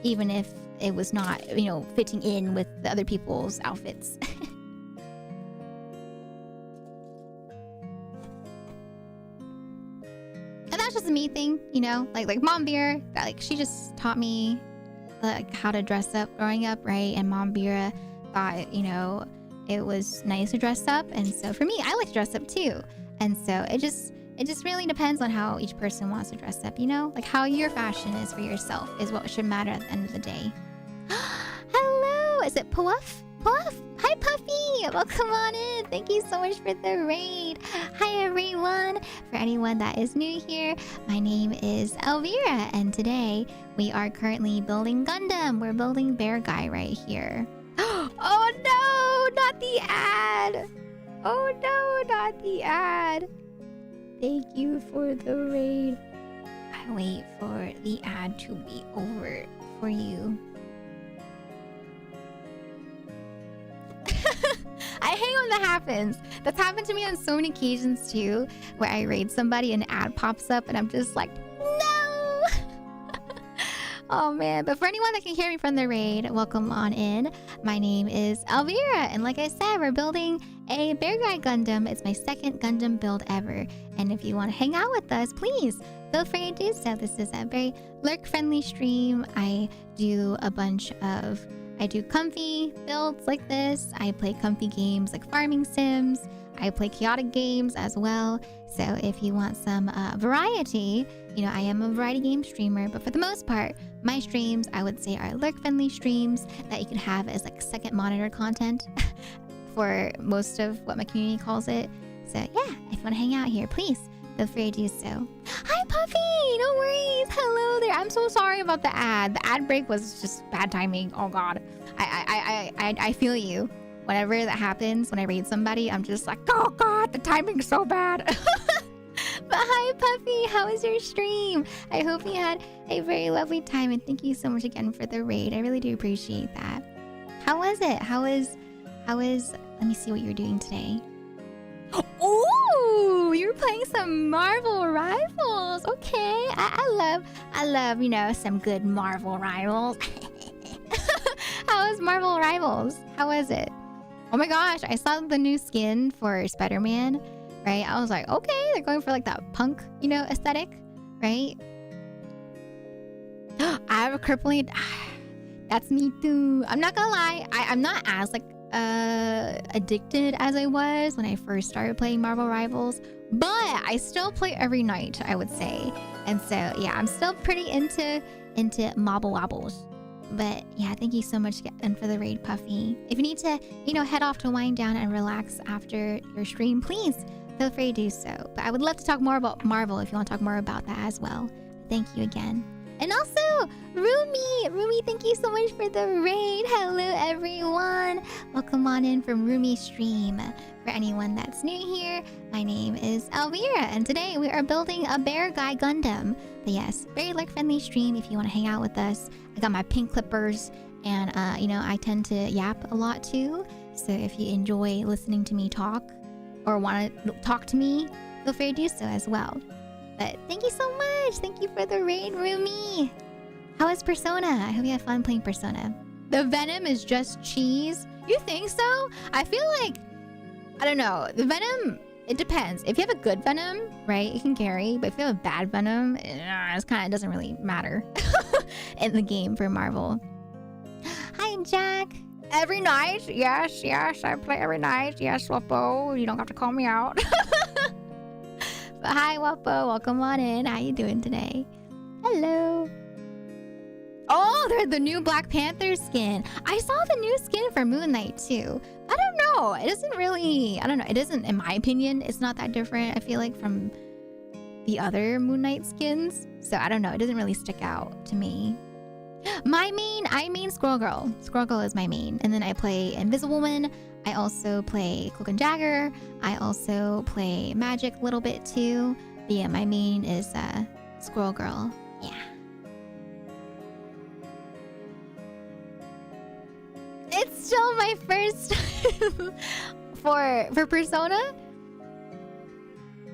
even if it was not, you know, fitting in with the other people's outfits. And that's just a me thing, you know, like Mom Beer, like she just taught me like how to dress up growing up, right? And Mom Beer thought, you know, it was nice to dress up, and so for me, I like to dress up too. And so it just really depends on how each person wants to dress up, you know, like how your fashion is for yourself is what should matter at the end of the day. Hello, is it Puff? Hi Puffy, welcome on in. Thank you so much for the raid. Hi everyone. For anyone that is new here, my name is Elvira, and today we are currently building Gundam. We're building Beargguy right here. Oh no, not the ad. Oh no, not the ad. Thank you for the raid. I wait for the ad to be over for you. I hate when that happens. That's happened to me on so many occasions too, where I raid somebody and an ad pops up and I'm just like, no! Oh man, but for anyone that can hear me from the raid, welcome on in. My name is Elvira, and like I said, we're building a Beargguy Gundam. It's my second Gundam build ever, and if you want to hang out with us, please feel free to do so. This is a very lurk-friendly stream. I do comfy builds like this. I play comfy games like farming sims. I play chaotic games as well. So if you want some variety, you know, I am a variety game streamer, but for the most part, my streams, I would say, are lurk-friendly streams that you can have as like second monitor content for most of what my community calls it. So yeah, if you want to hang out here, please feel free to do so. Hi Puffy, no worries. Hello there. I'm so sorry about the ad. The ad break was just bad timing. Oh god. I feel you. Whenever that happens, when I raid somebody, I'm just like, oh god, the timing's so bad. But hi Puffy, how was your stream? I hope you had a very lovely time, and thank you so much again for the raid. I really do appreciate that. How was it? How is let me see what you're doing today. Ooh, you're playing some Marvel Rivals. Okay, I love, you know, some good Marvel Rivals. How was Marvel Rivals? How was it? Oh my gosh, I saw the new skin for Spider-Man, right? I was like, okay, they're going for like that punk, you know, aesthetic, right? I have a crippling... That's me too. I'm not gonna lie, I'm not as like addicted as I was when I first started playing Marvel Rivals, but I still play every night, I would say. And so yeah, I'm still pretty into Marvel Wobbles. But yeah, thank you so much again for the raid, Puffy. If you need to, you know, head off to wind down and relax after your stream, please feel free to do so. But I would love to talk more about Marvel if you want to talk more about that as well. Thank you again. And also, Rumi, thank you so much for the raid. Hello, everyone. Welcome on in from Rumi's stream. For anyone that's new here, my name is Elvira, and today we are building a Beargguy Gundam. But yes, very lurk-friendly stream if you want to hang out with us. I got my pink clippers, and you know, I tend to yap a lot too. So if you enjoy listening to me talk or want to talk to me, feel free to do so as well. But thank you so much. Thank you for the raid, Rumi. How is Persona? I hope you have fun playing Persona. The venom is just cheese. You think so? I feel like, I don't know. The venom, it depends. If you have a good venom, right, it can carry. But if you have a bad venom, it kind of doesn't really matter in the game for Marvel. Hi, Jack. Every night? Yes, I play every night. Yes, Wappo. You don't have to call me out. But hi, Wappo. Welcome on in. How you doing today? Hello. Oh, they're the new Black Panther skin. I saw the new skin for Moon Knight too. I don't know. It doesn't really, I don't know. It isn't, in my opinion, it's not that different, I feel like, from the other Moon Knight skins. So I don't know. It doesn't really stick out to me. I main Squirrel Girl. Squirrel Girl is my main. And then I play Invisible Woman. I also play Cloak and Dagger. I also play Magic a little bit too. But yeah, my main is Squirrel Girl. Yeah. It's still my first time for Persona.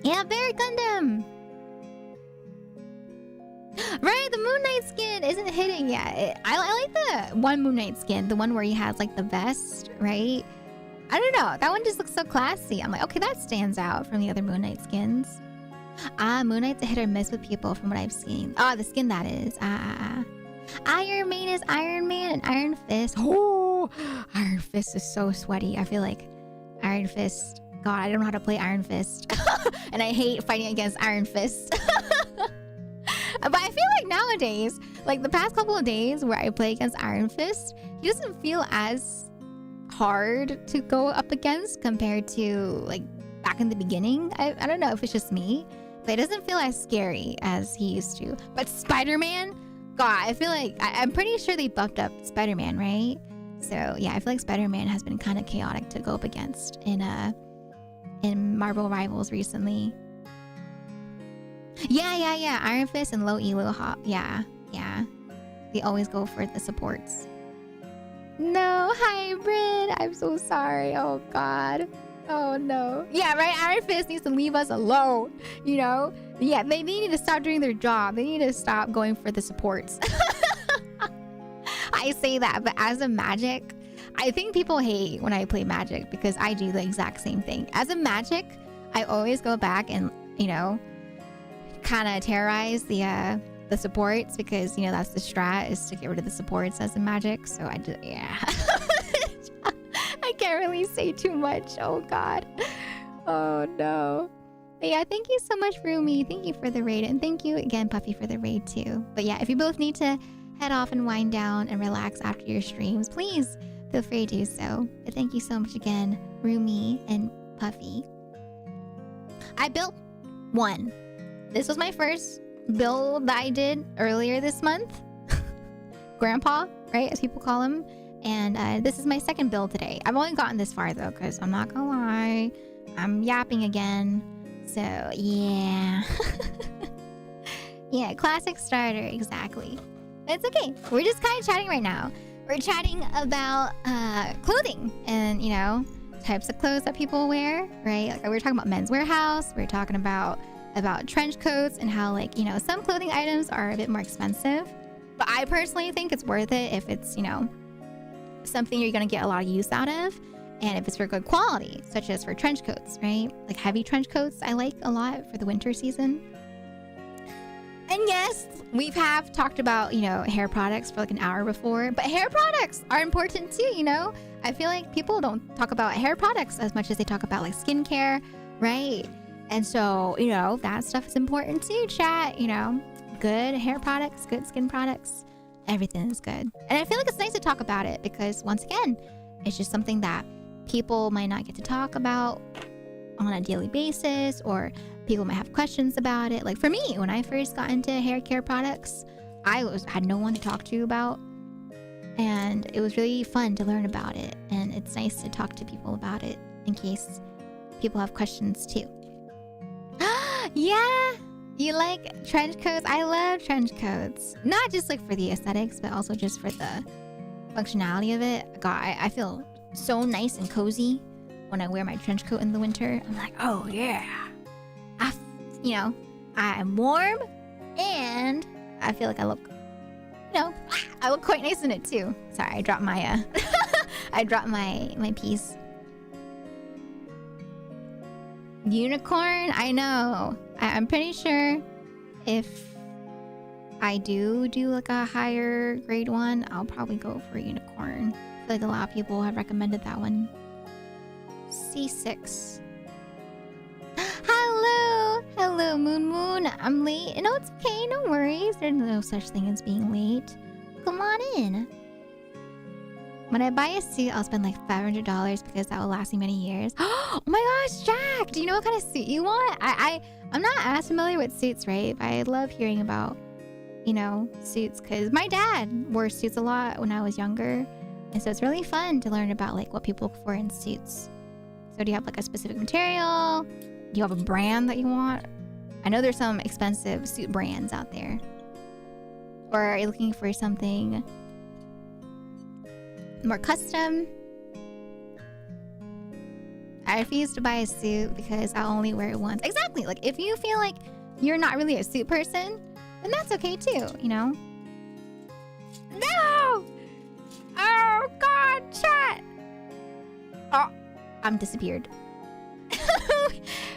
Yeah, Bear Gundam. Right, the Moon Knight skin isn't hitting yet. I like the one Moon Knight skin, the one where he has like the vest, right? I don't know. That one just looks so classy. I'm like, okay, that stands out from the other Moon Knight skins. Moon Knight's a hit or miss with people from what I've seen. The skin that is. Iron Man is Iron Man and Iron Fist. Oh, Iron Fist is so sweaty. I feel like Iron Fist. God, I don't know how to play Iron Fist. And I hate fighting against Iron Fist. But I feel like nowadays, like the past couple of days where I play against Iron Fist, he doesn't feel as hard to go up against compared to like back in the beginning. I don't know if it's just me, but it doesn't feel as scary as he used to. But Spider-Man, God, I feel like I'm pretty sure they buffed up Spider-Man, right? So yeah, I feel like Spider-Man has been kind of chaotic to go up against in Marvel Rivals recently. Yeah. Iron Fist and Low Elo Hop. Yeah. They always go for the supports. No, Hybrid. I'm so sorry. Oh, God. Oh, no. Yeah, right? Iron Fist needs to leave us alone. You know? Yeah, they need to stop doing their job. They need to stop going for the supports. I say that, but as a Magic, I think people hate when I play Magic because I do the exact same thing. As a Magic, I always go back and, you know, kind of terrorize the supports because, you know, that's the strat, is to get rid of the supports as a Magic. So I just, yeah. I can't really say too much. Oh, God. Oh, no. But yeah, thank you so much, Rumi. Thank you for the raid. And thank you again, Puffy, for the raid, too. But yeah, if you both need to head off and wind down and relax after your streams, please feel free to do so. But thank you so much again, Rumi and Puffy. I built one. This was my first build that I did earlier this month. Grandpa, right, as people call him. And this is my second build today. I've only gotten this far though, because I'm not gonna lie, I'm yapping again. So yeah. Yeah, classic starter, exactly. But it's okay. We're just kind of chatting right now. We're chatting about clothing and, you know, types of clothes that people wear, right? Like we were talking about Men's Warehouse. We were talking about trench coats and how, like, you know, some clothing items are a bit more expensive. But I personally think it's worth it if it's, you know, something you're going to get a lot of use out of. And if it's for good quality, such as for trench coats, right? Like heavy trench coats I like a lot for the winter season. And yes, we have talked about, you know, hair products for like an hour before. But hair products are important too, you know? I feel like people don't talk about hair products as much as they talk about like skincare, right? And so, you know, that stuff is important too, chat. You know, good hair products, good skin products, everything is good. And I feel like it's nice to talk about it because, once again, it's just something that people might not get to talk about on a daily basis, or people might have questions about it. Like for me, when I first got into hair care products, I had no one to talk to about. And it was really fun to learn about it. And it's nice to talk to people about it in case people have questions too. Yeah, you like trench coats? I love trench coats. Not just like for the aesthetics, but also just for the functionality of it. God, I feel so nice and cozy when I wear my trench coat in the winter. I'm like, oh yeah. I'm warm and I feel like I look, I look quite nice in it too. Sorry, I dropped my my piece. Unicorn? I know. I'm pretty sure if I do like a higher grade one, I'll probably go for unicorn. I feel like a lot of people have recommended that one. C6. Hello, Moon. I'm late. No, it's okay. No worries. There's no such thing as being late. Come on in. When I buy a suit, I'll spend like $500 because that will last me many years. Oh my gosh, Jack! Do you know what kind of suit you want? I'm not as familiar with suits, right? But I love hearing about, suits because my dad wore suits a lot when I was younger. And so it's really fun to learn about like what people look for in suits. So do you have like a specific material? Do you have a brand that you want? I know there's some expensive suit brands out there. Or are you looking for something more custom? I refuse to buy a suit because I'll only wear it once. Exactly. Like if you feel like you're not really a suit person, then that's okay too, No! Oh God, chat! Oh, I'm disappeared.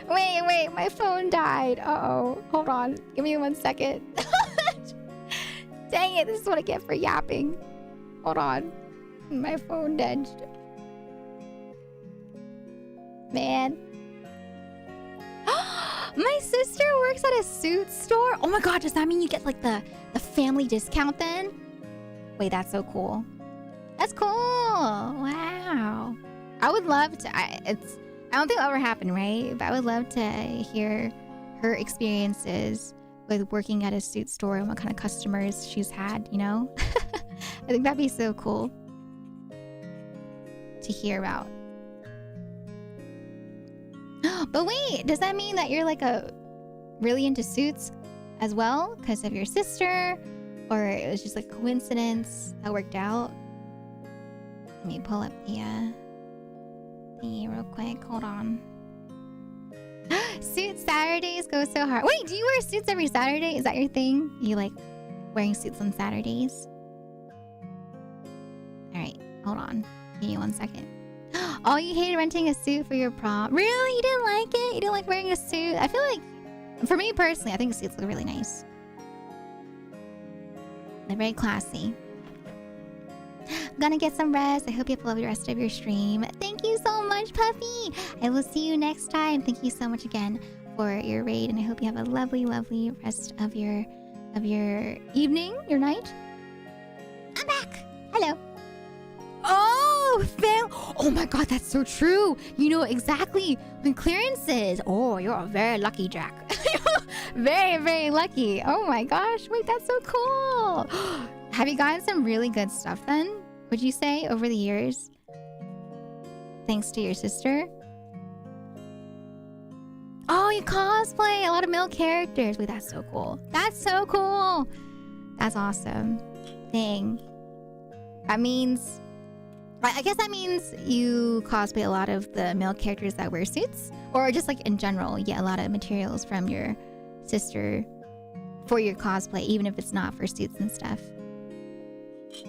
Wait, my phone died. Uh-oh. Hold on. Give me 1 second. Dang it, this is what I get for yapping. Hold on. My phone dead. Man. My sister works at a suit store. Oh my God, does that mean you get like the family discount then? Wait, that's so cool. That's cool. Wow. I would love to. I don't think it'll ever happen, right? But I would love to hear her experiences with working at a suit store and what kind of customers she's had, I think that'd be so cool to hear about. But wait, does that mean that you're like really into suits as well because of your sister? Or it was just like coincidence that worked out? Let me pull up the thingy real quick. Hold on. Suit Saturdays go so hard. Wait, do you wear suits every Saturday? Is that your thing? You like wearing suits on Saturdays? Alright, hold on. Give me 1 second. Oh, you hated renting a suit for your prom? Really? You didn't like it? You didn't like wearing a suit? I feel like, for me personally, I think suits look really nice. They're very classy. I'm gonna get some rest. I hope you have a lovely rest of your stream. Thank you so much, Puffy. I will see you next time. Thank you so much again for your raid, and I hope you have a lovely, lovely rest of your evening, your night. I'm back. Hello. Oh, fam. Oh my God, that's so true. You know exactly when clearance is. Oh, you're very lucky, Jack. Very, very lucky. Oh my gosh. Wait, that's so cool. Have you gotten some really good stuff then, would you say, over the years? Thanks to your sister? Oh, you cosplay a lot of male characters. Wait, that's so cool. That's so cool. That's awesome. Dang. That means... I guess that means you cosplay a lot of the male characters that wear suits? Or just like in general, you get a lot of materials from your sister for your cosplay, even if it's not for suits and stuff.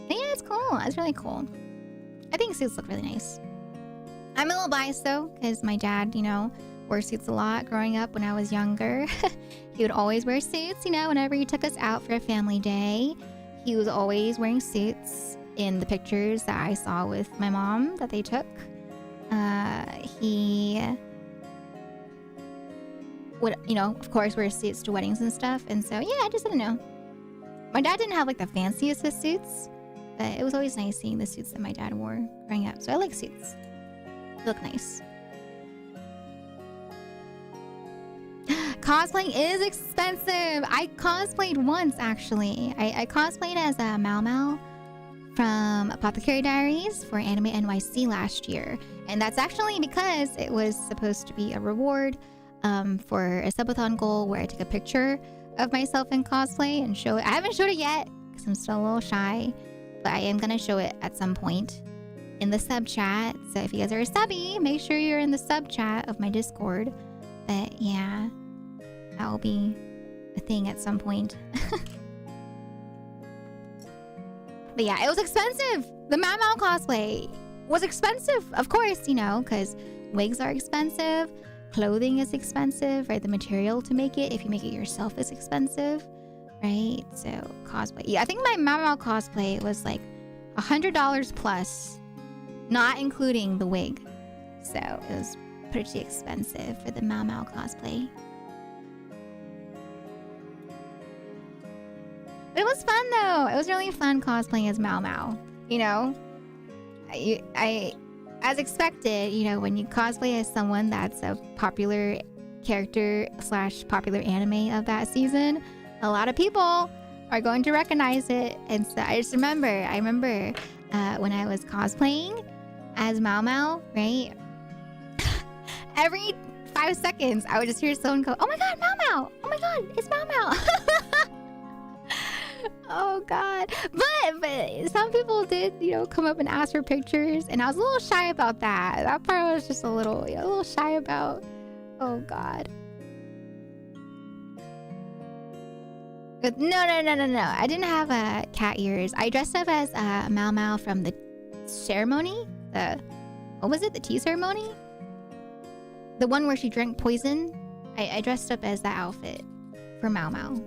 But yeah, it's cool. That's really cool. I think suits look really nice. I'm a little biased though, because my dad, wore suits a lot growing up when I was younger. He would always wear suits, whenever he took us out for a family day. He was always wearing suits in the pictures that I saw with my mom that they took. He would, of course, wear suits to weddings and stuff. And so, yeah, I just didn't know. My dad didn't have like the fanciest of suits, but it was always nice seeing the suits that my dad wore growing up. So I like suits. They look nice. Cosplaying is expensive. I cosplayed once, actually. I cosplayed as a Mau Mau from Apothecary Diaries for Anime NYC last year. And that's actually because it was supposed to be a reward for a subathon goal where I took a picture of myself in cosplay and show it. I haven't showed it yet because I'm still a little shy, but I am going to show it at some point. in the sub chat. So if you guys are a subby, make sure you're in the sub chat of my Discord. But yeah, that will be a thing at some point. But yeah, it was expensive. The Mao Mao cosplay was expensive, of course, you know, because wigs are expensive, clothing is expensive, right? The material to make it, if you make it yourself, is expensive, right? So cosplay, yeah, I think my Mao Mao cosplay was like $100 plus, not including the wig. So it was pretty expensive for the Mao Mao cosplay. But it was fun though. It was really fun cosplaying as Mao Mao. You know, I as expected, you know, when you cosplay as someone that's a popular character / popular anime of that season, a lot of people are going to recognize it. And so I remember when I was cosplaying as Mao Mao, right? Every 5 seconds, I would just hear someone go, "Oh my god, Mao Mao! Oh my god, it's Mao Mao!" Oh god. But some people did, you know, come up and ask for pictures, and I was a little shy about that. That part I was just a little shy about. Oh god. But no. I didn't have cat ears. I dressed up as Mao Mao from the ceremony. What was it? The tea ceremony? The one where she drank poison. I dressed up as that outfit for Mao Mao.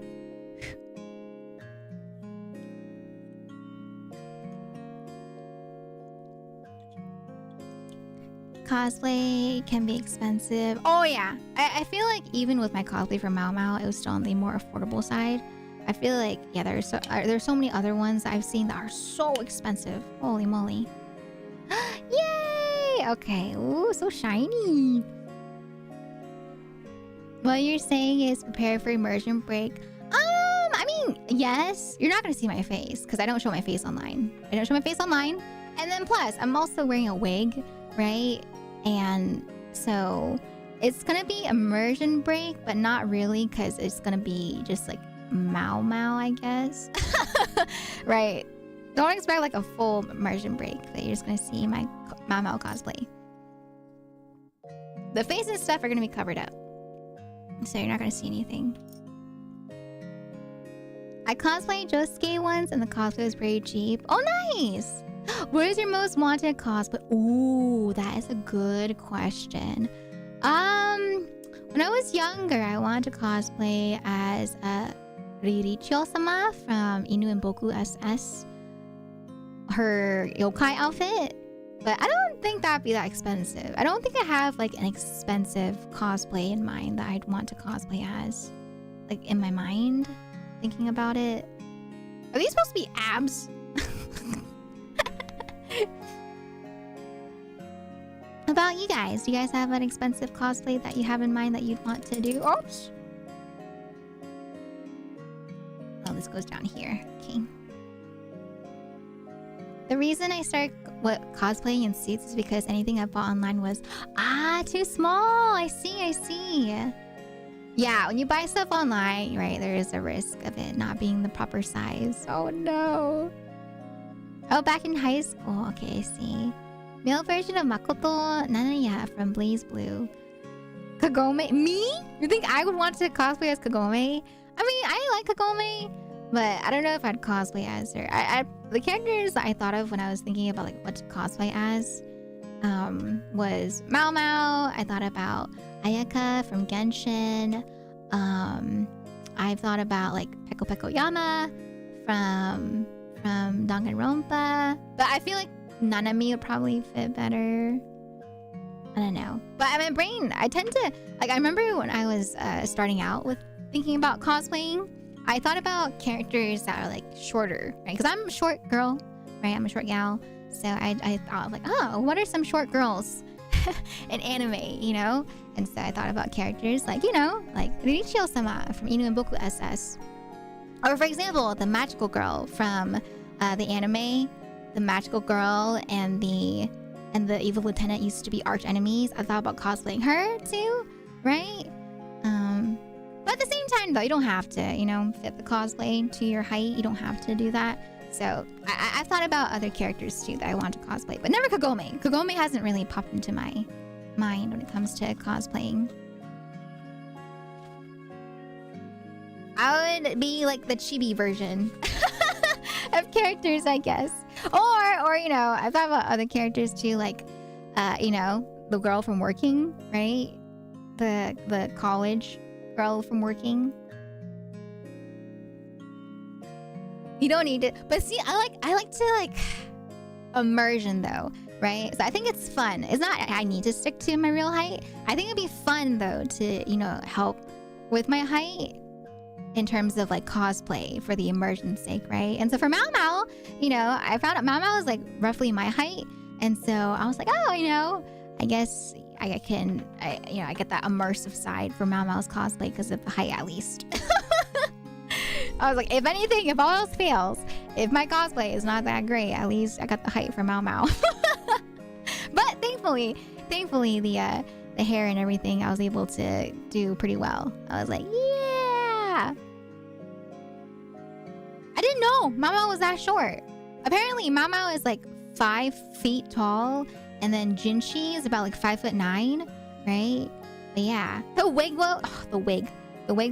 Cosplay can be expensive. Oh yeah, I feel like even with my cosplay for Mao Mao, it was still on the more affordable side. I feel like, yeah, there's so many other ones I've seen that are so expensive. Holy moly. Yay! Okay, ooh, so shiny. What you're saying is prepare for immersion break. I mean, yes, you're not gonna see my face because I don't show my face online. And then plus, I'm also wearing a wig, right? And so it's gonna be immersion break, but not really, because it's gonna be just like Mao Mao, I guess. Right? Don't expect like a full immersion break, but you're just gonna see my Mao Mao cosplay. The face and stuff are gonna be covered up, so you're not gonna see anything. I cosplayed Josuke once, and the cosplay was pretty cheap. Oh, nice! What is your most wanted cosplay? Ooh, that is a good question. When I was younger, I wanted to cosplay as Ririchio-sama from Inu and Boku SS. Her yokai outfit. But I don't think that'd be that expensive. I don't think I have like an expensive cosplay in mind that I'd want to cosplay as. Like in my mind, thinking about it. Are these supposed to be abs? How about you guys? Do you guys have an expensive cosplay that you have in mind that you'd want to do? Oops. Oh, this goes down here. Okay. The reason I started cosplaying in suits is because anything I bought online was too small. I see. Yeah, when you buy stuff online, right, there is a risk of it not being the proper size. Oh no. Oh, back in high school. Okay, I see. Male version of Makoto Nanaya from Blaze Blue. Kagome? Me? You think I would want to cosplay as Kagome? I mean, I like Kagome, but I don't know if I'd cosplay as her. The characters I thought of when I was thinking about like what to cosplay as was Mao Mao. I thought about Ayaka from Genshin. I've thought about like Peko Peko Yama from Danganronpa. But I feel like Nanami would probably fit better. I don't know. But in my brain, I tend to... Like, I remember when I was starting out with thinking about cosplaying, I thought about characters that are, like, shorter, right? Because I'm a short girl, right? I'm a short gal. So I thought, like, oh, what are some short girls in anime, you know? And so I thought about characters like, you know, like Ririchio-sama from Inu and Boku SS. Or, for example, the magical girl from the anime. The magical girl and the evil lieutenant used to be arch enemies. I thought about cosplaying her too, right? But at the same time though, you don't have to, you know, fit the cosplay to your height. You don't have to do that. So I've thought about other characters too that I want to cosplay, but never Kagome. Kagome hasn't really popped into my mind when it comes to cosplaying. I would be like the chibi version of characters, I guess. Or you know, I've thought about other characters too, like you know, the girl from Working, right? The college girl from Working. You don't need it, but see, I like to like immersion though, right? So I think it's fun. It's not I need to stick to my real height. I think it'd be fun though to, you know, help with my height in terms of like cosplay for the immersion's sake, right? And so for Mao Mao, you know, I found out Mao Mao is like roughly my height, and so I was like, oh, you know, I guess I get that immersive side for Mao Mao's cosplay because of the height at least. I was like, if anything, if all else fails, if my cosplay is not that great, at least I got the height for Mao Mao. But thankfully, the hair and everything, I was able to do pretty well. I was like, yeah. I didn't know Mao Mao was that short. Apparently, Mao Mao is like 5 feet tall, and then Jinshi is about like 5'9", right? But yeah, the wig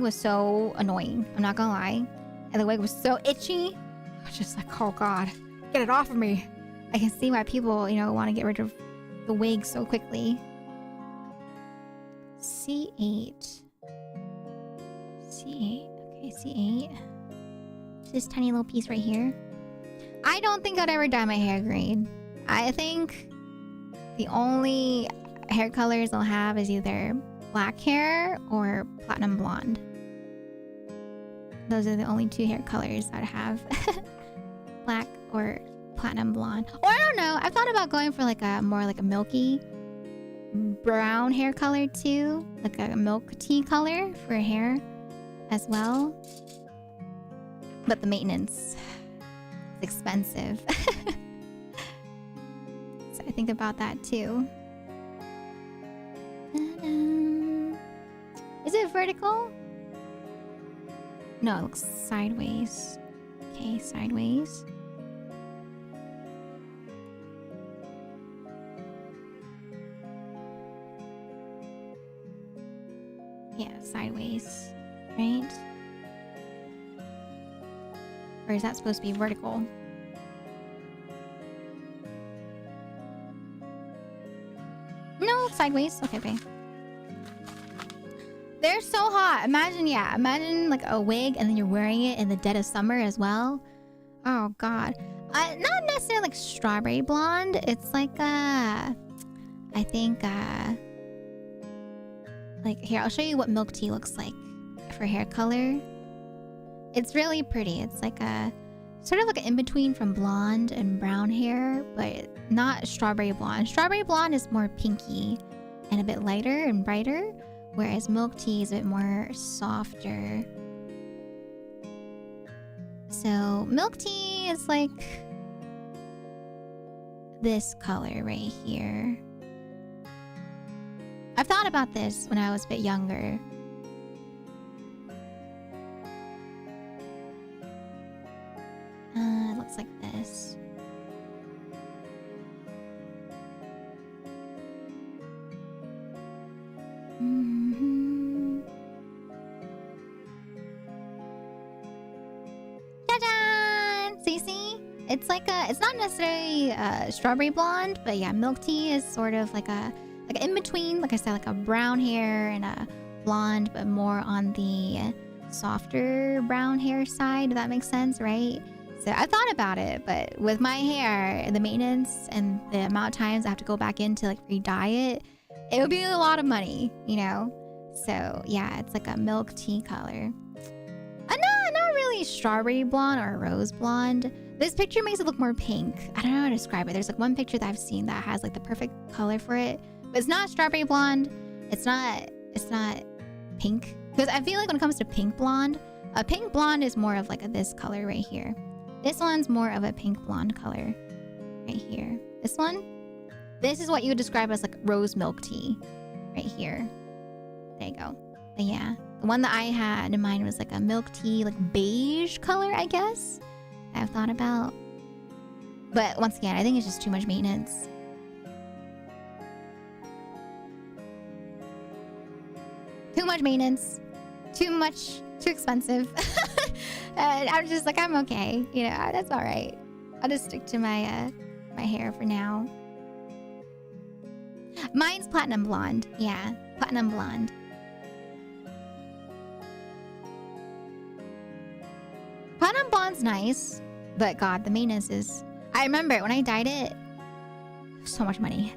was so annoying. I'm not gonna lie. And the wig was so itchy. I was just like, oh God, get it off of me. I can see why people, you know, want to get rid of the wig so quickly. C8. Okay, C8. This tiny little piece right here. I don't think I'd ever dye my hair green. I think the only hair colors I'll have is either black hair or platinum blonde. Those are the only 2 hair colors I'd have. Black or platinum blonde. Or I don't know. I've thought about going for like a more like a milky brown hair color too. Like a milk tea color for hair as well. But the maintenance is expensive. So I think about that too. Is it vertical? No, it looks sideways. Okay, sideways. Yeah, sideways, right? Or is that supposed to be vertical? No, sideways. Okay. They're so hot. Imagine like a wig and then you're wearing it in the dead of summer as well. Oh God. Not necessarily like strawberry blonde. It's like I think like here, I'll show you what milk tea looks like for hair color. It's really pretty. It's like a sort of like an in-between from blonde and brown hair, but not strawberry blonde. Strawberry blonde is more pinky and a bit lighter and brighter, whereas milk tea is a bit more softer. So milk tea is like this color right here. I've thought about this when I was a bit younger. It looks like this. Ta-da! So you see? It's like it's not necessarily strawberry blonde, but yeah, milk tea is sort of like a in between, like I said, like a brown hair and a blonde, but more on the softer brown hair side, if that makes sense, right? So I thought about it, but with my hair, the maintenance and the amount of times I have to go back in to like re-dye it, it would be a lot of money, you know? So yeah, it's like a milk tea color. Not really strawberry blonde or rose blonde. This picture makes it look more pink. I don't know how to describe it. There's like one picture that I've seen that has like the perfect color for it. But it's not strawberry blonde. It's not pink. Because I feel like when it comes to pink blonde is more of like this color right here. This one's more of a pink blonde color right here. This is what you would describe as like rose milk tea right here. There you go. But yeah, the one that I had in mind was like a milk tea, like beige color, I guess. I've thought about. But once again, I think it's just too much maintenance. Too much maintenance. Too expensive. And I'm just like, I'm okay. You know, that's all right. I'll just stick to my my hair for now. Mine's platinum blonde. Yeah, platinum blonde. Platinum blonde's nice, but God, the maintenance is... I remember when I dyed it, so much money.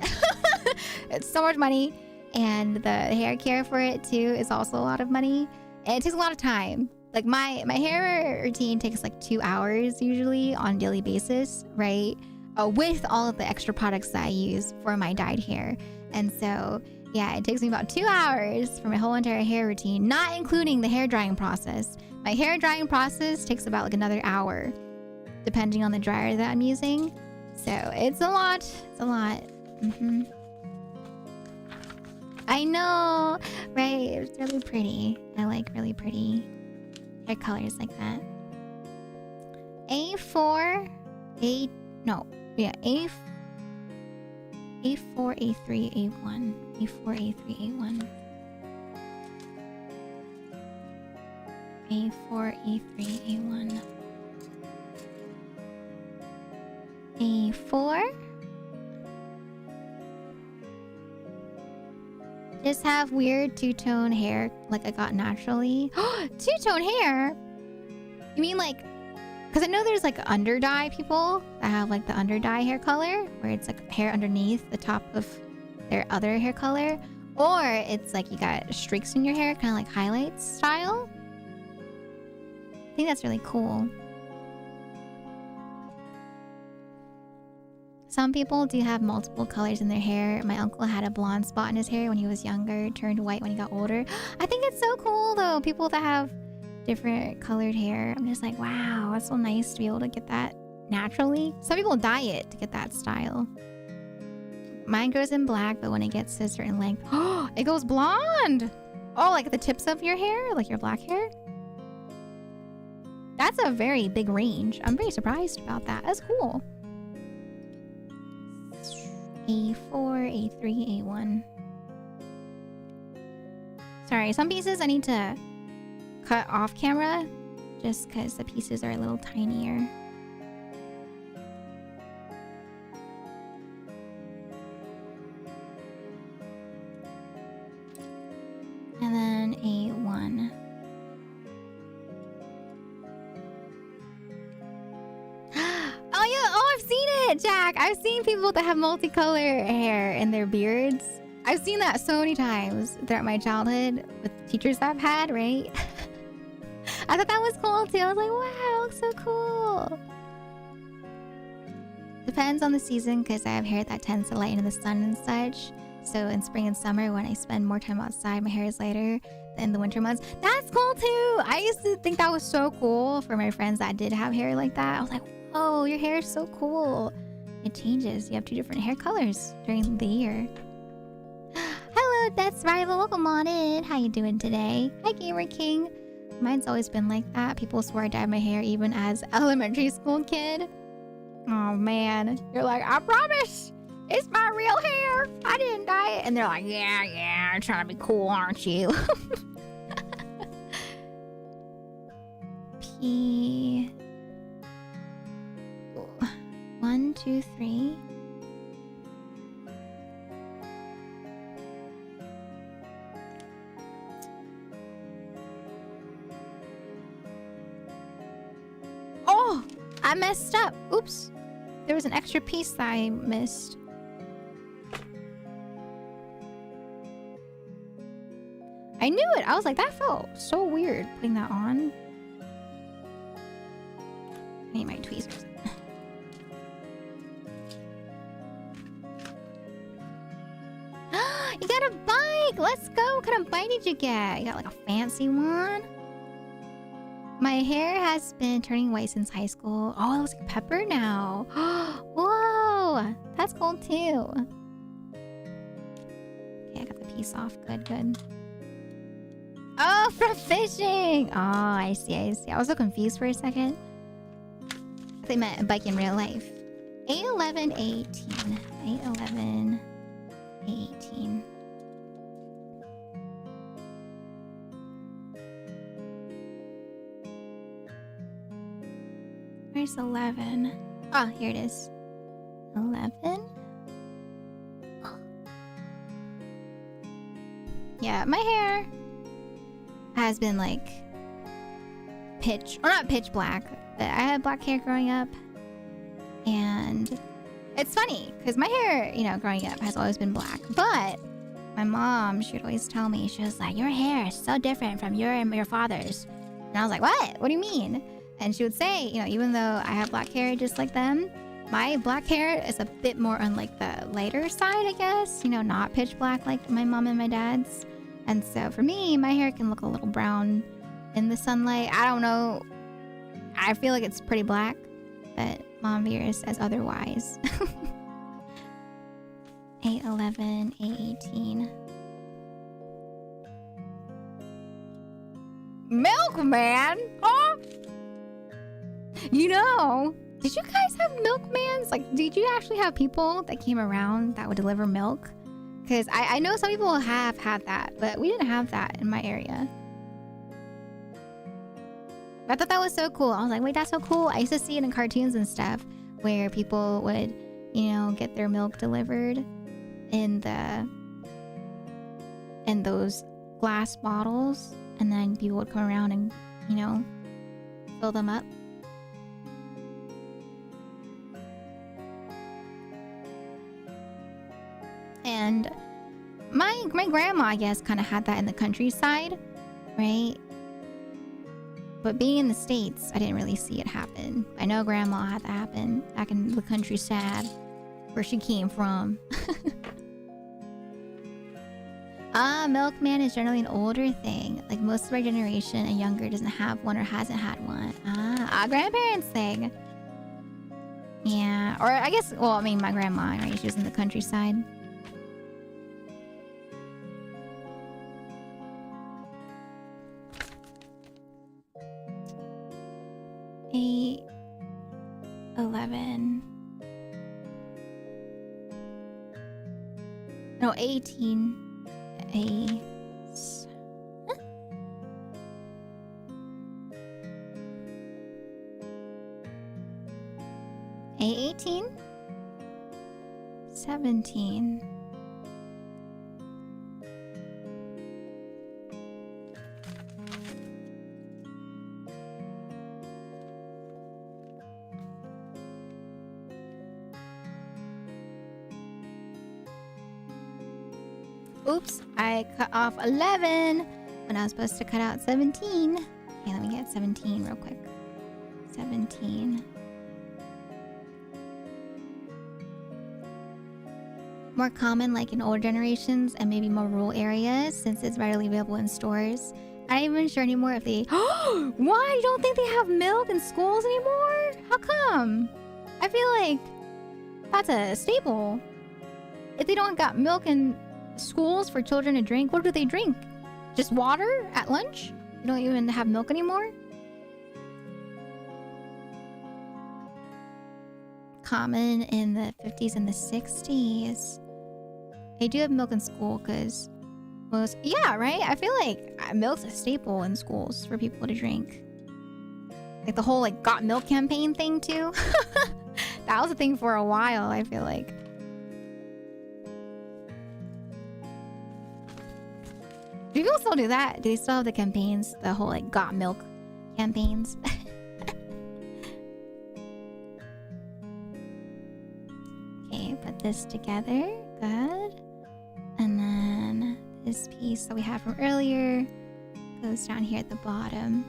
It's so much money. And the hair care for it too is also a lot of money. And it takes a lot of time. Like my hair routine takes like 2 hours usually on a daily basis, right? With all of the extra products that I use for my dyed hair. And so, yeah, it takes me about 2 hours for my whole entire hair routine, not including the hair drying process. My hair drying process takes about like another hour, depending on the dryer that I'm using. So it's a lot. It's a lot. I know, right? It's really pretty. I like really pretty hair colors like that. A4, A4, A3, A1. A4, A3, A1. A4, A3, A1. A4. Just have weird two-tone hair like I got naturally. Two-tone hair? You mean like... Because I know there's like under dye people that have like the under dye hair color, where it's like hair underneath the top of their other hair color. Or it's like you got streaks in your hair, kind of like highlights style. I think that's really cool. Some people do have multiple colors in their hair. My uncle had a blonde spot in his hair when he was younger, turned white when he got older. I think it's so cool though, people that have different colored hair. I'm just like, wow, that's so nice to be able to get that naturally. Some people dye it to get that style. Mine grows in black, but when it gets to a certain length, it goes blonde. Oh, like the tips of your hair, like your black hair. That's a very big range. I'm very surprised about that. That's cool. A4, A3, A1. Sorry, some pieces I need to cut off camera just because the pieces are a little tinier. And then A1. Oh yeah, oh I've seen it, Jack. I've seen people that have multicolor hair in their beards. I've seen that so many times throughout my childhood with teachers that I've had, right? I thought that was cool too. I was like, wow, looks so cool. Depends on the season because I have hair that tends to lighten in the sun and such. So in spring and summer when I spend more time outside, my hair is lighter than the winter months. That's cool too. I used to think that was so cool for my friends that did have hair like that. I was like, whoa, your hair is so cool. It changes. You have 2 different hair colors during the year. Hello, Death's Rival. Welcome on in. How you doing today? Hi, Gamer King. Mine's always been like that. People swear I dyed my hair even as elementary school kid. Oh man. You're like, I promise. It's my real hair. I didn't dye it. And they're like, yeah, you're trying to be cool, aren't you? P... 1, 2, 3. Oh, I messed up. Oops. There was an extra piece that I missed. I knew it. I was like, that felt so weird putting that on. I need my tweezers. You got a bike! Let's go! What kind of bike did you get? You got like a fancy one? My hair has been turning white since high school. Oh, it looks like pepper now. Whoa! That's cool too. Okay, I got the piece off. Good, good. Oh, from fishing! Oh, I see. I was so confused for a second. they meant a bike in real life. 811 18. 811 18. Where's 11? Oh, here it is. 11? Yeah, my hair has been like not pitch black, but I had black hair growing up. And it's funny because my hair, you know, growing up has always been black. But my mom, she would always tell me, she was like, your hair is so different from your father's. And I was like, what? What do you mean? And she would say, you know, even though I have black hair just like them, my black hair is a bit more on like the lighter side, I guess. You know, not pitch black like my mom and my dad's. And so for me, my hair can look a little brown in the sunlight. I don't know. I feel like it's pretty black, but Mom Vera says otherwise. 811, 818. Milkman? Huh? You know, did you guys have milkmans? Like, did you actually have people that came around that would deliver milk? Because I know some people have had that, but we didn't have that in my area. I thought that was so cool. I was like, wait, that's so cool. I used to see it in cartoons and stuff where people would, you know, get their milk delivered in those glass bottles, and then people would come around and, you know, fill them up. And my grandma, I guess, kind of had that in the countryside, right? But being in the States, I didn't really see it happen. I know Grandma had that happen back in the countryside where she came from. Milkman is generally an older thing. Like most of our generation and younger doesn't have one or hasn't had one. A grandparents thing. Yeah, or I guess, well, I mean, my grandma, right? She was in the countryside. Eight, 11. No, 18. 18. 17. Oops, I cut off 11 when I was supposed to cut out 17. Okay, let me get 17 real quick. 17. More common like in older generations and maybe more rural areas since it's readily available in stores. I'm not even sure anymore if they... Why? You don't think they have milk in schools anymore? How come? I feel like that's a staple. If they don't got milk in schools for children to drink, what do they drink? Just water at lunch? You don't even have milk anymore? Common in the 50s and the 60s. They do have milk in school because most... Yeah, right? I feel like milk's a staple in schools for people to drink. Like the whole like got milk campaign thing too. That was a thing for a while, I feel like. Do people still do that? Do they still have the campaigns? The whole like got milk campaigns? Okay, put this together. Good. And then this piece that we had from earlier goes down here at the bottom.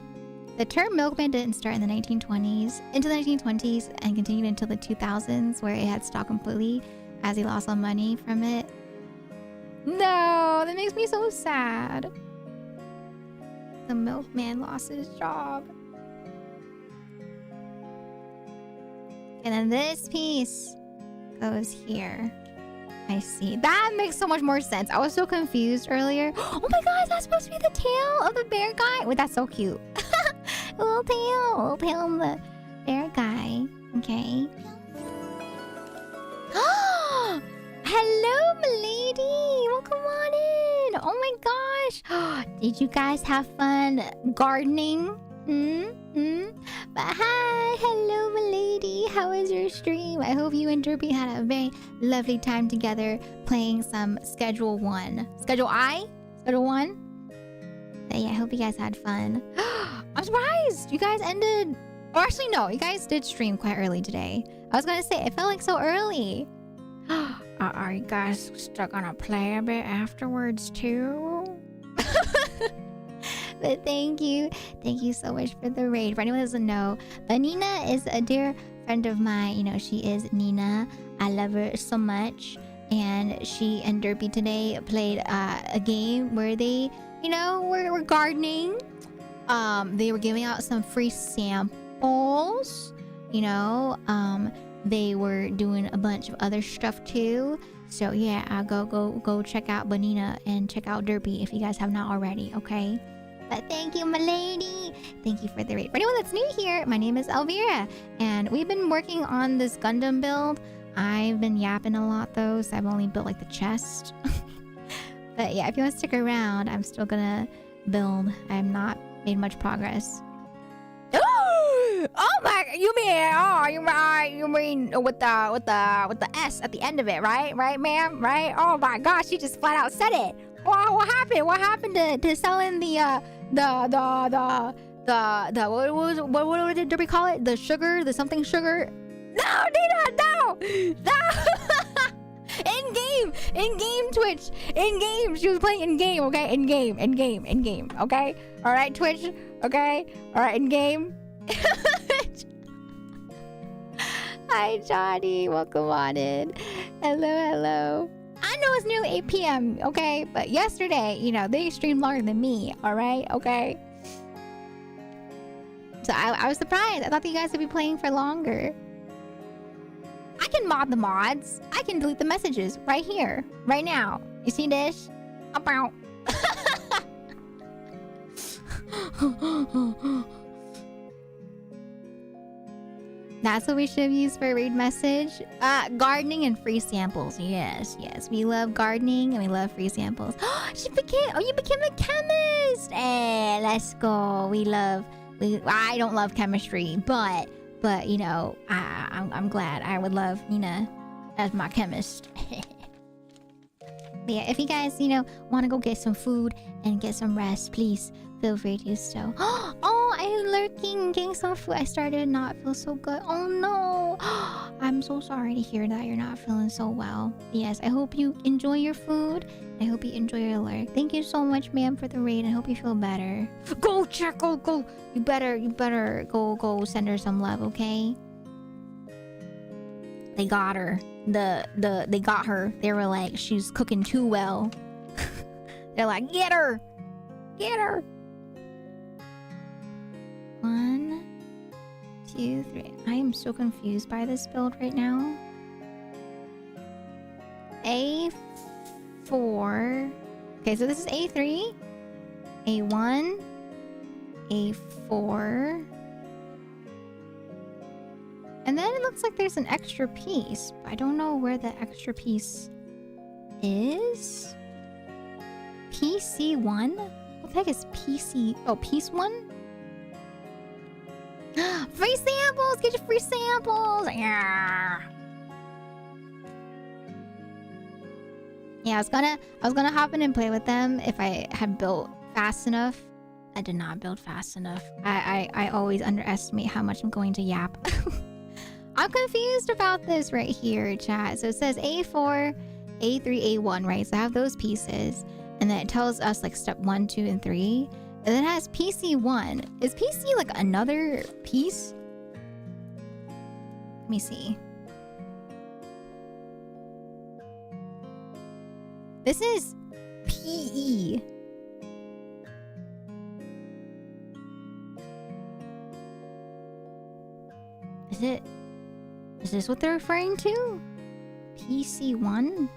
The term milkman didn't start in the 1920s, into the 1920s, and continued until the 2000s, where it had stopped completely as he lost all money from it. No, that makes me so sad. The milkman lost his job. And then this piece goes here. I see. That makes so much more sense. I was so confused earlier. Oh my god, that's supposed to be the tail of the Beargguy? Wait, that's so cute. Little tail on the Beargguy. Okay. Hello, milady. Welcome on in. Oh my gosh. Did you guys have fun gardening? But hi, hello, milady. How was your stream? I hope you and Derpy had a very lovely time together playing some Schedule 1. Schedule I? Schedule 1? But yeah, I hope you guys had fun. I'm surprised you guys ended... Or actually, no, you guys did stream quite early today. I was gonna say, it felt like so early. Are you guys still gonna play a bit afterwards too? But thank you so much for the raid. For anyone who doesn't know, Nina is a dear friend of mine. You know, she is Nina. I love her so much. And she and Derpy today played a game where they, you know, were gardening. They were giving out some free samples. You know, they were doing a bunch of other stuff too. So yeah, go check out Bonina and check out Derpy if you guys have not already, okay? But thank you, my lady. Thank you for the raid. For anyone that's new here, my name is Elvira, and we've been working on this Gundam build. I've been yapping a lot though, so I've only built like the chest. But yeah, if you want to stick around, I'm still gonna build. I have not made much progress. Oh my! You mean with the S at the end of it, right? Right, ma'am? Right? Oh my gosh! You just flat out said it. What happened? What happened to selling the what did we call it? The sugar, the something sugar? No, Nina, no. In game, Twitch, in game. She was playing in game, okay? In game, okay? All right, Twitch, okay? All right, in game. Hi, Johnny. Welcome on in. Hello. I know it's new 8 p.m., okay? But yesterday, you know, they streamed longer than me, all right? Okay? So I was surprised. I thought that you guys would be playing for longer. I can mod the mods. I can delete the messages right here, right now. You see this? About. That's what we should have used for a raid message. Gardening and free samples. Yes. We love gardening and we love free samples. You became a chemist. Hey, let's go. I don't love chemistry, but you know, I'm glad. I would love Nina as my chemist. But yeah, if you guys, you know, want to go get some food and get some rest, please feel free to do so. Oh, I'm lurking, getting some food. I started to not feel so good. Oh no. I'm so sorry to hear that you're not feeling so well. Yes, I hope you enjoy your food. I hope you enjoy your lurk. Thank you so much, ma'am, for the raid. I hope you feel better. Go. You better go send her some love, okay? They got her. They got her. They were like, she's cooking too well. They're like, get her. 1, 2, 3. I am so confused by this build right now. A4. Okay, so this is A3. A1. A4. And then it looks like there's an extra piece. But I don't know where the extra piece is. PC1? What the heck is PC? Oh, piece 1? Free samples! Get your free samples! Yeah, I was gonna hop in and play with them if I had built fast enough. I did not build fast enough. I always underestimate how much I'm going to yap. I'm confused about this right here, chat. So it says A4, A3, A1, right? So I have those pieces. And then it tells us like step 1, 2, and 3. And then it has PC1. Is PC like another piece? Let me see. This is PE. Is this what they're referring to? PC1?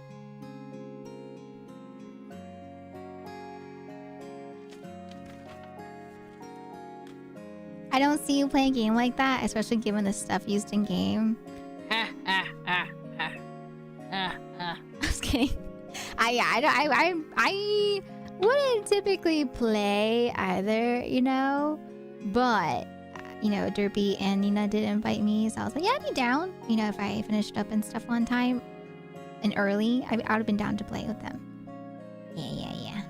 I don't see you play a game like that, especially given the stuff used in game. I'm just kidding. I wouldn't typically play either, you know, but you know, Derpy and Nina did invite me, so I was like, yeah, I'd be down. You know, if I finished up and stuff on time and early, I would have been down to play with them. Yeah.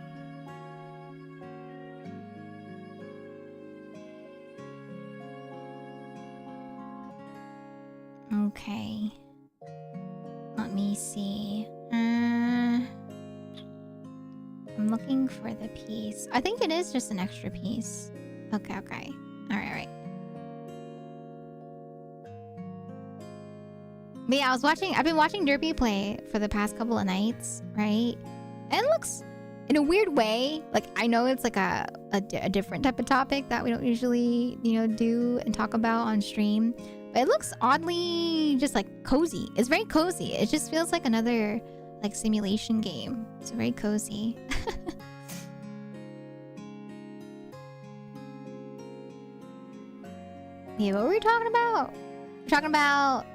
Okay. Let me see. I'm looking for the piece. I think it is just an extra piece. Okay. All right. But yeah, I've been watching Derpy play for the past couple of nights, right? And it looks, in a weird way, like, I know it's like a different type of topic that we don't usually, you know, do and talk about on stream. But it looks oddly just like cozy. It's very cozy. It just feels like another like simulation game. It's very cozy. Yeah, what were we talking about? We're talking about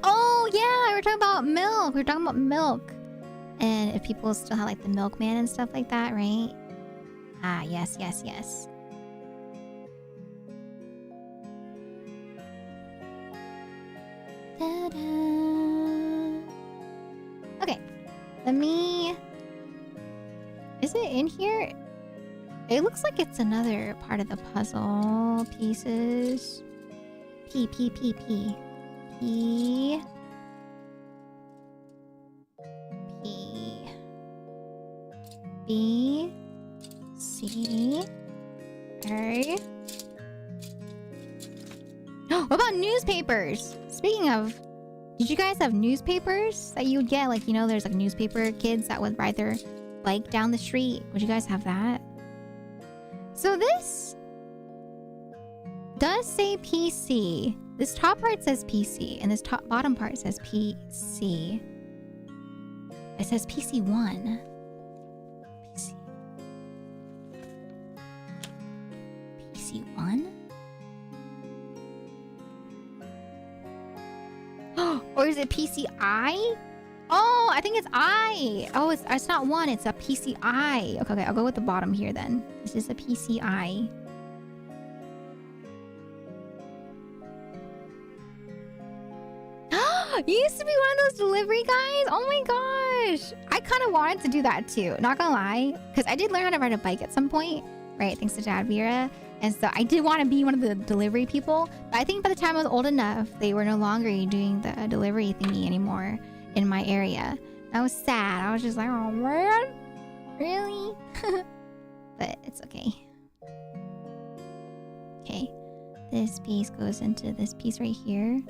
oh yeah, we're talking about milk. We're talking about milk. And if people still have like the milkman and stuff like that, right? Ah, yes. Ta-da. Okay, is it in here? It looks like it's another part of the puzzle. Pieces. P. B. C. A. What about newspapers? Speaking of, did you guys have newspapers that you would get? Like, you know, there's like newspaper kids that would ride their bike down the street. Would you guys have that? So this does say PC. This top part says PC, and this bottom part says PC. It says PC1. PC1? Or is it PCI? Oh, I think it's I. Oh, it's not one. It's a PCI. Okay, I'll go with the bottom here then. This is a PCI. You used to be one of those delivery guys? Oh my gosh. I kind of wanted to do that too. Not gonna lie. Because I did learn how to ride a bike at some point. Right? Thanks to Dad Vera. And so I did want to be one of the delivery people. But I think by the time I was old enough, they were no longer doing the delivery thingy anymore in my area. That was sad. I was just like, oh man, really? But it's okay. Okay, this piece goes into this piece right here.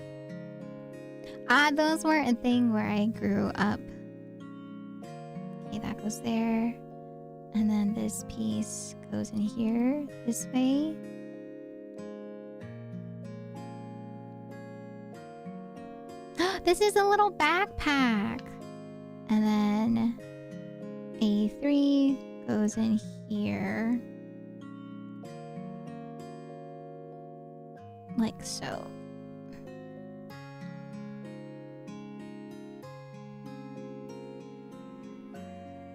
Those weren't a thing where I grew up. Okay, that goes there. And then this piece goes in here this way. This is a little backpack. And then A3 goes in here. Like so.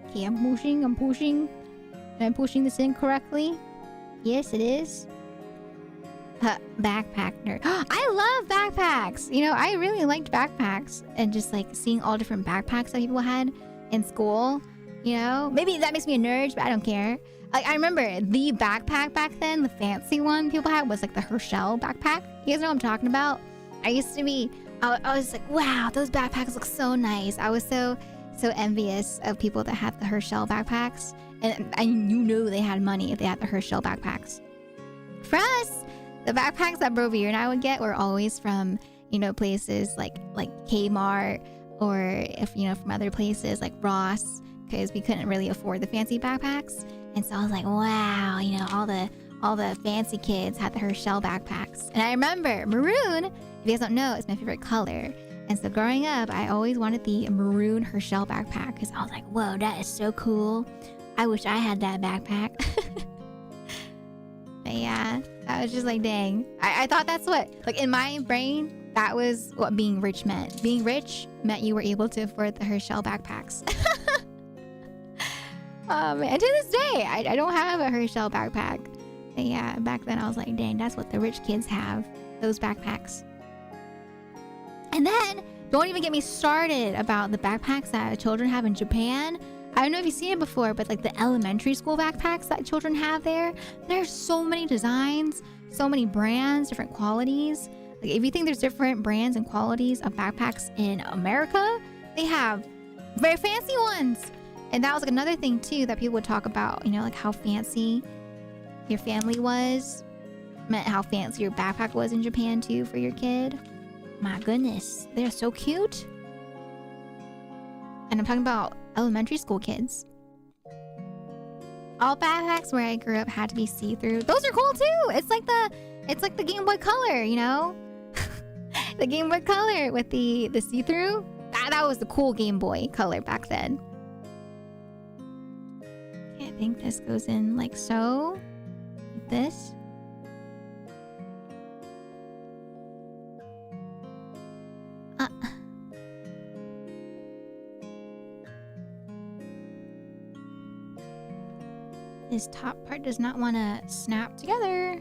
Okay, I'm pushing. Am I pushing this in correctly? Yes, it is. Backpack nerd. I love backpacks. You know, I really liked backpacks and just like seeing all different backpacks that people had in school. You know, maybe that makes me a nerd, but I don't care. Like, I remember the backpack back then, the fancy one people had was like the Herschel backpack. You guys know what I'm talking about? I used to be, I was like, wow, those backpacks look so nice. I was so envious of people that had the Herschel backpacks. And you knew they had money if they had the Herschel backpacks. For us, the backpacks that Brovere and I would get were always from, you know, places like Kmart, or if, you know, from other places like Ross, because we couldn't really afford the fancy backpacks. And so I was like, wow, you know, all the fancy kids had the Herschel backpacks. And I remember maroon, if you guys don't know, it's my favorite color. And so growing up, I always wanted the maroon Herschel backpack because I was like, whoa, that is so cool. I wish I had that backpack. But yeah, I was just like, dang. I thought that's what, like in my brain, that was what being rich meant. Being rich meant you were able to afford the Herschel backpacks. And to this day, I don't have a Herschel backpack. But yeah, back then I was like, dang, that's what the rich kids have. Those backpacks. And then, don't even get me started about the backpacks that children have in Japan. I don't know if you've seen it before, but like the elementary school backpacks that children have there, there's so many designs, so many brands, different qualities. Like if you think there's different brands and qualities of backpacks in America, they have very fancy ones. And that was like another thing too that people would talk about, you know, like how fancy your family was, meant how fancy your backpack was in Japan too for your kid. My goodness, they're so cute. And I'm talking about elementary school kids. All backpacks where I grew up had to be see-through. Those are cool too. It's like the Game Boy Color, you know? The Game Boy Color with the see-through. That was the cool Game Boy Color back then. Okay, I think this goes in like so. Like this. This top part does not want to snap together.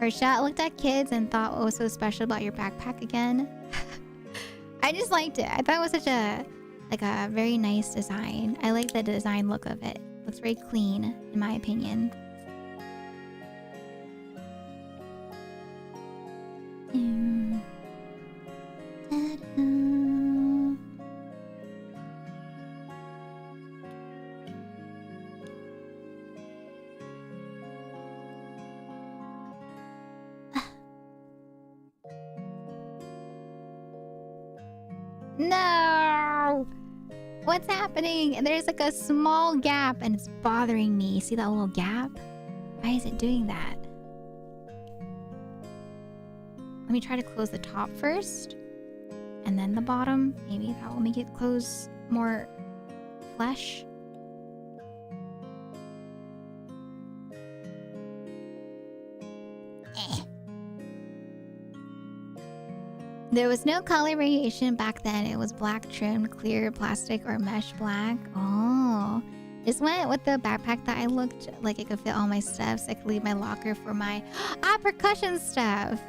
Rashad looked at kids and thought what was so special about your backpack again. I just liked it. I thought it was such a very nice design. I like the design look of it. Looks very clean, in my opinion. No! What's happening? And there's like a small gap and it's bothering me. See that little gap? Why is it doing that? Let me try to close the top first. And then the bottom. Maybe that will make it close more flush. There was no color variation back then. It was black trimmed, clear plastic or mesh black. Oh, this went with the backpack that I looked like it could fit all my stuff, so I could leave my locker for my percussion stuff.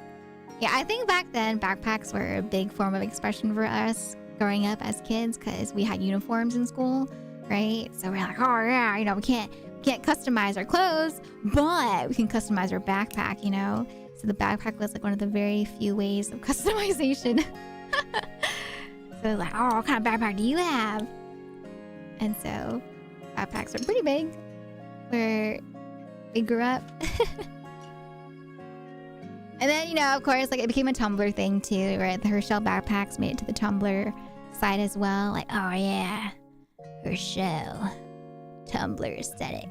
Yeah, I think back then backpacks were a big form of expression for us growing up as kids because we had uniforms in school, right? So we're like, oh yeah, you know, we can't customize our clothes, but we can customize our backpack, you know? So the backpack was like one of the very few ways of customization. So like, oh, what kind of backpack do you have? And so backpacks are pretty big where we grew up. And then, you know, of course, like it became a Tumblr thing too, right? The Herschel backpacks made it to the Tumblr side as well. Like, oh yeah, Herschel, Tumblr aesthetic.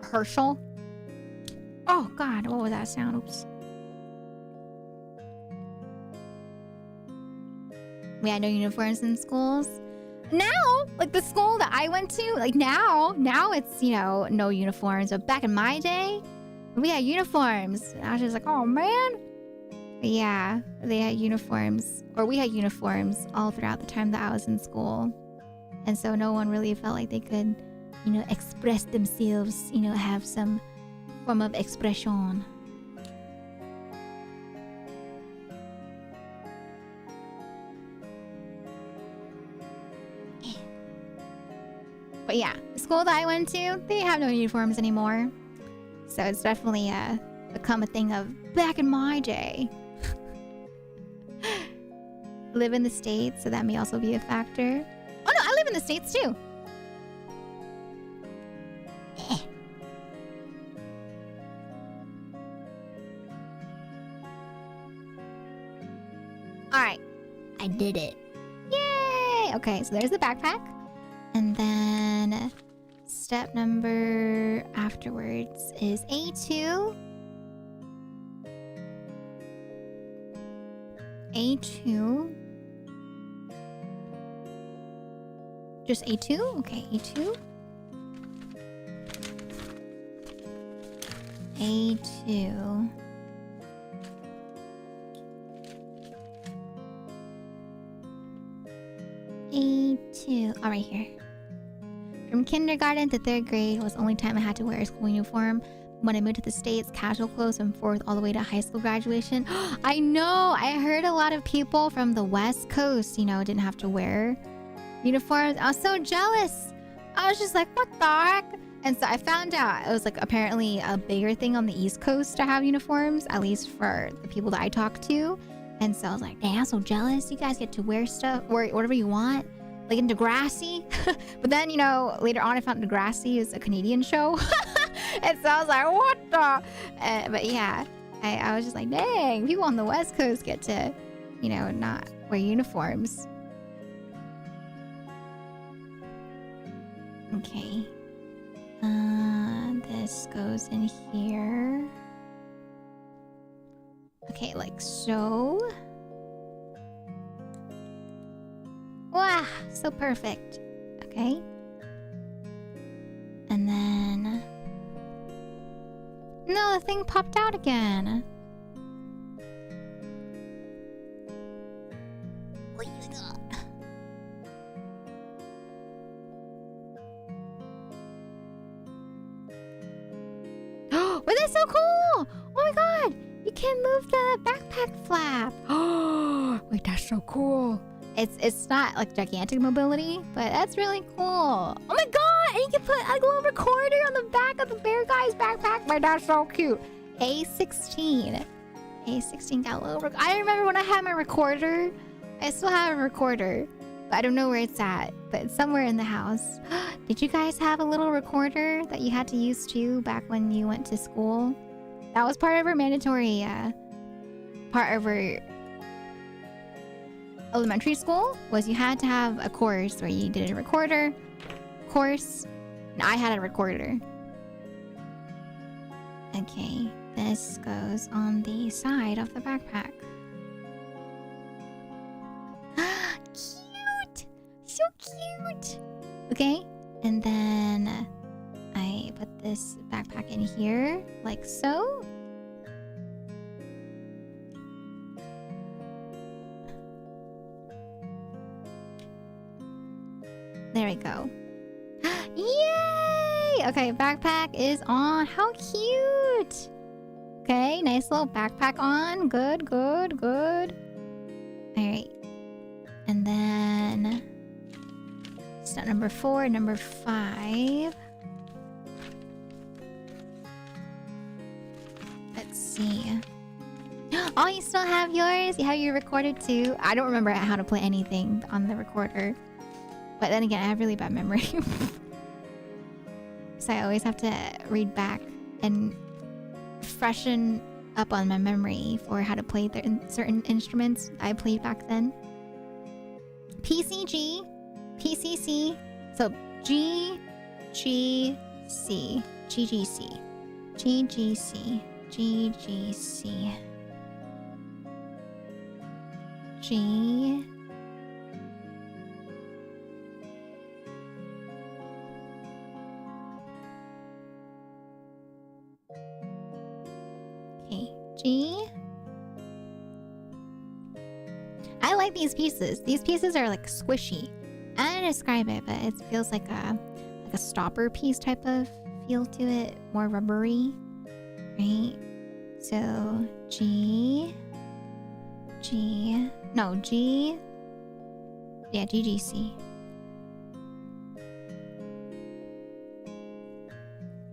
Herschel? Oh god, what was that sound? Oops. We had no uniforms in schools. Now, like the school that I went to, like now it's, you know, no uniforms. But back in my day, we had uniforms. And I was just like, oh man. But yeah, they had uniforms, or we had uniforms all throughout the time that I was in school. And so no one really felt like they could, you know, express themselves, you know, have some form of expression. But yeah, the school that I went to, they have no uniforms anymore. So it's definitely become a thing of back in my day. Live in the States, so that may also be a factor. Oh no, I live in the States too. Alright, I did it. Yay! Okay, so there's the backpack. And then step number afterwards is A2. A2. Just A2? Okay, A2. A2. A2. All right, here. From kindergarten to 3rd grade was the only time I had to wear a school uniform. When I moved to the States, casual clothes from 4th all the way to high school graduation. I know! I heard a lot of people from the West Coast, you know, didn't have to wear uniforms. I was so jealous. I was just like, what the heck? And so I found out it was like apparently a bigger thing on the East Coast to have uniforms, at least for the people that I talked to. And so I was like, dang, I'm so jealous. You guys get to wear stuff, wear whatever you want. Like in Degrassi. But then, you know, later on I found Degrassi is a Canadian show. And so I was like, what the? But yeah, I was just like, dang, people on the West Coast get to, you know, not wear uniforms. Okay. This goes in here. Okay, like so. Wow, so perfect. Okay. And then... No, the thing popped out again. What you got? Oh, that's so cool! Oh my god! You can move the backpack flap. Oh, wait, that's so cool. It's not like gigantic mobility, but that's really cool. Oh my god! And you can put a little recorder on the back of the Beargguy's backpack. My that's so cute. A16. A16 got a little I remember when I had my recorder. I still have a recorder, but I don't know where it's at. But it's somewhere in the house. Did you guys have a little recorder that you had to use too back when you went to school? That was part of our mandatory part of our elementary school was you had to have a course where you did a recorder course, and I had a recorder. Okay, this goes on the side of the backpack. Cute! So cute! Okay, and then I put this backpack in here like so. There we go. Yay! Okay, backpack is on. How cute! Okay, nice little backpack on. Good, good, good. Alright. And then... step number 4, number 5. Let's see. Oh, you still have yours? You have your recorder too? I don't remember how to play anything on the recorder. But then again, I have really bad memory. So I always have to read back and freshen up on my memory for how to play certain instruments I played back then. PCG, PCC, so G, G, C, GGC, GGC, GGC, G. G. I like these pieces. These pieces are like squishy. I don't describe it, but it feels like a stopper piece type of feel to it, more rubbery, right? So G, G, no G, yeah, GGC.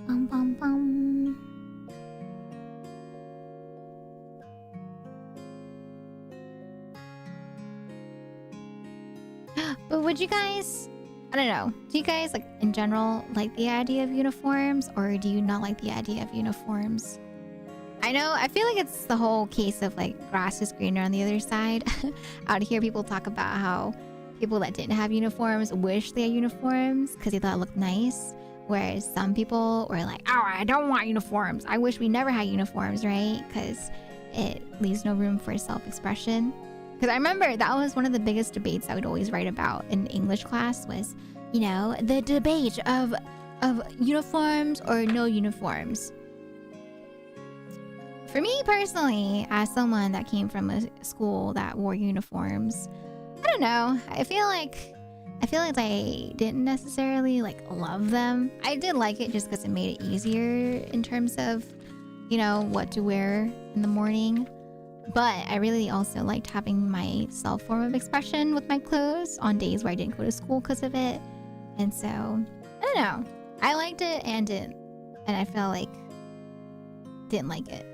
Bum bum bum. But would you guys, I don't know, do you guys like in general like the idea of uniforms, or do you not like the idea of uniforms? I know, I feel like it's the whole case of like grass is greener on the other side. Out here people talk about how people that didn't have uniforms wished they had uniforms because they thought it looked nice. Whereas some people were like, oh, I don't want uniforms. I wish we never had uniforms, right? Because it leaves no room for self-expression. Because I remember that was one of the biggest debates I would always write about in English class was, you know, the debate of uniforms or no uniforms. For me personally, as someone that came from a school that wore uniforms, I don't know. I feel like I didn't necessarily like love them. I did like it just because it made it easier in terms of, you know, what to wear in the morning. But I really also liked having my self form of expression with my clothes on days where I didn't go to school because of it. And so, I don't know. I liked it and didn't. And I felt like didn't like it.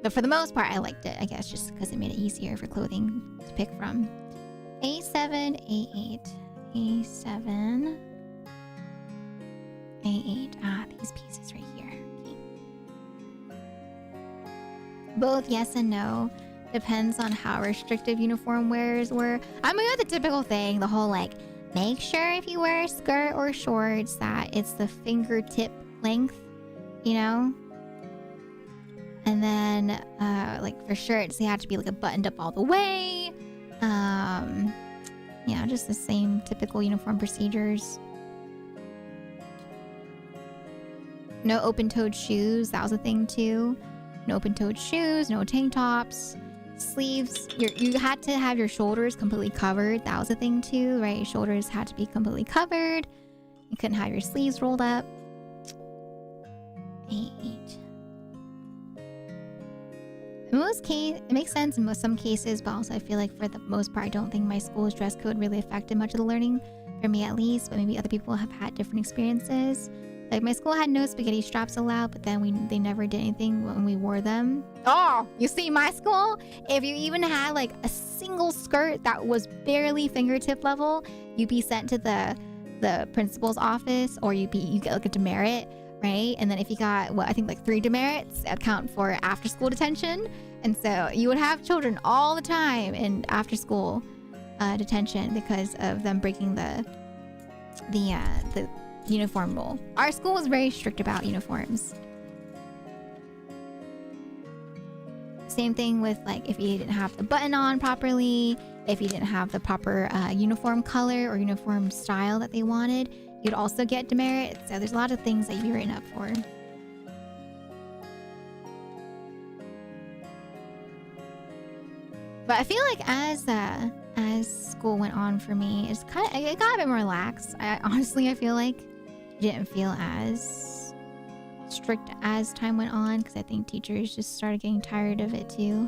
But for the most part, I liked it, I guess, just because it made it easier for clothing to pick from. A7, A8, A7, A8. Ah, these pieces right here. Okay. Both yes and no. Depends on how restrictive uniform wearers were. I mean, the typical thing, the whole like, make sure if you wear a skirt or shorts that it's the fingertip length, you know? And then, like for shirts, they have to be like a buttoned up all the way. You know, just the same typical uniform procedures. No open-toed shoes. That was a thing too. No open-toed shoes. No tank tops. Sleeves. You had to have your shoulders completely covered. That was a thing too, right? Your shoulders had to be completely covered. You couldn't have your sleeves rolled up. 8. In most cases, it makes sense in some cases, but also I feel like for the most part, I don't think my school's dress code really affected much of the learning, for me at least, but maybe other people have had different experiences. Like my school had no spaghetti straps allowed, but then they never did anything when we wore them. Oh, you see my school? If you even had like a single skirt that was barely fingertip level, you'd be sent to the principal's office, or you get like a demerit. Right? And then if you got, I think like 3 demerits, that'd count for after school detention. And so you would have children all the time in after school detention because of them breaking the uniform rule. Our school was very strict about uniforms. Same thing with like if you didn't have the button on properly, if you didn't have the proper uniform color or uniform style that they wanted, you'd also get demerits. So there's a lot of things that you'd be written up for. But I feel like as school went on for me, it got a bit more relaxed. I feel like it didn't feel as strict as time went on because I think teachers just started getting tired of it too.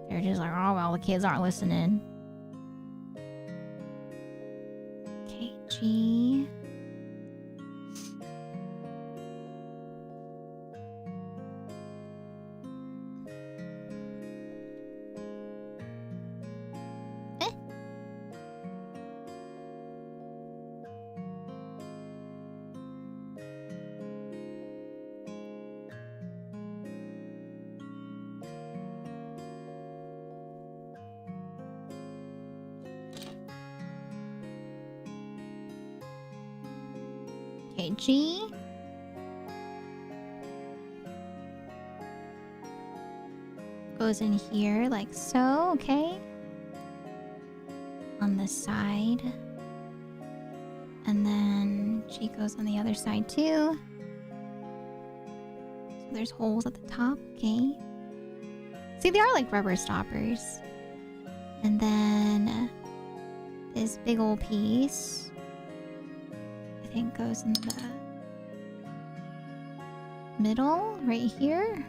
They're just like, oh well, the kids aren't listening. Okay, G. Okay, G. Goes in here like so, okay? On the side. And then G goes on the other side too. So there's holes at the top, okay? See, they are like rubber stoppers. And then this big old piece I think goes in the middle right here.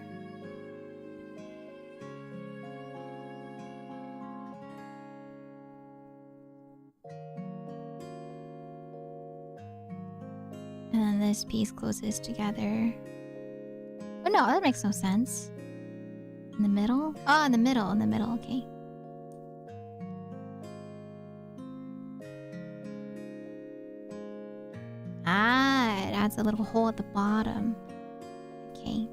And then this piece closes together. Oh no, that makes no sense. In the middle? Oh, in the middle, okay. Ah, it adds a little hole at the bottom. Okay.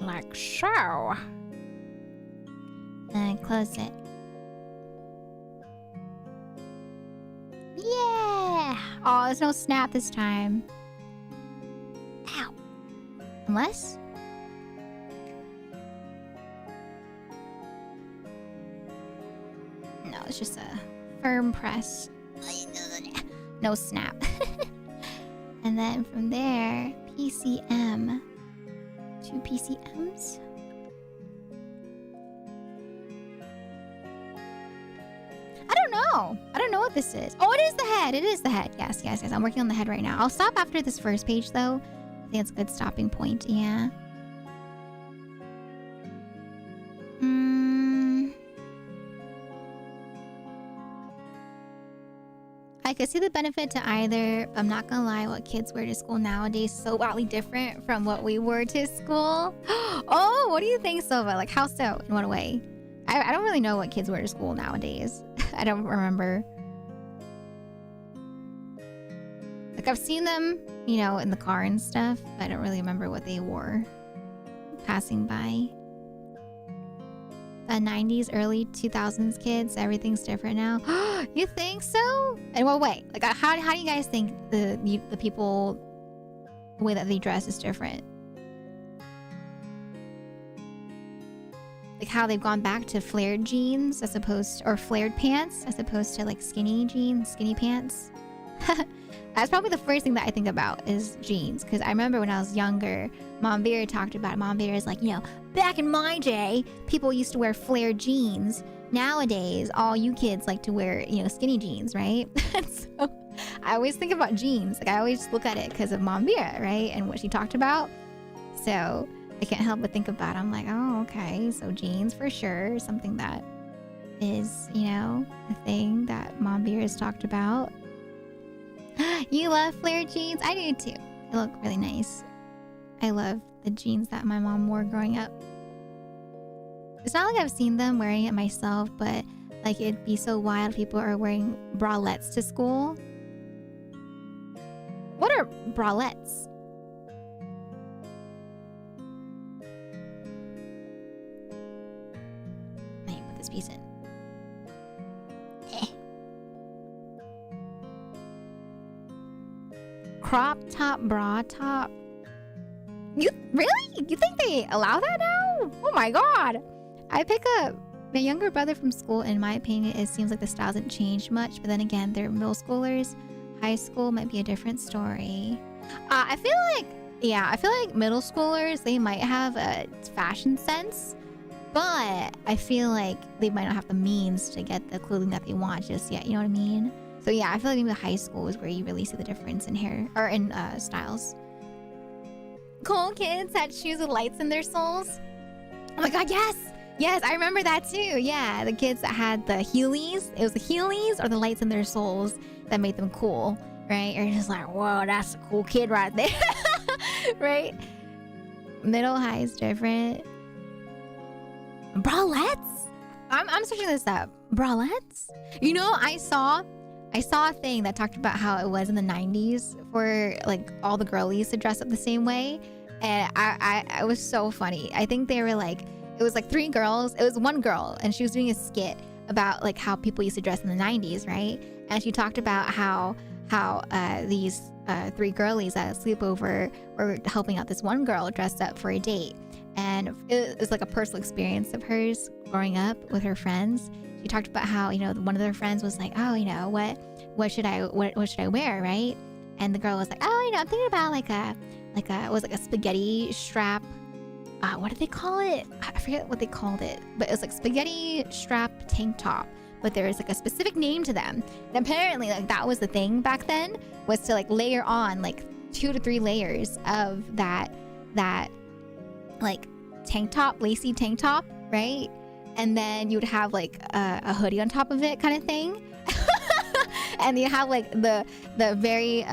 Like so. And close it. Yeah! Oh, there's no snap this time. Ow. Unless... No, it's just a firm press. No snap. And then from there, PCM. 2 PCMs. I don't know what this is. Oh, it is the head. It is the head. Yes. I'm working on the head right now. I'll stop after this first page, though. I think it's a good stopping point. Yeah. I could see the benefit to either, but I'm not gonna lie, what kids wear to school nowadays is so wildly different from what we wore to school. Oh, what do you think, Silva? Like, how so? In what way? I don't really know what kids wear to school nowadays. I don't remember. Like, I've seen them, you know, in the car and stuff, but I don't really remember what they wore passing by. 90s, early 2000s kids, everything's different now. You think so? In what way? Like, how do you guys think the people, the way that they dress is different? Like how they've gone back to flared jeans as opposed to, or flared pants as opposed to like skinny jeans, skinny pants. That's probably the first thing that I think about is jeans. Because I remember when I was younger, Mom Beer talked about it. Mom Beer is like, you know, back in my day, people used to wear flared jeans. Nowadays, all you kids like to wear, you know, skinny jeans, right? So I always think about jeans. Like I always look at it because of Mom Beer, right? And what she talked about. So I can't help but think about it. I'm like, oh, okay. So jeans for sure. Something that is, you know, a thing that Mom Beer has talked about. You love flared jeans? I do too. They look really nice. I love the jeans that my mom wore growing up. It's not like I've seen them wearing it myself, but like it'd be so wild. People are wearing bralettes to school. What are bralettes? Let me put this piece in. Crop top, bra top. You really? You think they allow that now? Oh my god. I pick up my younger brother from school. In my opinion, it seems like the style hasn't changed much. But then again, they're middle schoolers. High school might be a different story. I feel like middle schoolers, they might have a fashion sense. But I feel like they might not have the means to get the clothing that they want just yet. You know what I mean? So yeah, I feel like maybe high school is where you really see the difference in hair or in styles. Cool kids had shoes with lights in their soles. Oh my god, yes! Yes, I remember that too. Yeah, the kids that had the Heelys. It was the Heelys or the lights in their soles that made them cool, right? You're just like, whoa, that's a cool kid right there. Right? Middle high is different. Bralettes? I'm searching this up. Bralettes? You know, I saw a thing that talked about how it was in the 90s for like all the girlies to dress up the same way. And I was so funny. I think they were like, it was like 3 girls. It was one girl and she was doing a skit about like how people used to dress in the 90s, right? And she talked about how these 3 girlies at a sleepover were helping out this one girl dressed up for a date. And it was like a personal experience of hers growing up with her friends. She talked about how, you know, one of their friends was like, oh, you know, what should I wear, right? And the girl was like, oh, you know, I'm thinking about like a spaghetti strap. What did they call it? I forget what they called it, but it was like spaghetti strap tank top. But there was like a specific name to them. And apparently, like that was the thing back then, was to like layer on like 2 to 3 layers of that like tank top, lacy tank top, right? And then you would have like a hoodie on top of it, kind of thing. And you have like the very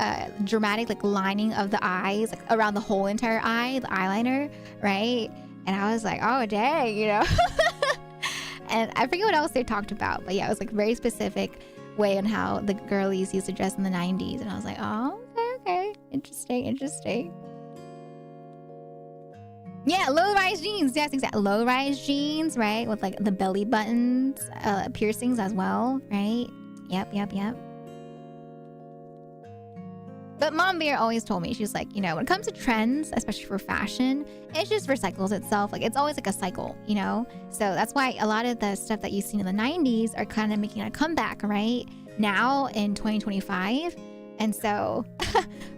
dramatic like lining of the eyes, like around the whole entire eye, the eyeliner, right? And I was like, oh dang, you know. And I forget what else they talked about, but yeah, it was like very specific way on how the girlies used to dress in the 90s. And I was like, oh, okay, interesting. Yeah, low-rise jeans. Yes, exactly. Low-rise jeans, right? With like the belly buttons, piercings as well, right? Yep. But Mom Bear always told me, she's like, you know, when it comes to trends, especially for fashion, it just recycles itself. Like, it's always like a cycle, you know? So that's why a lot of the stuff that you've seen in the 90s are kind of making a comeback, right? Now in 2025. And so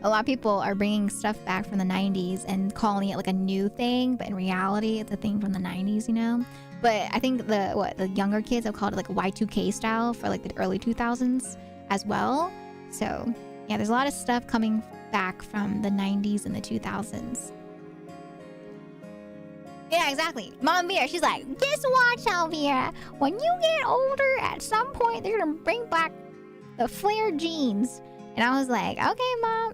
a lot of people are bringing stuff back from the 90s and calling it like a new thing, but in reality, it's a thing from the 90s, you know? But I think the younger kids have called it like Y2K style for like the early 2000s as well. So yeah, there's a lot of stuff coming back from the 90s and the 2000s. Yeah, exactly. Mom Bear, she's like, just watch, Elvira. When you get older, at some point, they're going to bring back the flare jeans. And I was like, okay, Mom.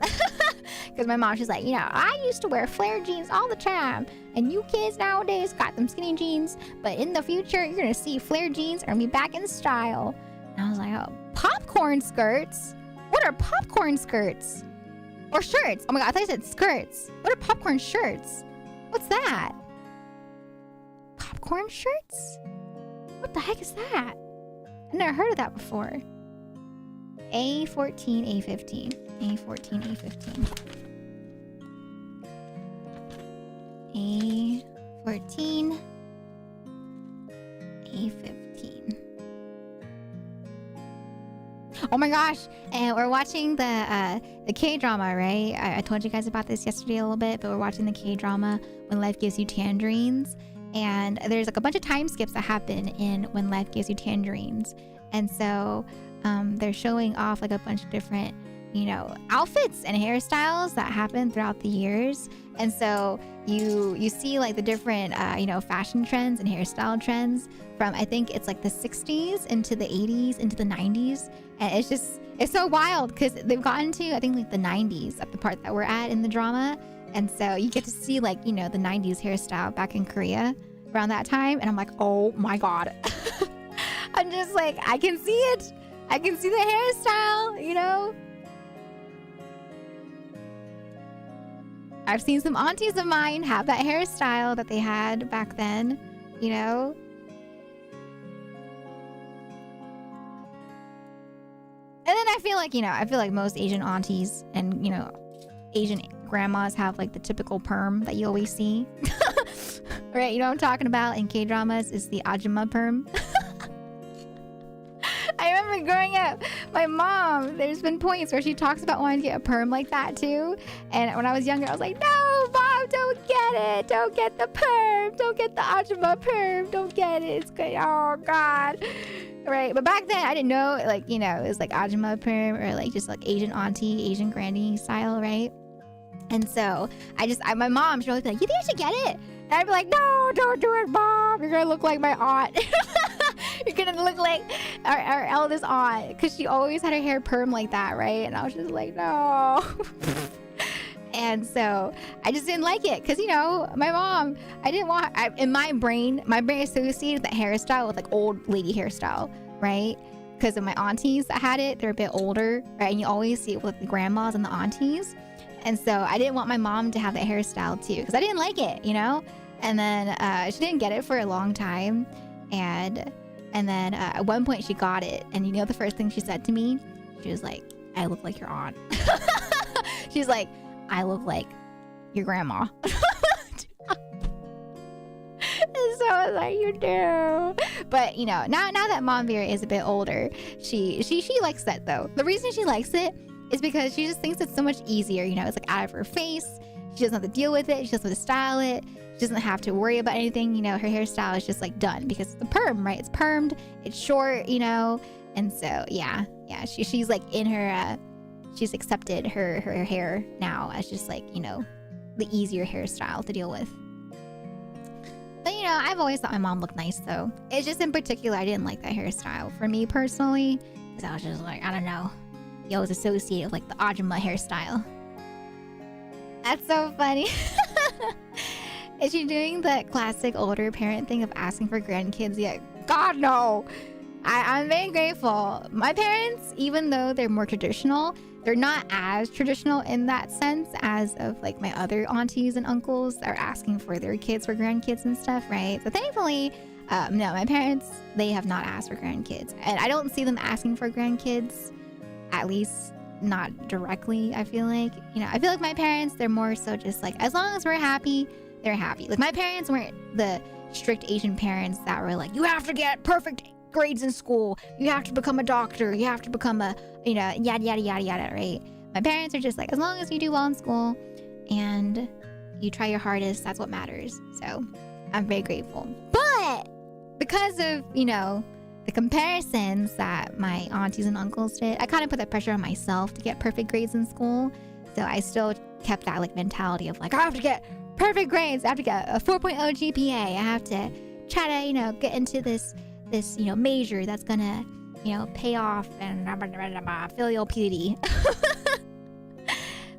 Because my mom, she's like, you know, I used to wear flare jeans all the time. And you kids nowadays got them skinny jeans. But in the future, you're going to see flare jeans are going to be back in style. And I was like, oh, popcorn skirts? What are popcorn skirts? Or shirts? Oh my God, I thought you said skirts. What are popcorn shirts? What's that? Popcorn shirts? What the heck is that? I've never heard of that before. A14, A15. A14, A15. A14, A15. Oh my gosh, and we're watching the K-drama, right? I told you guys about this yesterday a little bit, but we're watching the K-drama When Life Gives You Tangerines. And there's like a bunch of time skips that happen in When Life Gives You Tangerines. And so they're showing off like a bunch of different, you know, outfits and hairstyles that happen throughout the years. And so you see like the different, you know, fashion trends and hairstyle trends from, I think it's like the 60s into the 80s into the 90s. And it's so wild because they've gotten to, I think, like the 90s at the part that we're at in the drama. And so you get to see like, you know, the 90s hairstyle back in Korea around that time. And I'm like, oh my God. I'm just like, I can see it. I can see the hairstyle, you know? I've seen some aunties of mine have that hairstyle that they had back then, you know? And then I feel like most Asian aunties and, you know, Asian grandmas have like the typical perm that you always see. Right? You know what I'm talking about in K-dramas is the ajima perm. I remember growing up, my mom, there's been points where she talks about wanting to get a perm like that too. And when I was younger, I was like, no, Mom, don't get it. Don't get the perm. Don't get the ajima perm. Don't get it. It's good. Oh, God. Right. But back then, I didn't know, like, you know, it was like ajima perm or like just like Asian auntie, Asian granny style, right? And so my mom, she'd always be like, you think I should get it? And I'd be like, no, don't do it, Mom. You're going to look like my aunt. You're going to look like our eldest aunt. Because she always had her hair perm like that, right? And I was just like, no. And so I just didn't like it. Because, you know, my mom, in my brain associated that hairstyle with like old lady hairstyle, right? Because of my aunties that had it. They're a bit older, right? And you always see it with the grandmas and the aunties. And so I didn't want my mom to have that hairstyle too, because I didn't like it, you know? And then she didn't get it for a long time. And then at one point she got it. And you know the first thing she said to me? She was like, I look like your aunt. She's like, I look like your grandma. And so I was like, you do. But, you know, now that Mom Vera is a bit older, she likes that though. The reason she likes it is because she just thinks it's so much easier. You know, it's like out of her face. She doesn't have to deal with it. She doesn't have to style it. She doesn't have to worry about anything. You know, her hairstyle is just like done because it's the perm, right? It's permed. It's short, you know? And so, yeah. She's like in her, she's accepted her hair now as just like, you know, the easier hairstyle to deal with. But, you know, I've always thought my mom looked nice though. It's just in particular, I didn't like that hairstyle for me personally. Because I was just like, I don't know. You always associate it with like the ajima hairstyle. That's so funny. Is she doing the classic older parent thing of asking for grandkids yet? God, no. I'm very grateful. My parents, even though they're more traditional, they're not as traditional in that sense as of like my other aunties and uncles that are asking for their kids for grandkids and stuff, right? So thankfully, no, my parents, they have not asked for grandkids. And I don't see them asking for grandkids, at least not directly, I feel like. You know, I feel like my parents, they're more so just like, as long as we're happy, they're happy. Like my parents weren't the strict Asian parents that were like, you have to get perfect grades in school, you have to become a doctor, you have to become a, you know, yada yada yada yada, right? My parents are just like, as long as you do well in school and you try your hardest, that's what matters. So I'm very grateful. But because of, you know, the comparisons that my aunties and uncles did, I kind of put that pressure on myself to get perfect grades in school. So I still kept that like mentality of like, I have to get perfect grades, I have to get a 4.0 GPA, I have to try to, you know, get into this, you know, major that's gonna, you know, pay off and filial piety.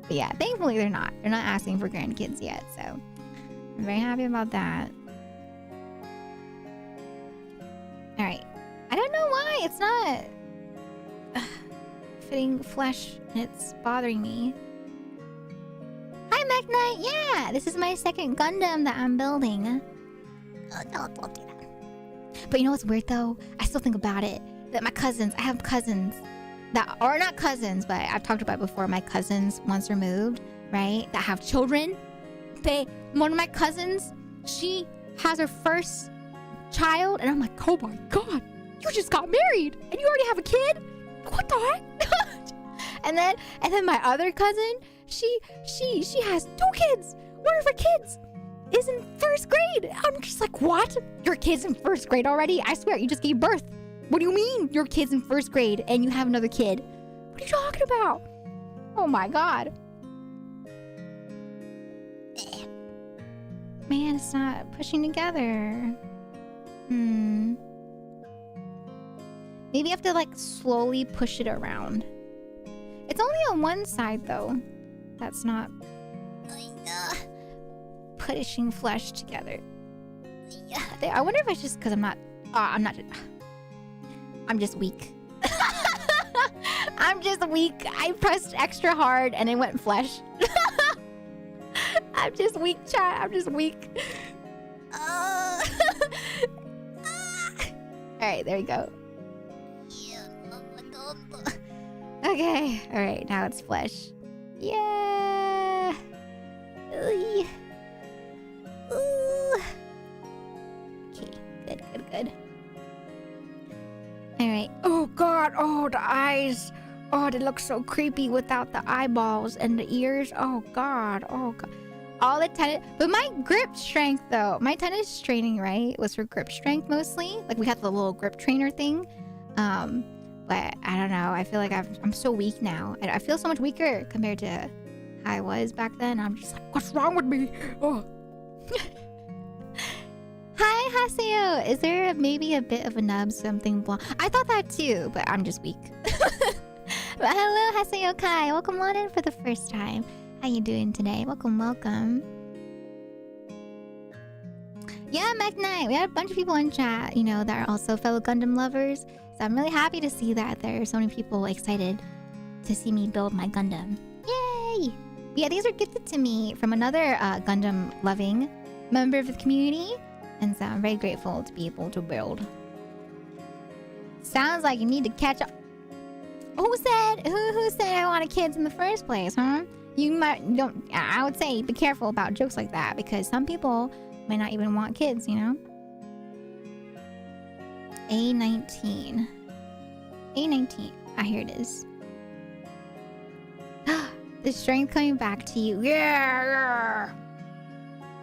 But yeah, thankfully they're not asking for grandkids yet, so I'm very happy about that. All right, I don't know why it's not fitting flesh and it's bothering me. Hi Mech Knight, yeah, this is my second Gundam that I'm building. Oh, don't do that. But you know what's weird though? I still think about it. That my cousins, I have cousins that are not cousins, but I've talked about it before. My cousins once removed, right? That have children. One of my cousins, she has her first child, and I'm like, oh my god, you just got married and you already have a kid? What the heck? and then my other cousin, she has 2 kids. One of her kids is in 1st grade. I'm just like, what? Your kid's in 1st grade already? I swear, you just gave birth. What do you mean your kid's in 1st grade and you have another kid? What are you talking about? Oh my god. Man, it's not pushing together. Maybe you have to like slowly push it around. It's only on one side though. That's not pushing flesh together. Yeah, I wonder if it's just because I'm just weak. I'm just weak. I pressed extra hard and it went flesh. I'm just weak, chat. I'm just weak. Alright, there we go. Okay, alright, now it's flesh. Yeah. Ooh. Okay, good. Alright. Oh god, oh the eyes. Oh, they look so creepy without the eyeballs and the ears. Oh god. All the tennis, but my grip strength though, my tennis training, right, was for grip strength mostly. Like we had the little grip trainer thing. But I don't know, I feel like I'm so weak now. I feel so much weaker compared to how I was back then. I'm just like, what's wrong with me? Oh. Hi Haseo, is there maybe a bit of a nub, something blonde? I thought that too, but I'm just weak. But hello Haseo Kai, welcome on in for the first time. How you doing today? Welcome. Yeah, Mech Knight, we had a bunch of people in chat, you know, that are also fellow Gundam lovers. So I'm really happy to see that there are so many people excited to see me build my Gundam. Yay! Yeah, these were gifted to me from another Gundam loving member of the community. And so I'm very grateful to be able to build. Sounds like you need to catch up. Who said I wanted kids in the first place, huh? I would say be careful about jokes like that because some people might not even want kids, you know? A19. Ah, here it is. The strength coming back to you. Yeah.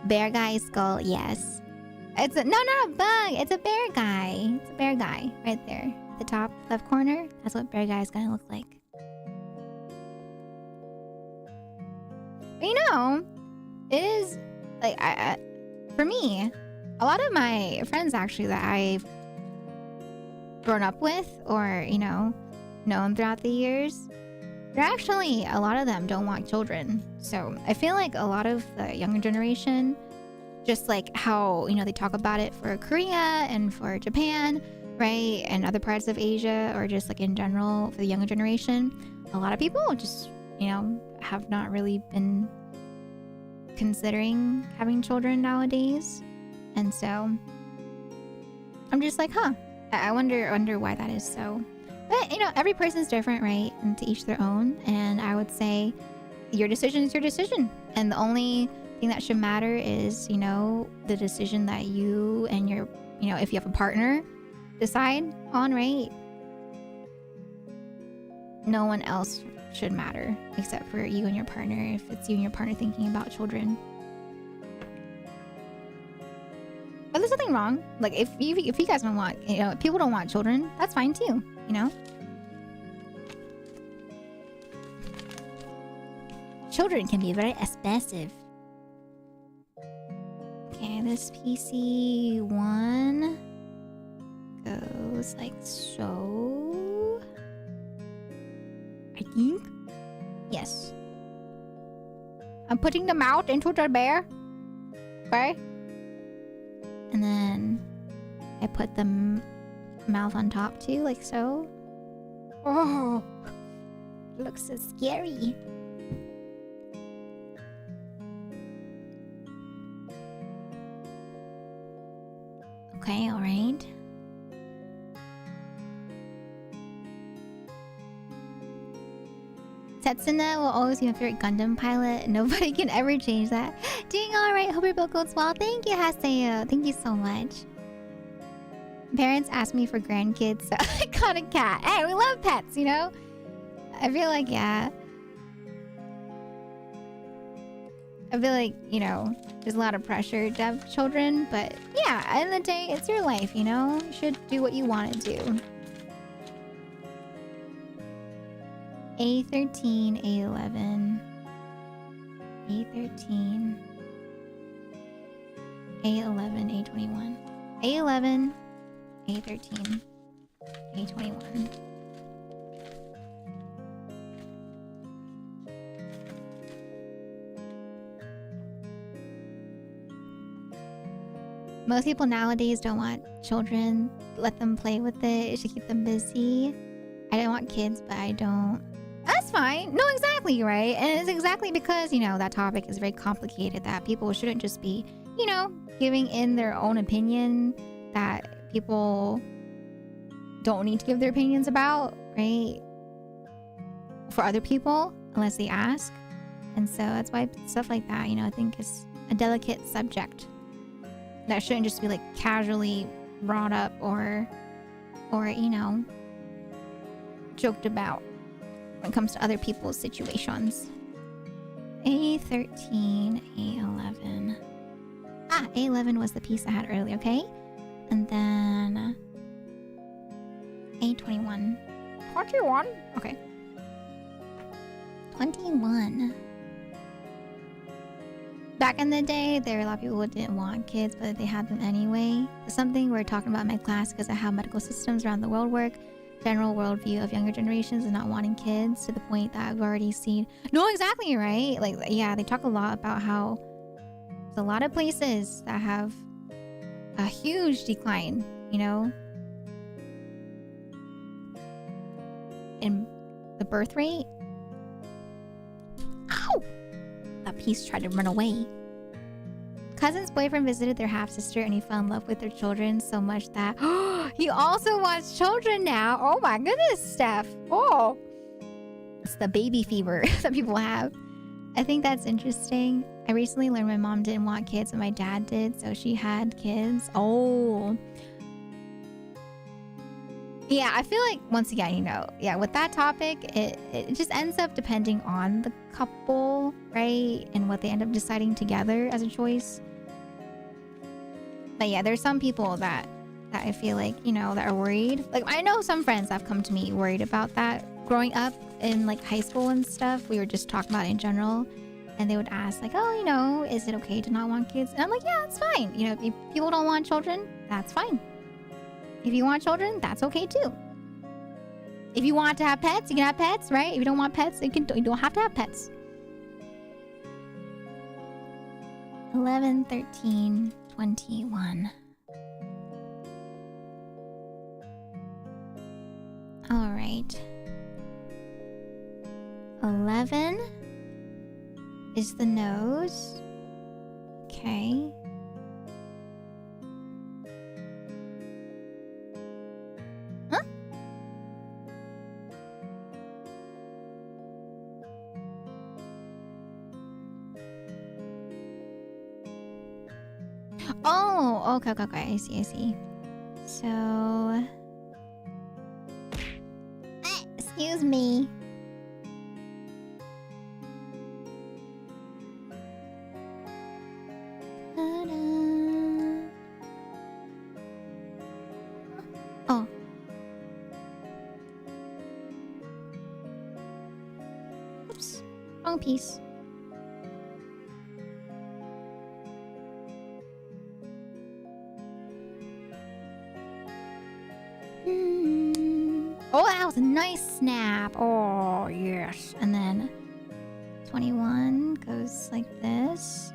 Beargguy skull, yes. It's not a bug. It's a Beargguy. It's a Beargguy right there, at the top left corner. That's what Beargguy is gonna look like. But you know, it is like for me, a lot of my friends actually that I've grown up with or, you know, known throughout the years, they're actually, a lot of them don't want children. So I feel like a lot of the younger generation, just like how, you know, they talk about it for Korea and for Japan, right? And other parts of Asia, or just like in general for the younger generation, a lot of people just, have not really been considering having children nowadays. And so I'm just like, I wonder why that is so. But every person's different, right? And to each their own. And I would say your decision is your decision. And the only thing that should matter is, the decision that you and your, if you have a partner, decide on, right? No one else should matter except for you and your partner, if it's you and your partner thinking about children. But there's nothing wrong. Like, if you guys don't want, if people don't want children, that's fine too, Children can be very expensive. Okay, this PC one goes like so. I think. Yes. I'm putting the mouth into the bear. Okay. And then I put the mouth on top too, like so. Oh, it looks so scary. Okay, all right. Tetsuna will always be my favorite Gundam pilot. Nobody can ever change that. Doing alright. Hope your build goes well. Thank you, Haseo. Thank you so much. Parents asked me for grandkids, so I got a cat. Hey, we love pets, I feel like, yeah. I feel like, there's a lot of pressure to have children, but yeah, at the end of the day, it's your life, You should do what you want to do. A13, A11, A13, A11, A21, A11, A13, A21. Most people nowadays don't want children. Let them play with it. It should keep them busy. I don't want kids, but I don't. That's fine. No, exactly, right? And it's exactly because, that topic is very complicated, that people shouldn't just be, giving in their own opinion that people don't need to give their opinions about, right? For other people, unless they ask. And so that's why stuff like that, I think is a delicate subject that shouldn't just be like casually brought up or joked about when it comes to other people's situations. A13, A11. A11 was the piece I had earlier, okay? And then A21. 21? Okay. 21. Back in the day, there were a lot of people who didn't want kids, but they had them anyway. It's something we're talking about in my class because of how medical systems around the world work. General worldview of younger generations is not wanting kids, to the point that I've already seen. No, exactly, right? Like, yeah, they talk a lot about how there's a lot of places that have a huge decline, in the birth rate. Ow! That piece tried to run away. Cousin's boyfriend visited their half-sister and he fell in love with their children so much that he also wants children now. Oh my goodness, Steph. Oh. It's the baby fever that people have. I think that's interesting. I recently learned my mom didn't want kids, but my dad did, so she had kids. Oh. Yeah, I feel like, once again, with that topic, it just ends up depending on the couple, right? And what they end up deciding together as a choice. But yeah, there's some people that I feel like, that are worried. Like, I know some friends that have come to me worried about that. Growing up in like high school and stuff, we were just talking about it in general. And they would ask like, oh, is it okay to not want kids? And I'm like, yeah, it's fine. If people don't want children, that's fine. If you want children, that's okay too. If you want to have pets, you can have pets, right? If you don't want pets, you don't have to have pets. 11, 13, 21. All right. 11 is the nose. Okay. Huh? Oh, okay, okay, okay. I see, I see. So... excuse me. Ta-da. Oh. Oops. Wrong piece. Oh, that was a nice snap. Oh, yes. And then 21 goes like this.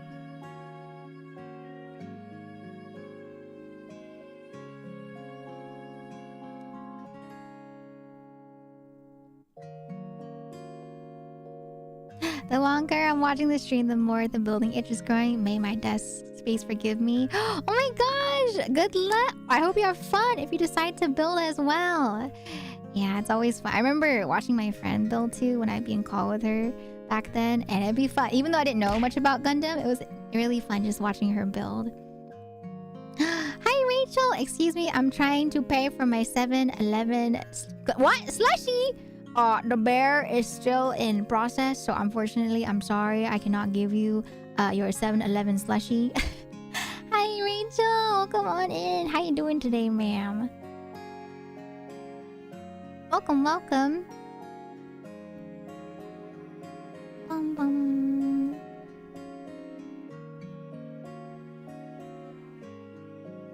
The longer I'm watching the stream, the more the building itch is growing. May my desk space forgive me. Oh my gosh! Good luck! I hope you have fun if you decide to build as well. Yeah, it's always fun. I remember watching my friend build too when I'd be in call with her back then. And it'd be fun. Even though I didn't know much about Gundam, it was really fun just watching her build. Hi, Rachel! Excuse me, I'm trying to pay for my 7-Eleven... What? Slushy? The bear is still in process, so unfortunately, I'm sorry. I cannot give you your 7-Eleven slushie. Hi, Rachel! Come on in. How you doing today, ma'am? Welcome, welcome. Bum, bum.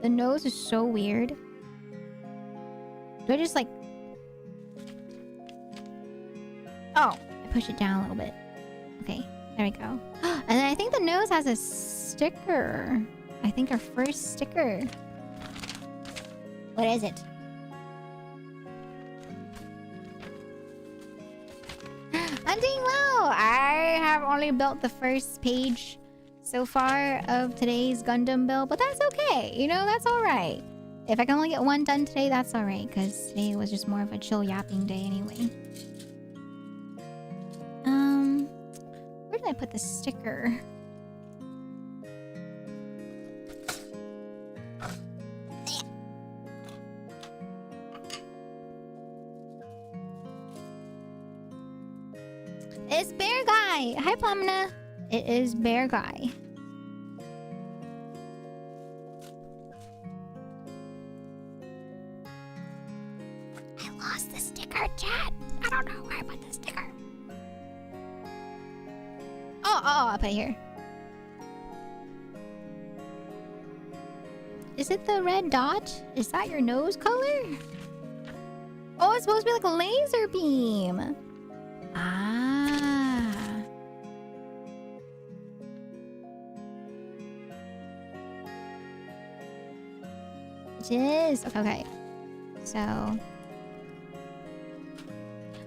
The nose is so weird. Do I just like... Oh, I push it down a little bit. Okay, there we go. And then I think the nose has a sticker. I think our first sticker. What is it? I'm doing well. I have only built the first page so far of today's Gundam build, but that's okay. You know, that's alright. If I can only get one done today, that's alright, because today was just more of a chill yapping day anyway. Where did I put the sticker? It's Beargguy! Hi, Plamina! It is Beargguy. I lost the sticker, chat! I don't know where I put the sticker. Oh, I'll put it here. Is it the red dot? Is that your nose color? Oh, it's supposed to be like a laser beam. Ah. It is. Okay, okay. So...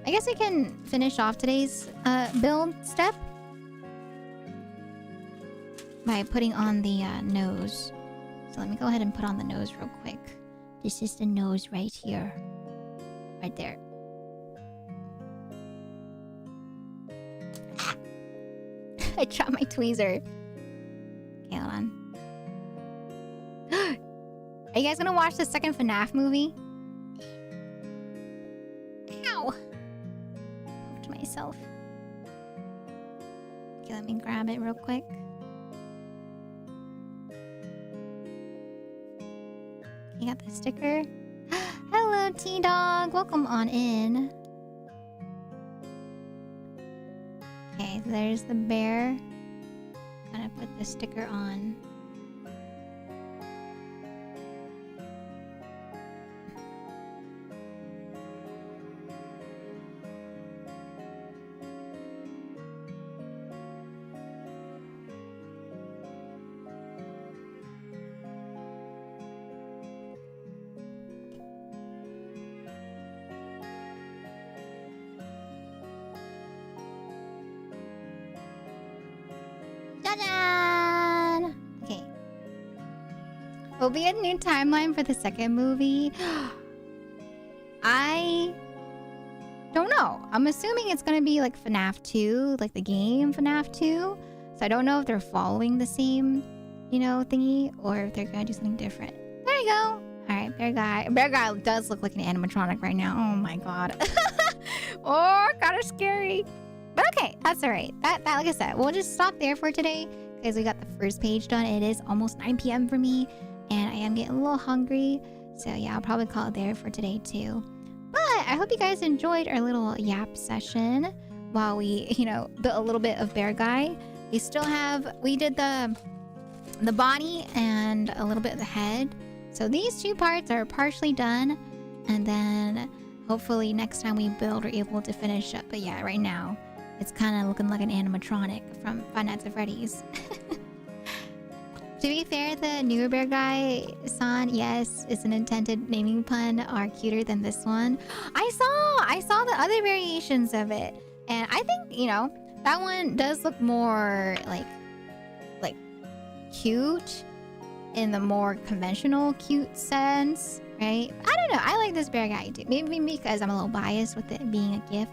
I guess I can finish off today's build step by putting on the nose. So let me go ahead and put on the nose real quick. This is the nose right here. Right there. Ah. I dropped my tweezer. Okay, hold on. Are you guys gonna watch the second FNAF movie? Ow! Poked myself. Okay, let me grab it real quick. You got the sticker. Hello, T-Dog. Welcome on in. Okay, so there's the bear. Gonna put the sticker on. will be a new timeline for the second movie. I don't know. I'm assuming it's gonna be like FNAF 2, like the game FNAF 2. So I don't know if they're following the same, thingy, or if they're gonna do something different. There you go. All right, Beargguy. Beargguy does look like an animatronic right now. Oh my god. Oh, kind of scary. But okay, that's all right. That, like I said, we'll just stop there for today because we got the first page done. It is almost 9 p.m. for me, and I am getting a little hungry. So yeah, I'll probably call it there for today too. But I hope you guys enjoyed our little yap session while we, built a little bit of Beargguy. We did the body and a little bit of the head. So these two parts are partially done, and then hopefully next time we build we're able to finish up. But yeah, right now it's kind of looking like an animatronic from Five Nights at Freddy's. To be fair, the newer Beargguy-san, yes, it's an intended naming pun, are cuter than this one. I saw the other variations of it, and I think, that one does look more like cute in the more conventional cute sense, right? I don't know. I like this Beargguy too. Maybe because I'm a little biased with it being a gift.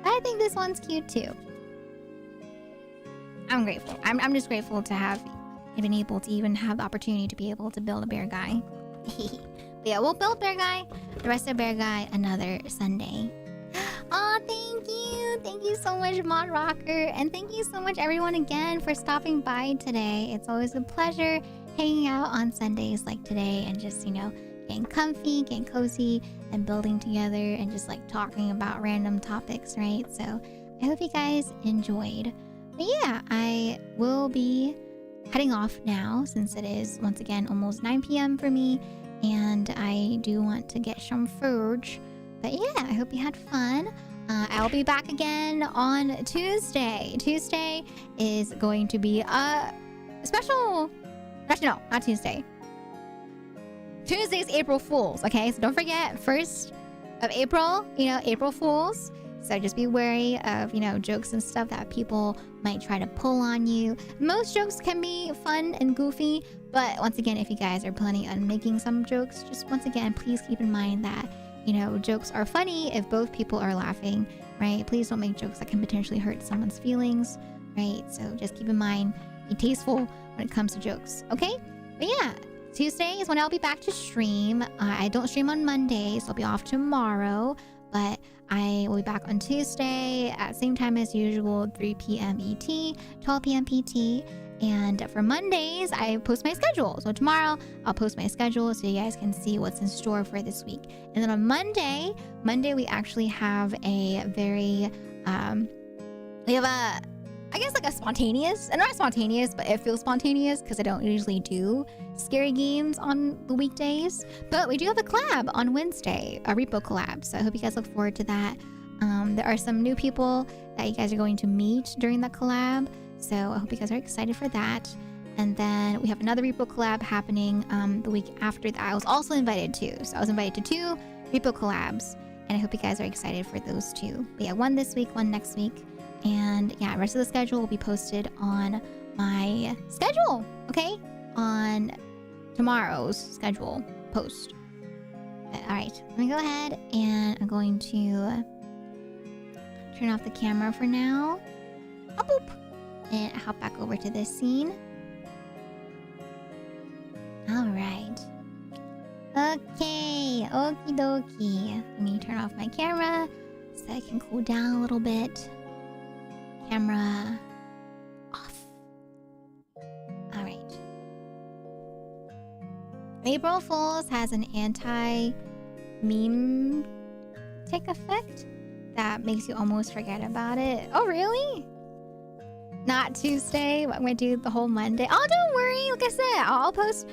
I think this one's cute too. I'm grateful. I'm just grateful to have been able to even have the opportunity to be able to build a Beargguy. But yeah, we'll build Beargguy, the rest of Beargguy another Sunday. Oh, thank you. Thank you so much, Mod Rocker. And thank you so much, everyone, again, for stopping by today. It's always a pleasure hanging out on Sundays like today and just, getting comfy, getting cozy, and building together and just like talking about random topics, right? So I hope you guys enjoyed. But yeah, I will be heading off now since it is, once again, almost 9 p.m. for me. And I do want to get some food. But yeah, I hope you had fun. I'll be back again on Tuesday. Tuesday is going to be a special... Actually, no, not Tuesday. Tuesday's April Fools, okay? So don't forget, 1st of April, April Fools. So just be wary of, jokes and stuff that people might try to pull on you. Most jokes can be fun and goofy, but once again, if you guys are planning on making some jokes, just once again, please keep in mind that, jokes are funny if both people are laughing, right? Please don't make jokes that can potentially hurt someone's feelings, right? So just keep in mind, be tasteful when it comes to jokes, okay? But yeah, Tuesday is when I'll be back to stream. I don't stream on Monday, so I'll be off tomorrow, but I will be back on Tuesday at same time as usual, 3 p.m. ET, 12 p.m. PT. And for Mondays, I post my schedule. So tomorrow, I'll post my schedule so you guys can see what's in store for this week. And then on Monday, we actually have a very, we have a, I guess like a spontaneous, and not spontaneous, but it feels spontaneous because I don't usually do scary games on the weekdays. But we do have a collab on Wednesday, a repo collab. So I hope you guys look forward to that. There are some new people that you guys are going to meet during that collab. So I hope you guys are excited for that. And then we have another repo collab happening the week after that. I was also invited to. So I was invited to 2 repo collabs. And I hope you guys are excited for those 2. But yeah, one this week, one next week. And yeah, the rest of the schedule will be posted on my schedule, okay? On tomorrow's schedule post. But, all right, let me go ahead and I'm going to turn off the camera for now. Oh, boop. And hop back over to this scene. All right. Okay, okie dokie. Let me turn off my camera so I can cool down a little bit. Camera off. All right. April Fools has an anti-meme tick effect that makes you almost forget about it. Oh, really? Not Tuesday. I'm gonna do the whole Monday. Oh, don't worry. Like I said, I'll post,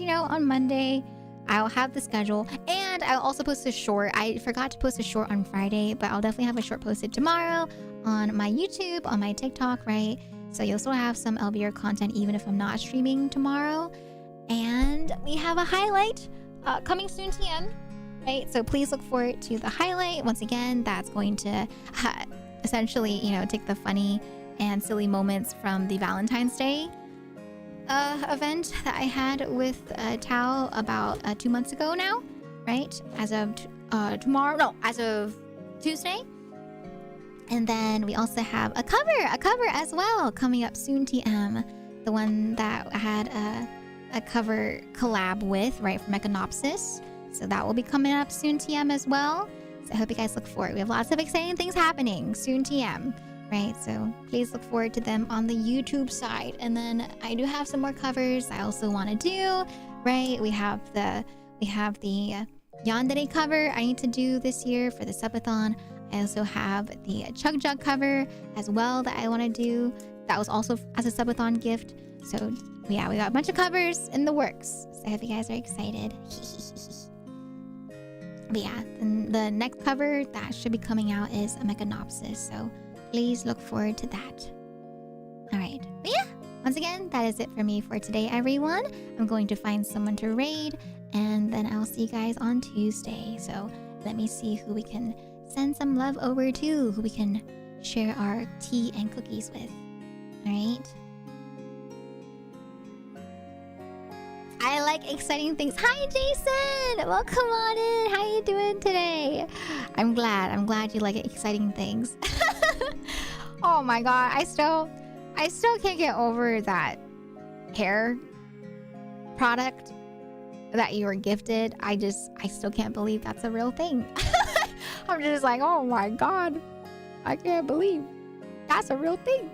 on Monday. I'll have the schedule, and I'll also post a short. I forgot to post a short on Friday, but I'll definitely have a short posted tomorrow on my YouTube, on my TikTok, right? So you'll still have some LBR content even if I'm not streaming tomorrow. And we have a highlight coming soon to TM, right? So please look forward to the highlight. Once again, that's going to essentially, take the funny and silly moments from the Valentine's Day event that I had with Tao about 2 months ago now, right? As of tomorrow, no, as of Tuesday. And then we also have a cover as well coming up soon. TM, the one that I had a cover collab with, right, from Echinopsis. So that will be coming up soon. TM as well. So I hope you guys look forward. We have lots of exciting things happening soon. TM. Right, so please look forward to them on the YouTube side. And then I do have some more covers I also want to do, right? We have the Yandere cover I need to do this year for the subathon. I also have the Chug Jug cover as well that I want to do. That was also as a subathon gift. So yeah, we got a bunch of covers in the works. So I hope you guys are excited. But yeah, the next cover that should be coming out is a Mechanopsis. So please look forward to that. All right. But yeah, once again, that is it for me for today, everyone. I'm going to find someone to raid, and then I'll see you guys on Tuesday. So let me see who we can send some love over to, who we can share our tea and cookies with. All right. I like exciting things. Hi, Jason. Welcome on in. How you doing today? I'm glad you like exciting things. Oh my god, I still can't get over that hair product that you were gifted. I still can't believe that's a real thing. I'm just like, oh my god, I can't believe that's a real thing.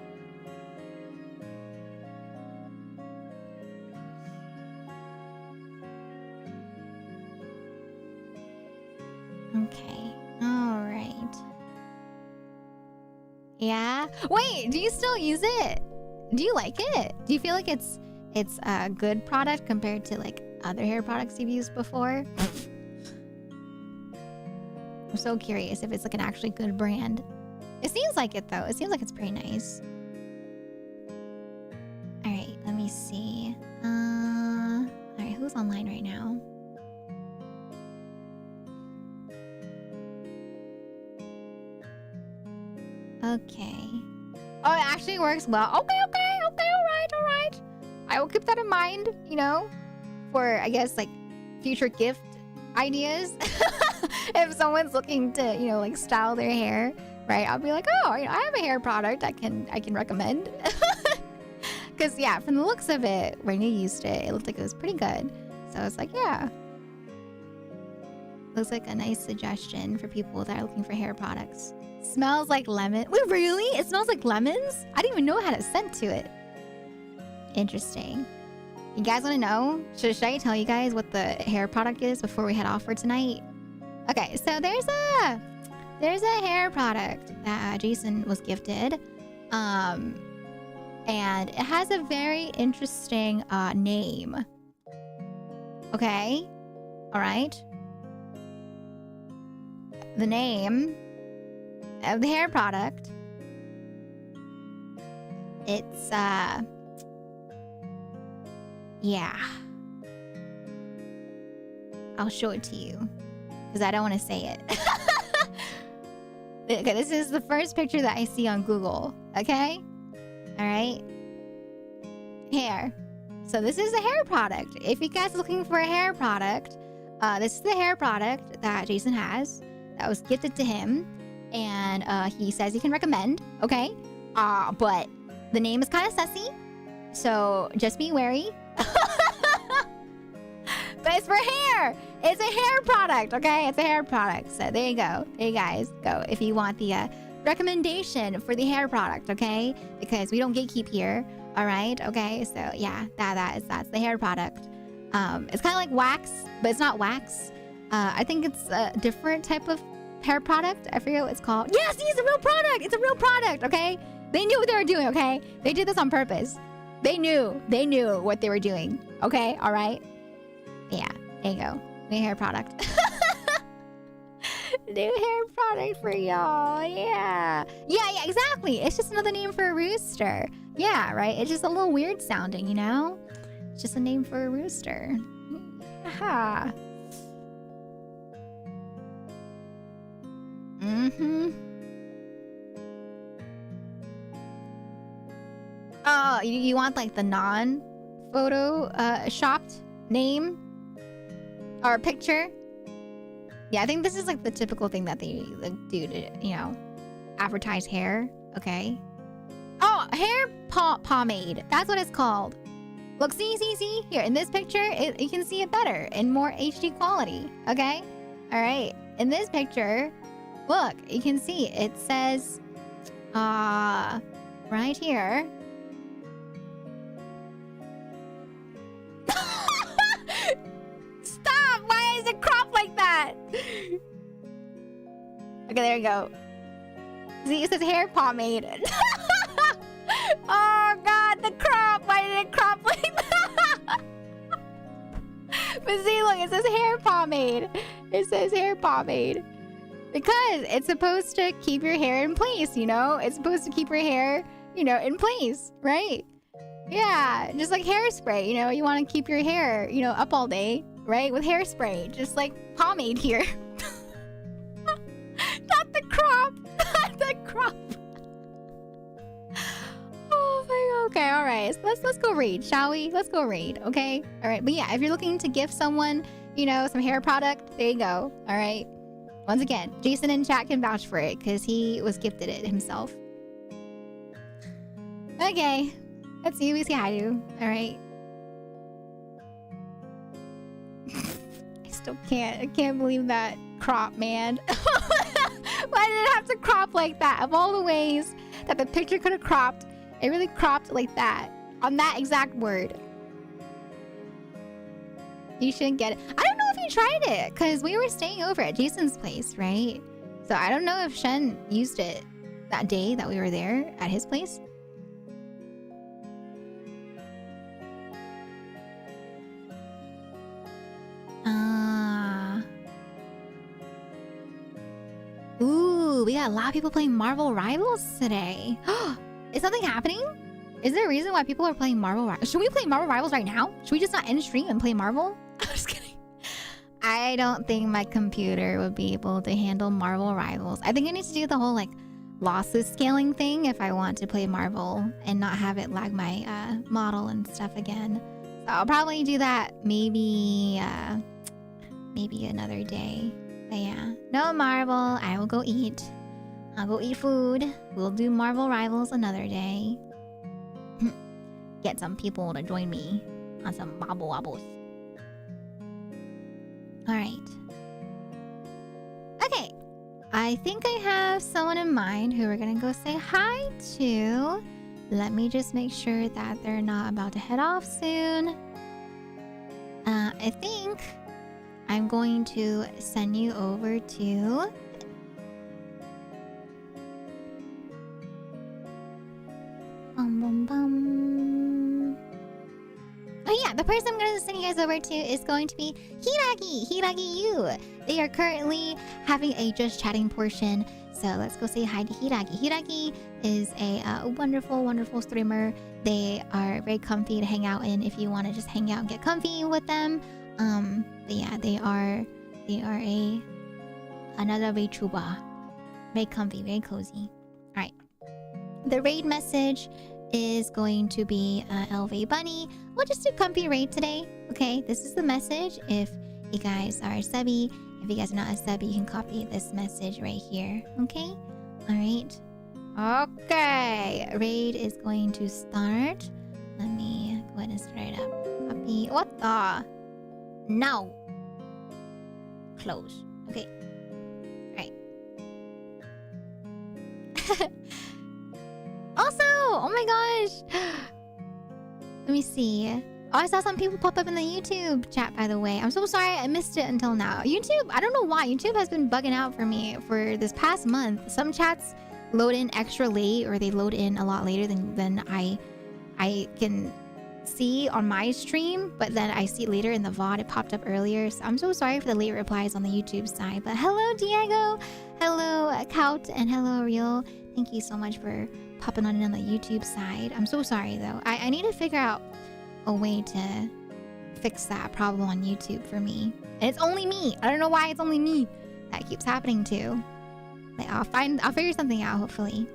Okay, all right. Yeah. Wait, do you still use it? Do you like it? Do you feel like it's a good product compared to like other hair products you've used before? I'm so curious if it's like an actually good brand. It seems like it though. It seems like it's pretty nice. All right, let me see. All right, who's online right now? Okay. Oh, it actually works well. Okay, all right. I will keep that in mind, you know, for, I guess, like, future gift ideas. If someone's looking to, you know, like, style their hair, right? I'll be like, oh, you know, I have a hair product I can recommend. Because, yeah, from the looks of it, when you used it, it looked like it was pretty good. So I was like, yeah. Looks like a nice suggestion for people that are looking for hair products. Smells like lemon. Wait, really? It smells like lemons? I didn't even know it had a scent to it. Interesting. You guys want to know? Should I tell you guys what the hair product is before we head off for tonight? Okay, so there's a hair product that Jason was gifted. And it has a very interesting name. Okay? All right. The name of the hair product, it's yeah, I'll show it to you because I don't want to say it. Okay, this is the first picture that I see on Google. Okay, all right, hair. So this is a hair product. If you guys are looking for a hair product, this is the hair product that Jason has that was gifted to him. And he says he can recommend, okay? But the name is kind of sussy, so just be wary. But it's for hair. It's a hair product, okay? It's a hair product. So there you go. There you guys go. If you want the recommendation for the hair product, okay? Because we don't gatekeep here, all right? Okay, so yeah, that's the hair product. It's kind of like wax, but it's not wax. I think it's a different type of hair product. I forget what it's called. Yes, it's a real product. It's a real product, okay? They knew what they were doing, okay? They did this on purpose. They knew what they were doing, okay? All right? Yeah, there you go. New hair product. New hair product for y'all. Yeah, exactly. It's just another name for a rooster. Yeah, right? It's just a little weird sounding, you know? It's just a name for a rooster. Aha. Oh, you want like the non photo shopped name or picture. Yeah, I think this is like the typical thing that they do to, you know, advertise hair. Okay. Oh, hair pomade. That's what it's called. Look, see. Here, in this picture, you can see it better in more HD quality. Okay? All right. In this picture, look, you can see it says, right here. Stop! Why is it cropped like that? Okay, there you go. See, it says hair pomade. Oh god, the crop! Why did it crop like that? But see, look, it says hair pomade. It says hair pomade. Because it's supposed to keep your hair in place, you know? It's supposed to keep your hair, you know, in place, right? Yeah, just like hairspray, you know? You want to keep your hair, you know, up all day, right? With hairspray, just like pomade here. Not the crop! Not the crop! Oh my god. Okay, alright. So let's go raid, shall we? Let's go raid, okay? Alright, but yeah, if you're looking to gift someone, you know, some hair product, there you go. Alright. Once again, Jason in chat can vouch for it because he was gifted it himself. Okay. Let's see who we say hi to. Alright. I still can't. I can't believe that crop, man. Why did it have to crop like that? Of all the ways that the picture could have cropped, it really cropped like that. On that exact word. You shouldn't get it. I don't know if you tried it, because we were staying over at Jason's place, right? So I don't know if Shen used it that day that we were there at his place. Ooh, we got a lot of people playing Marvel Rivals today. Is something happening? Is there a reason why people are playing Marvel Rivals? Should we play Marvel Rivals right now? Should we just not end stream and play Marvel? I'm just kidding. I don't think my computer would be able to handle Marvel Rivals. I think I need to do the whole like lossless scaling thing if I want to play Marvel and not have it lag my model and stuff again. So I'll probably do that maybe another day. But yeah, no Marvel. I will go eat. I'll go eat food. We'll do Marvel Rivals another day. Get some people to join me on some Marvel Wobbles. Alright. Okay. I think I have someone in mind who we're gonna go say hi to. Let me just make sure that they're not about to head off soon. I think I'm going to send you over to... Oh yeah, the person I'm going to send you guys over to is going to be Hiragi U. They are currently having a just chatting portion, so let's go say hi to Hiragi. Hiragi is a wonderful, wonderful streamer. They are very comfy to hang out in if you want to just hang out and get comfy with them. But yeah, they are another VTuber. Very comfy, very cozy. Alright. The raid message is going to be LV Bunny. We'll just do comfy raid today. Okay, this is the message. If you guys are a subby, if you guys are not a subby, you can copy this message right here. Okay? Alright. Okay. Raid is going to start. Let me go ahead and start it up. Copy. What the? No. Close. Okay. Alright. Also, oh my gosh. Let me see. Oh, I saw some people pop up in the YouTube chat, by the way. I'm so sorry I missed it until now. YouTube, I don't know why. YouTube has been bugging out for me for this past month. Some chats load in extra late, or they load in a lot later than I can see on my stream, but then I see later in the VOD it popped up earlier. So I'm so sorry for the late replies on the YouTube side. But hello, Diego. Hello, Kaut, and hello, Real. Thank you so much for popping on the YouTube side. I'm so sorry though. I need to figure out a way to fix that problem on YouTube for me. And it's only me. I don't know why it's only me that keeps happening to. But I'll figure something out hopefully.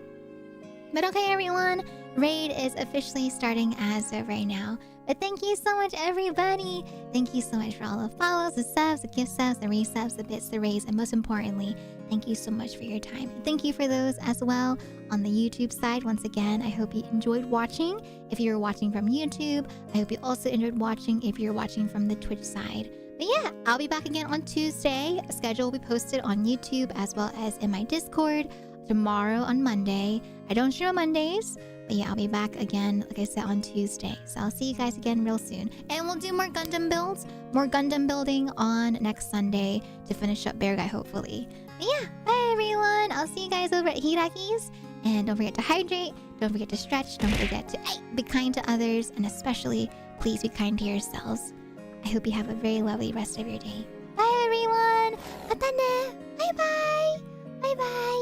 But okay everyone, raid is officially starting as of right now. But thank you so much, everybody. Thank you so much for all the follows, the subs, the gift subs, the resubs, the bits, the raise, and most importantly, thank you so much for your time. And thank you for those as well on the YouTube side. Once again, I hope you enjoyed watching. If you were watching from YouTube, I hope you also enjoyed watching if you're watching from the Twitch side. But yeah, I'll be back again on Tuesday. A schedule will be posted on YouTube as well as in my Discord tomorrow on Monday. I don't stream on Mondays. But yeah, I'll be back again, like I said, on Tuesday. So I'll see you guys again real soon. And we'll do more Gundam builds, more Gundam building on next Sunday to finish up Beargguy, hopefully. But yeah, bye everyone. I'll see you guys over at Hiraki's. And don't forget to hydrate. Don't forget to stretch. Don't forget to be kind to others. And especially, please be kind to yourselves. I hope you have a very lovely rest of your day. Bye everyone. Mata ne. Bye bye. Bye bye.